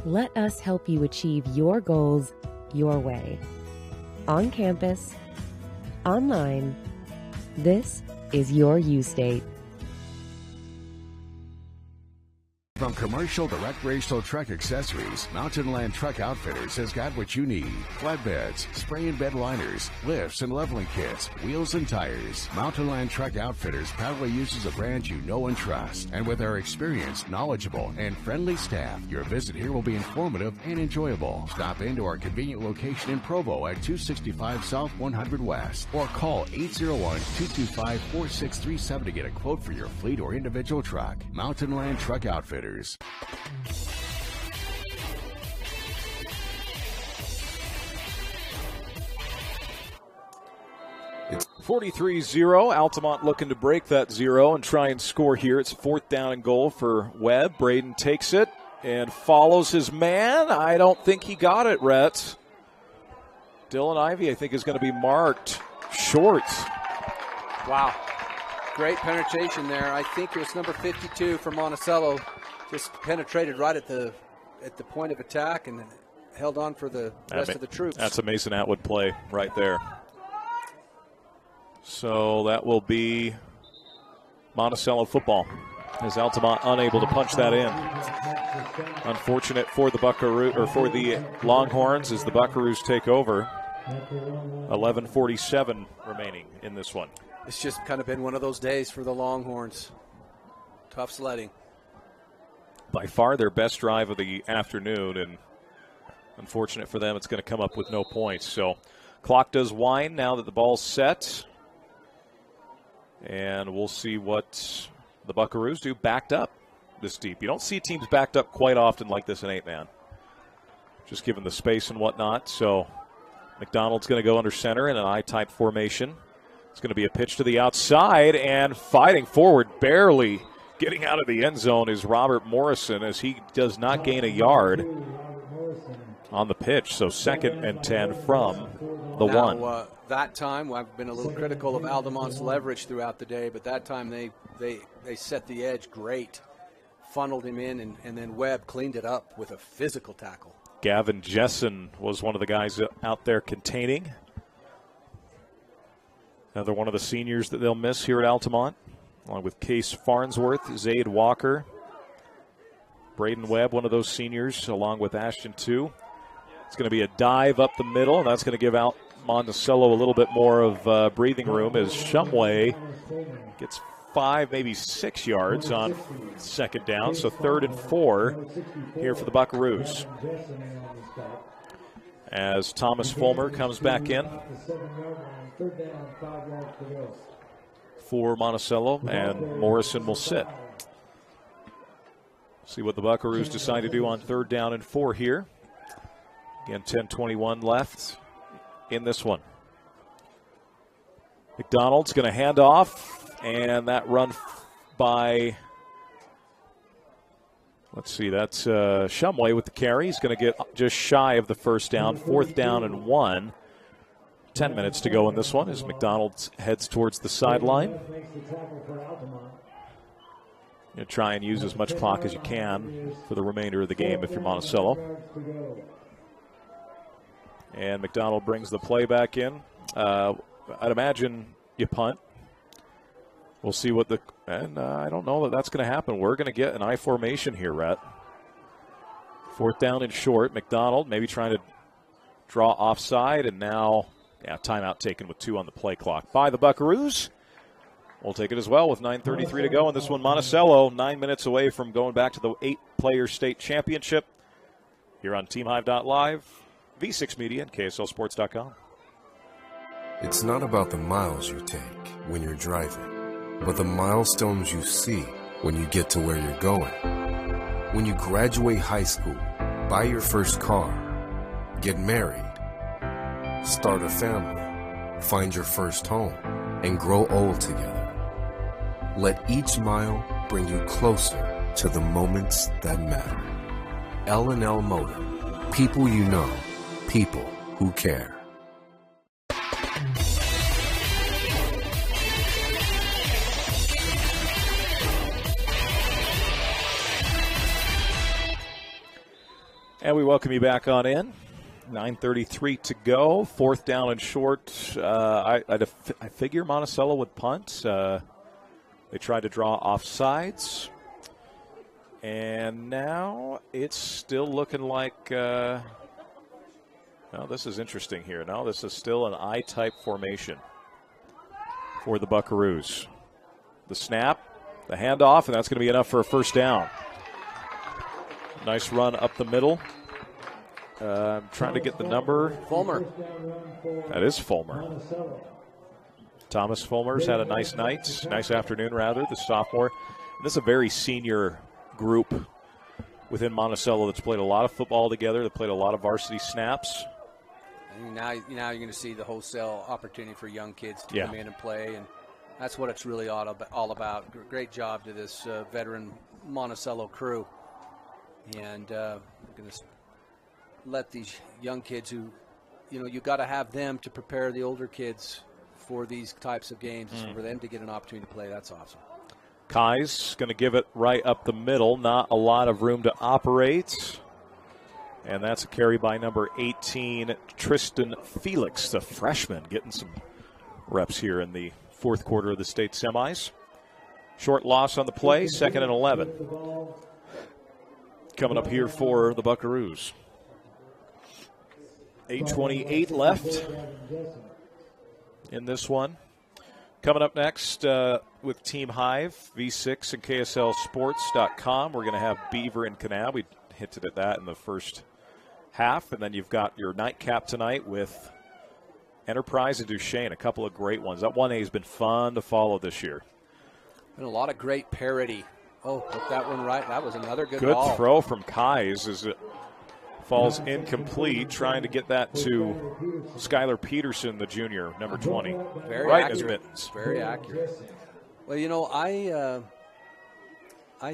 Let us help you achieve your goals your way. On campus, online, this is your U-State. From commercial to recreational truck accessories, Mountain Land Truck Outfitters has got what you need. Flatbeds, spray and bed liners, lifts and leveling kits, wheels and tires. Mountain Land Truck Outfitters proudly uses a brand you know and trust. And with our experienced, knowledgeable, and friendly staff, your visit here will be informative and enjoyable. Stop into our convenient location in Provo at 265 South 100 West or call 801-225-4637 to get a quote for your fleet or individual truck. Mountain Land Truck Outfitters. It's 43-0. Altamont looking to break that 0 and try and score here. It's fourth down and goal for Webb. Braden takes it and follows his man. I don't think he got it, Rhett. Dylan Ivey, I think, is going to be marked short. Wow. Great penetration there. I think it was number 52 for Monticello. Just penetrated right at the point of attack and held on for the rest of the troops. That's a Mason Atwood play right there. So that will be Monticello football, as Altamont unable to punch that in. Unfortunate for the Buckaroos, or for the Longhorns, as the Buckaroos take over. 11:47 remaining in this one. It's just kind of been one of those days for the Longhorns. Tough sledding. By far their best drive of the afternoon, and unfortunate for them, it's going to come up with no points. So clock does wind now that the ball's set. And we'll see what the Buckaroos do backed up this deep. You don't see teams backed up quite often like this in 8-man. Just given the space and whatnot. So McDonald's going to go under center in an I-type formation. It's going to be a pitch to the outside, and fighting forward, barely getting out of the end zone is Robert Morrison, as he does not gain a yard on the pitch. So 2nd and 10 from the one. That time, I've been a little critical of Altamont's leverage throughout the day, but that time they set the edge great, funneled him in, and then Webb cleaned it up with a physical tackle. Gavin Jessen was one of the guys out there containing. Another one of the seniors that they'll miss here at Altamont, along with Case Farnsworth, Zaid Walker, Braden Webb, one of those seniors, along with Ashton too. It's going to be a dive up the middle, and that's going to give out Monticello a little bit more of breathing room, as Shumway gets 5, maybe 6 yards on 2nd down. So 3rd and 4 here for the Buckaroos, as Thomas Fulmer comes back in for Monticello, and Morrison will sit. See what the Buckaroos decide to do on 3rd down and 4 here. Again, 10:21 left in this one. McDonald's going to hand off, and that run by, let's see, that's Shumway with the carry. He's going to get just shy of the 1st down, 4th down and 1. 10 minutes to go in this one as McDonald heads towards the sideline. You try and use as much clock as you can for the remainder of the game if you're Monticello. And McDonald brings the play back in. I'd imagine you punt. We'll see what I don't know that that's going to happen. We're going to get an I formation here, Rhett. 4th down and short. McDonald maybe trying to draw offside, and now, timeout taken with 2 on the play clock by the Buckaroos. We'll take it as well with 9:33 to go in this one. Monticello 9 minutes away from going back to the 8-player state championship here on TeamHive.live, V6 Media, and KSLSports.com. It's not about the miles you take when you're driving, but the milestones you see when you get to where you're going. When you graduate high school, buy your first car, get married, start a family, find your first home, and grow old together. Let each mile bring you closer to the moments that matter. L&L Motor. People you know. People who care. And we welcome you back on in. 9:33 to go. 4th down and short. I figure Monticello would punt. They tried to draw offsides. And now it's still looking like, well, this is interesting here. Now this is still an I-type formation for the Buckaroos. The snap, the handoff, and that's going to be enough for a 1st down. Nice run up the middle. I'm trying to get the number. Fulmer. That is Fulmer. Thomas Fulmer's had a nice night, nice afternoon rather, the sophomore. And this is a very senior group within Monticello that's played a lot of football together. They played a lot of varsity snaps. And now you're going to see the wholesale opportunity for young kids to come in and play, and that's what it's really all about. Great job to this veteran Monticello crew. And I'm going to let these young kids who, you got to have them to prepare the older kids for these types of games is for them to get an opportunity to play. That's awesome. Kai's going to give it right up the middle. Not a lot of room to operate. And that's a carry by number 18, Tristan Felix, the freshman, getting some reps here in the fourth quarter of the state semis. Short loss on the play, 2nd and 11. Coming up here for the Buckaroos. 8:28 left in this one. Coming up next with Team Hive, V6 and KSLSports.com. We're going to have Beaver and Kanab. We hinted at that in the first half. And then you've got your nightcap tonight with Enterprise and Duchesne, a couple of great ones. That 1A has been fun to follow this year. And a lot of great parity. Oh, put that one right. That was another good ball. Good throw from Kai's as it falls incomplete, trying to get that to Skylar Peterson, the junior, number 20. Very right accurate. in his mittens. Very accurate. Well, you know, I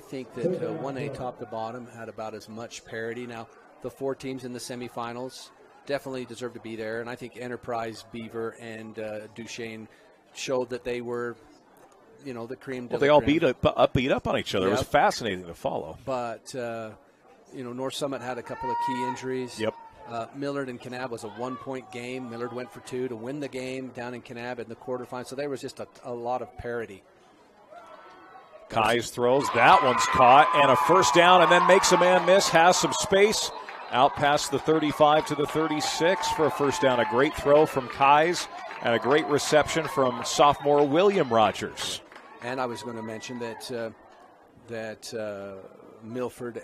think that 1A top to bottom had about as much parity. Now, the 4 teams in the semifinals definitely deserve to be there, and I think Enterprise, Beaver, and Duchesne showed that they were, you know, the cream. Well, they all beat up on each other. Yep. It was fascinating to follow. But, you know, North Summit had a couple of key injuries. Yep. Millard and Kanab was a 1-point game. Millard went for 2 to win the game down in Kanab in the quarterfinals. So there was just a lot of parity. Kai's throws. That one's caught. And a first down, and then makes a man miss. Has some space. Out past the 35 to the 36 for a first down. A great throw from Kai's and a great reception from sophomore William Rogers. And I was going to mention that Milford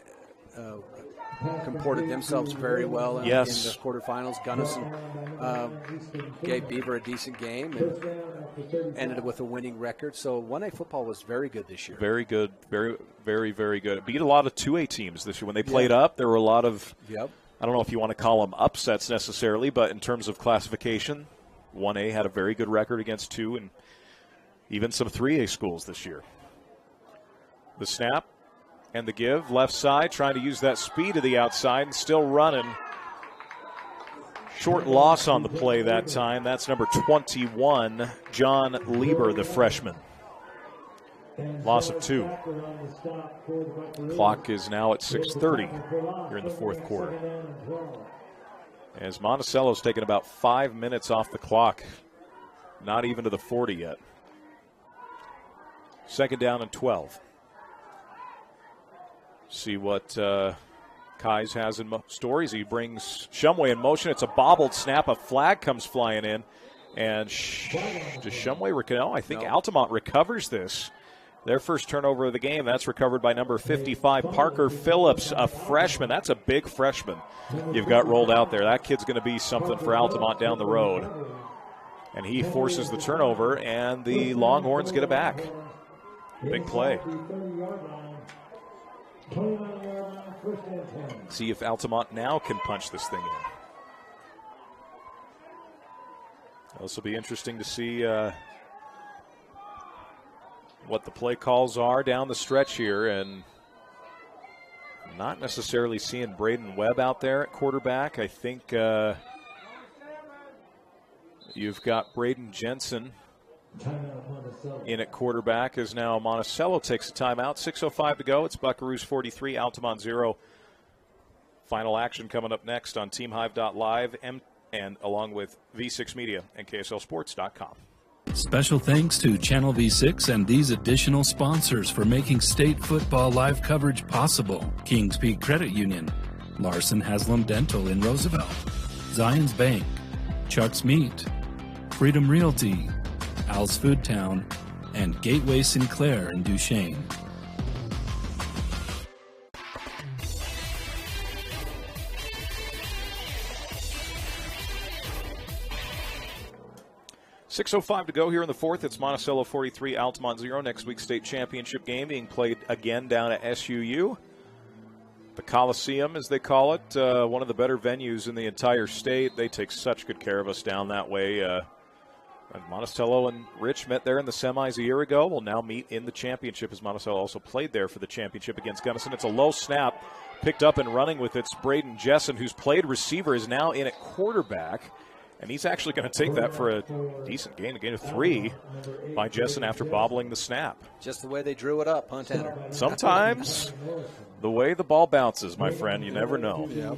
comported themselves very well in the quarterfinals. Gunnison gave Beaver a decent game and ended with a winning record. So 1A football was very good this year. Very good. Very, very, very good. It beat a lot of 2A teams this year. When they played up, there were a lot of, I don't know if you want to call them upsets necessarily, but in terms of classification, 1A had a very good record against 2 and even some 3A schools this year. The snap. And the give, left side, trying to use that speed to the outside and still running. Short loss on the play that time. That's number 21, John Lieber, the freshman. Loss of 2. Clock is now at 6:30 here in the fourth quarter. As Monticello's taken about 5 minutes off the clock. Not even to the 40 yet. 2nd down and 12. See what Kai's has in stories. He brings Shumway in motion. It's a bobbled snap. A flag comes flying in. And does Shumway I think Altamont recovers this. Their first turnover of the game. That's recovered by number 55, Parker Phillips, a freshman. That's a big freshman you've got rolled out there. That kid's going to be something for Altamont down the road. And he forces the turnover, and the Longhorns get it back. Big play. See if Altamont now can punch this thing in. This will be interesting to see what the play calls are down the stretch here, and not necessarily seeing Braden Webb out there at quarterback. I think you've got Braden Jensen in at quarterback as now Monticello takes a timeout. 6:05 to go. It's Buckaroos 43, Altamont 0. Final action coming up next on TeamHive.live and along with V6 Media and KSLSports.com. Special thanks to Channel V6 and these additional sponsors for making state football live coverage possible. Kings Peak Credit Union, Larson Haslam Dental in Roosevelt, Zions Bank, Chuck's Meat, Freedom Realty, Al's Food Town, and Gateway Sinclair in Duchesne. .605 to go here in the fourth. It's Monticello 43, Altamont 0. Next week's state championship game being played again down at SUU. The Coliseum, as they call it, one of the better venues in the entire state. They take such good care of us down that way. And Monticello and Rich met there in the semis a year ago. Will now meet in the championship as Monticello also played there for the championship against Gunnison. It's a low snap. Picked up and running with it's Braden Jessen, who's played receiver, is now in at quarterback. And he's actually going to take that for a decent gain, a gain of 3 by Jessen after bobbling the snap. Just the way they drew it up, huh, Tanner? Sometimes the way the ball bounces, my friend, you never know. Yeah.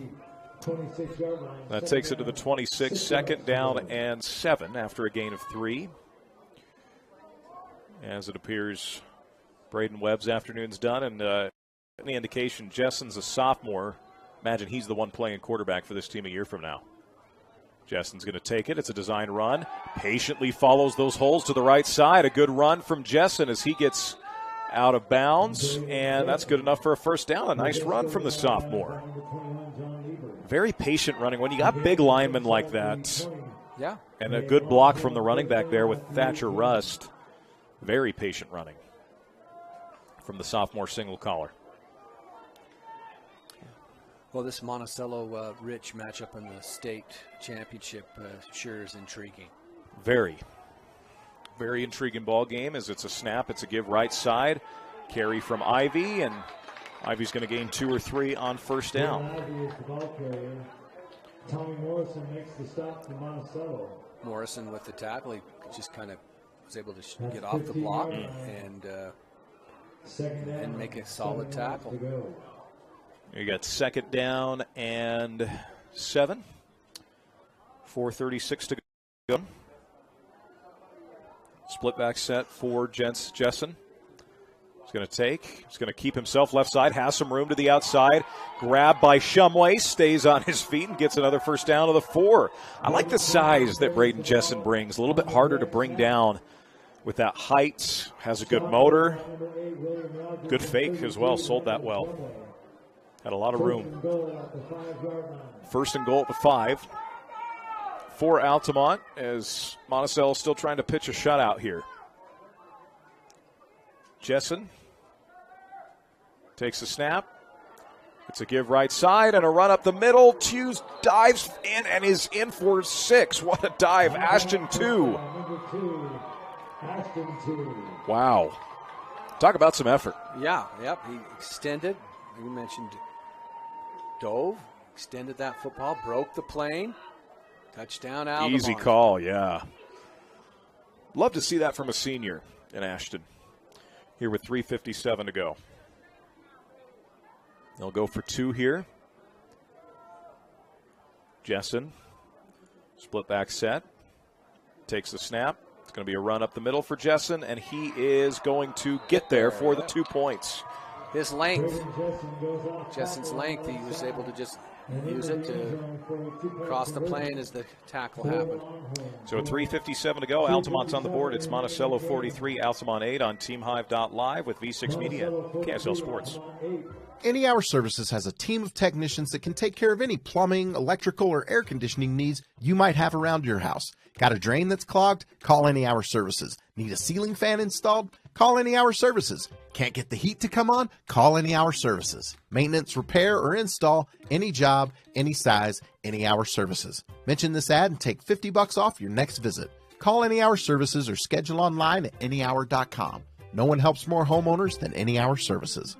That takes it to the 26, second down and 7 after a gain of 3. As it appears, Braden Webb's afternoon's done, and any indication, Jessen's a sophomore. Imagine he's the one playing quarterback for this team a year from now. Jessen's going to take it. It's a design run. Patiently follows those holes to the right side. A good run from Jessen as he gets out of bounds, and that's good enough for a first down. A nice run from the sophomore. Very patient running. When you got big linemen like that, yeah, and a good block from the running back there with Thatcher Rust, very patient running from the sophomore single collar. Well, this Monticello-Rich matchup in the state championship sure is intriguing. Very intriguing ball game as it's a snap. It's a give right side. Carry from Ivy, and Ivy's going to gain 2 or 3 on first down. Tommy Morrison makes the stop for Monticello. Morrison with the tackle. He just kind of was able to get off the block and make a solid tackle. You got second down and 7. 4:36 to go. Split back set for Jessen. He's going to take. He's going to keep himself left side. Has some room to the outside. Grabbed by Shumway. Stays on his feet and gets another first down to the 4. I like the size that Braden Jessen brings. A little bit harder to bring down with that height. Has a good motor. Good fake as well. Sold that well. Had a lot of room. First and goal at the 5 for Altamont as Monticello still trying to pitch a shutout here. Jessen takes a snap. It's a give right side and a run up the middle. Hughes dives in and is in for 6. What a dive. Ashton 2. Wow. Talk about some effort. Yeah, yep. He extended. You mentioned dove, extended that football, broke the plane. Touchdown, Altamont. Easy call, yeah. Love to see that from a senior in Ashton. Here with 3:57 to go. They'll go for 2 here. Jessen, split back set, takes the snap. It's going to be a run up the middle for Jessen, and he is going to get there for the 2 points. His length, Jessen's length, he was able to just use it to cross the plane as the tackle happened. So 3:57 to go. Altamont's on the board. It's Monticello 43, Altamont 8 on TeamHive.live with V6 Media, KSL Sports. Any Hour Services has a team of technicians that can take care of any plumbing, electrical, or air conditioning needs you might have around your house. Got a drain that's clogged? Call Any Hour Services. Need a ceiling fan installed? Call Any Hour Services. Can't get the heat to come on? Call Any Hour Services. Maintenance, repair, or install, any job, any size, Any Hour Services. Mention this ad and take $50 off your next visit. Call Any Hour Services or schedule online at anyhour.com. No one helps more homeowners than Any Hour Services.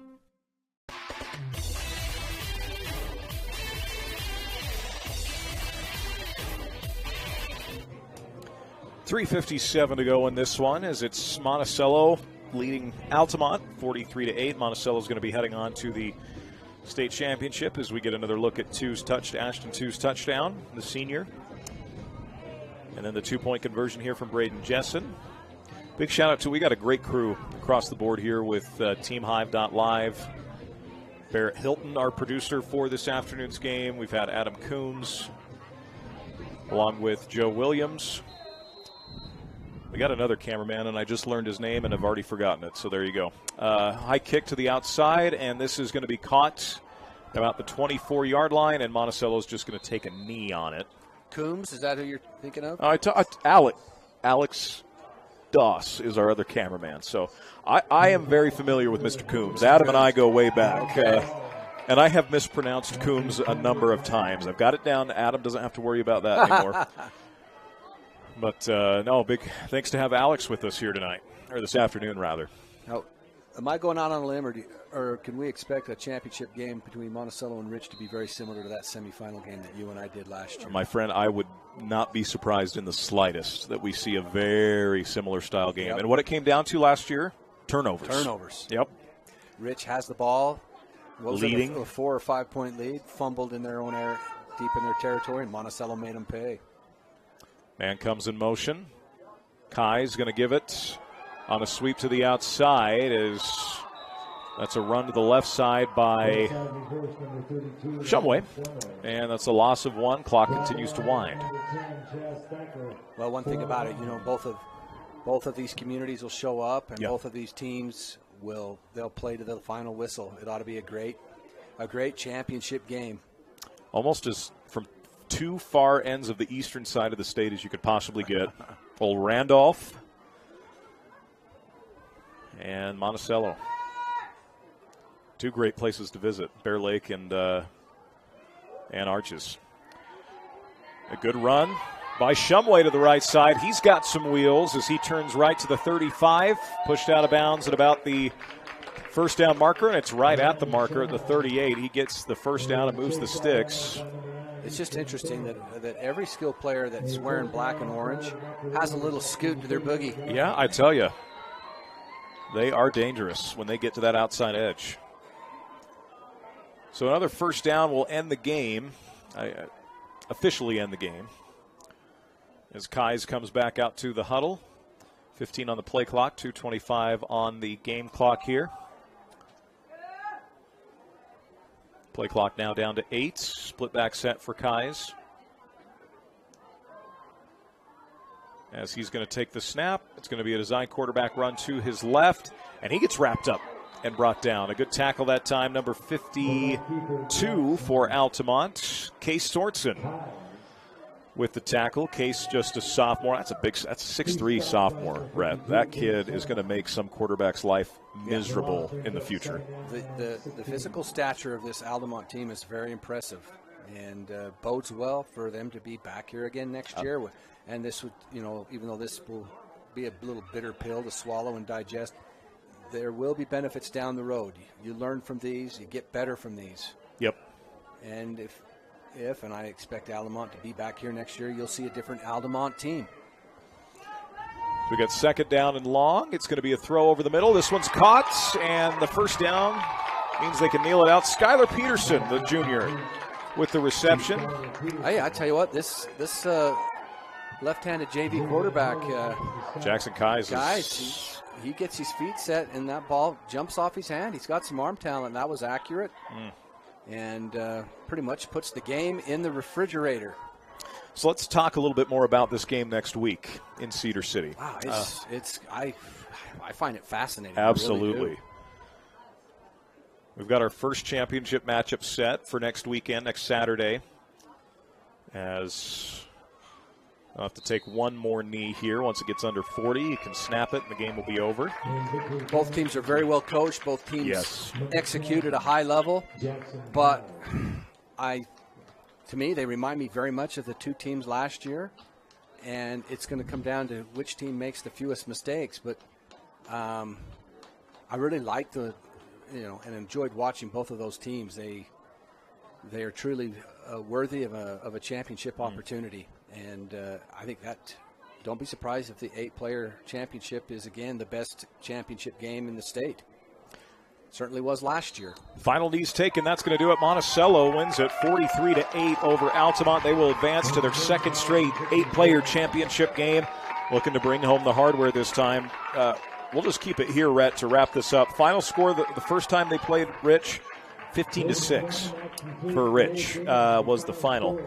$3:57 to go in this one as it's Monticello leading Altamont 43-8. Monticello is going to be heading on to the state championship as we get another look at Ashton 2's touchdown, the senior. And then the 2-point conversion here from Braden Jessen. Big shout out to, we got a great crew across the board here with TeamHive.live. Barrett Hilton, our producer for this afternoon's game. We've had Adam Coombs along with Joe Williams. We got another cameraman, and I just learned his name, and I've already forgotten it, so there you go. High kick to the outside, and this is going to be caught about the 24-yard line, and Monticello's just going to take a knee on it. Coombs, is that who you're thinking of? Alex Doss is our other cameraman, so I am very familiar with Mr. Coombs. Adam and I go way back. Okay. And I have mispronounced Coombs a number of times. I've got it down. Adam doesn't have to worry about that anymore. But, no, big thanks to have Alex with us here tonight, or this afternoon, rather. Now, Am I going out on a limb, or can we expect a championship game between Monticello and Rich to be very similar to that semifinal game that you and I did last year? My friend, I would not be surprised in the slightest that we see a very similar style game. Yep. And what it came down to last year, turnovers. Turnovers. Yep. Rich has the ball. What was leading. it, a 4 or 5 point lead, fumbled in their own area, deep in their territory, and Monticello made them pay. Man comes in motion. Kai's going to give it on a sweep to the outside. That's a run to the left side by Shumway, and that's a loss of 1. Clock continues to wind. Well, one thing about it, both of these communities will show up, and both of these teams they'll play to the final whistle. It ought to be a great championship game. Almost as from two far ends of the eastern side of the state as you could possibly get. Old Randolph and Monticello. Two great places to visit, Bear Lake and Arches. A good run by Shumway to the right side. He's got some wheels as he turns right to the 35, pushed out of bounds at about the first down marker, and it's right at the marker at the 38. He gets the first down and moves the sticks. It's just interesting that every skill player that's wearing black and orange has a little scoot to their boogie. Yeah, I tell you, they are dangerous when they get to that outside edge. So another first down will end the game, officially end the game, as Kais comes back out to the huddle. 15 on the play clock, 2:25 on the game clock here. Play clock now down to 8. Split back set for Kais. As he's going to take the snap, it's going to be a design quarterback run to his left, and he gets wrapped up and brought down. A good tackle that time, number 52 for Altamont, Case Sorensen with the tackle. Case just a sophomore. That's a 6'3" sophomore, Brett. That kid is going to make some quarterback's life miserable in the future. The physical stature of this Altamont team is very impressive, and bodes well for them to be back here again next year. And this would, even though this will be a little bitter pill to swallow and digest, there will be benefits down the road. You learn from these, you get better from these. Yep. And if and I expect Altamont to be back here next year, you'll see a different Altamont team. We got second down and long. It's going to be a throw over the middle. This one's caught, and the first down means they can kneel it out. Skylar Peterson, the junior, with the reception. Hey, I tell you what, this left-handed JV quarterback, Jackson Kais, he gets his feet set, and that ball jumps off his hand. He's got some arm talent. That was accurate, and pretty much puts the game in the refrigerator. So let's talk a little bit more about this game next week in Cedar City. Wow, I find it fascinating. Absolutely. I really do. We've got our first championship matchup set for next weekend, next Saturday, as I'll have to take one more knee here. Once it gets under 40, you can snap it, and the game will be over. Both teams are very well coached. Both teams execute at a high level. But to me, they remind me very much of the two teams last year. And it's going to come down to which team makes the fewest mistakes. But I really liked and enjoyed watching both of those teams. They are truly worthy of a championship opportunity. And I think that don't be surprised if the 8-player championship is, again, the best championship game in the state. Certainly was last year. Final knees taken. That's going to do it. Monticello wins it 43-8 over Altamont. They will advance to their second straight 8-player championship game. Looking to bring home the hardware this time. We'll just keep it here, Rhett, to wrap this up. Final score the first time they played Rich, 15-6 for Rich was the final.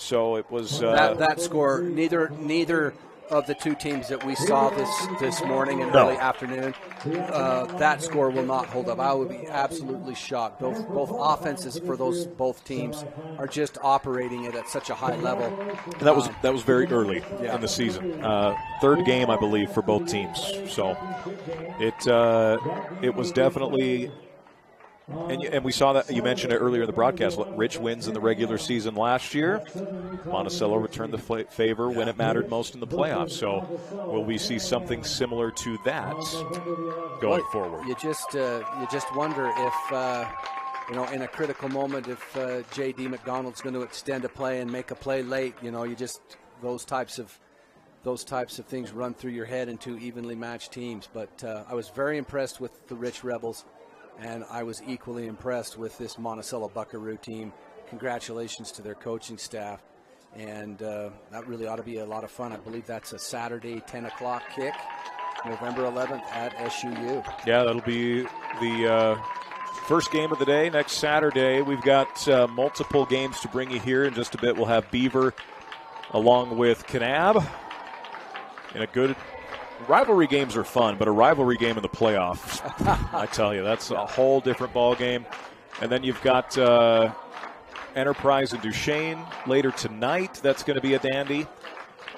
So it was that score. Neither of the two teams that we saw this morning and early afternoon, that score will not hold up. I would be absolutely shocked. Both offenses for both teams are just operating it at such a high level. And that was very early in the season. Third game, I believe, for both teams. So it was definitely And we saw that, you mentioned it earlier in the broadcast, Rich wins in the regular season last year. Monticello returned the favor when it mattered most in the playoffs. So will we see something similar to that going forward? You just wonder if, in a critical moment, if J.D. McDonald's going to extend a play and make a play late. Those types of things run through your head in two evenly matched teams. But I was very impressed with the Rich Rebels. And I was equally impressed with this Monticello Buckaroo team. Congratulations to their coaching staff. And that really ought to be a lot of fun. I believe that's a Saturday 10 o'clock kick, November 11th at SUU. Yeah, that'll be the first game of the day next Saturday. We've got multiple games to bring you here. In just a bit, we'll have Beaver along with Kanab in a good – rivalry games are fun, but a rivalry game in the playoffs, I tell you, that's a whole different ball game. And then you've got Enterprise and Duchesne later tonight. That's going to be a dandy.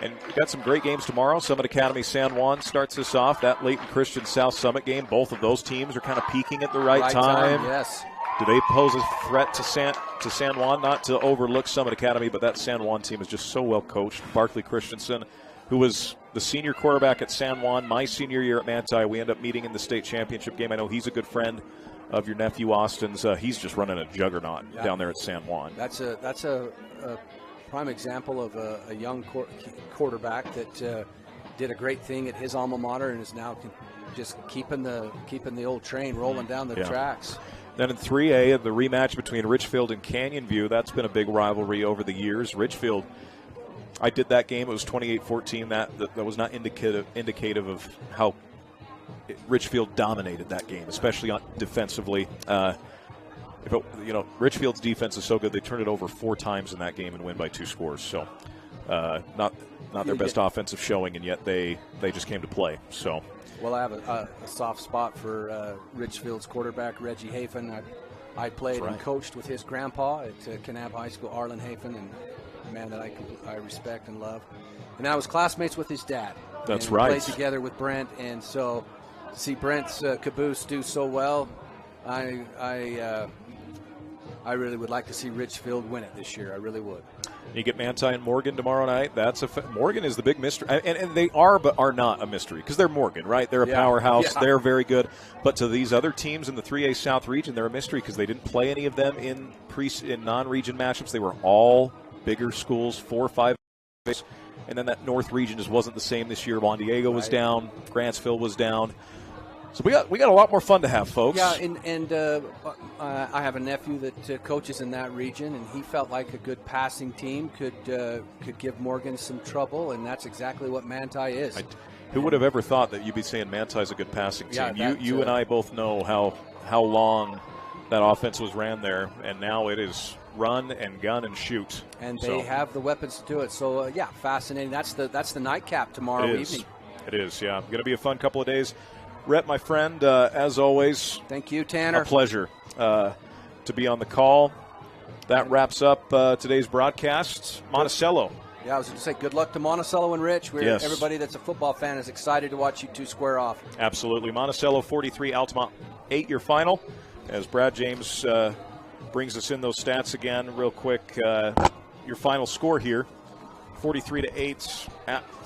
And we've got some great games tomorrow. Summit Academy San Juan starts us off. That Leighton Christian South Summit game, both of those teams are kind of peaking at the right time. Yes. Do they pose a threat to San Juan? Not to overlook Summit Academy, but that San Juan team is just so well coached. Barkley Christensen, who was the senior quarterback at San Juan my senior year at Manti. We end up meeting in the state championship game. I know he's a good friend of your nephew Austin's. He's just running a juggernaut down there at San Juan. That's a prime example of a young quarterback that did a great thing at his alma mater and is now just keeping the old train rolling down the tracks. Then in 3A, the rematch between Richfield and Canyon View. That's been a big rivalry over the years. Richfield, I did that game. It was 28-14. That was not indicative of how Richfield dominated that game, especially defensively. Richfield's defense is so good they turned it over 4 times in that game and win by 2 scores. So not their best offensive showing, and yet they just came to play. So. Well, I have a soft spot for Richfield's quarterback, Reggie Hafen. I played and coached with his grandpa at Kanab High School, Arlen Hafen, and a man that I respect and love. And I was classmates with his dad. That's right. We played together with Brent, and so to see Brent's caboose do so well, I really would like to see Richfield win it this year. I really would. You get Manti and Morgan tomorrow night. Morgan is the big mystery. And they are but are not a mystery because they're Morgan, right? They're a powerhouse. Yeah. They're very good. But to these other teams in the 3A South region, they're a mystery because they didn't play any of them in non-region matchups. They were all bigger schools, 4 or 5. And then that North region just wasn't the same this year. Juan Diego was down. Grantsville was down. So we got a lot more fun to have, folks. Yeah, and I have a nephew that coaches in that region, and he felt like a good passing team could give Morgan some trouble, and that's exactly what Manti is. Who would have ever thought that you'd be saying Manti's a good passing team? Yeah, you and I both know how long that offense was ran there, and now it is run and gun and shoot. And they have the weapons to do it. So fascinating. That's the nightcap tomorrow evening. It is. Yeah, going to be a fun couple of days. Rhett, my friend, as always. Thank you, Tanner. A pleasure to be on the call. That wraps up today's broadcast. Monticello. Yeah, I was going to say good luck to Monticello and Rich. Yes. Everybody that's a football fan is excited to watch you two square off. Absolutely. Monticello 43, Altamont 8, your final. As Brad James brings us in those stats again real quick. Your final score here, 43-8.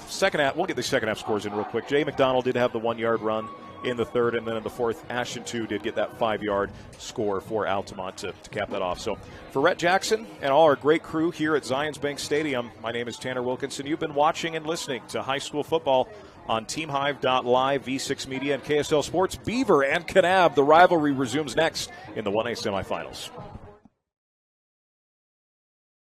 Second half, we'll get the second half scores in real quick. Jay McDonald did have the 1-yard run in the third, and then in the fourth, Ashton 2 did get that 5-yard score for Altamont to cap that off. So for Rhett Jackson and all our great crew here at Zions Bank Stadium, my name is Tanner Wilkinson. You've been watching and listening to high school football on TeamHive.live, V6 Media, and KSL Sports. Beaver and Kanab, the rivalry resumes next in the 1A semifinals.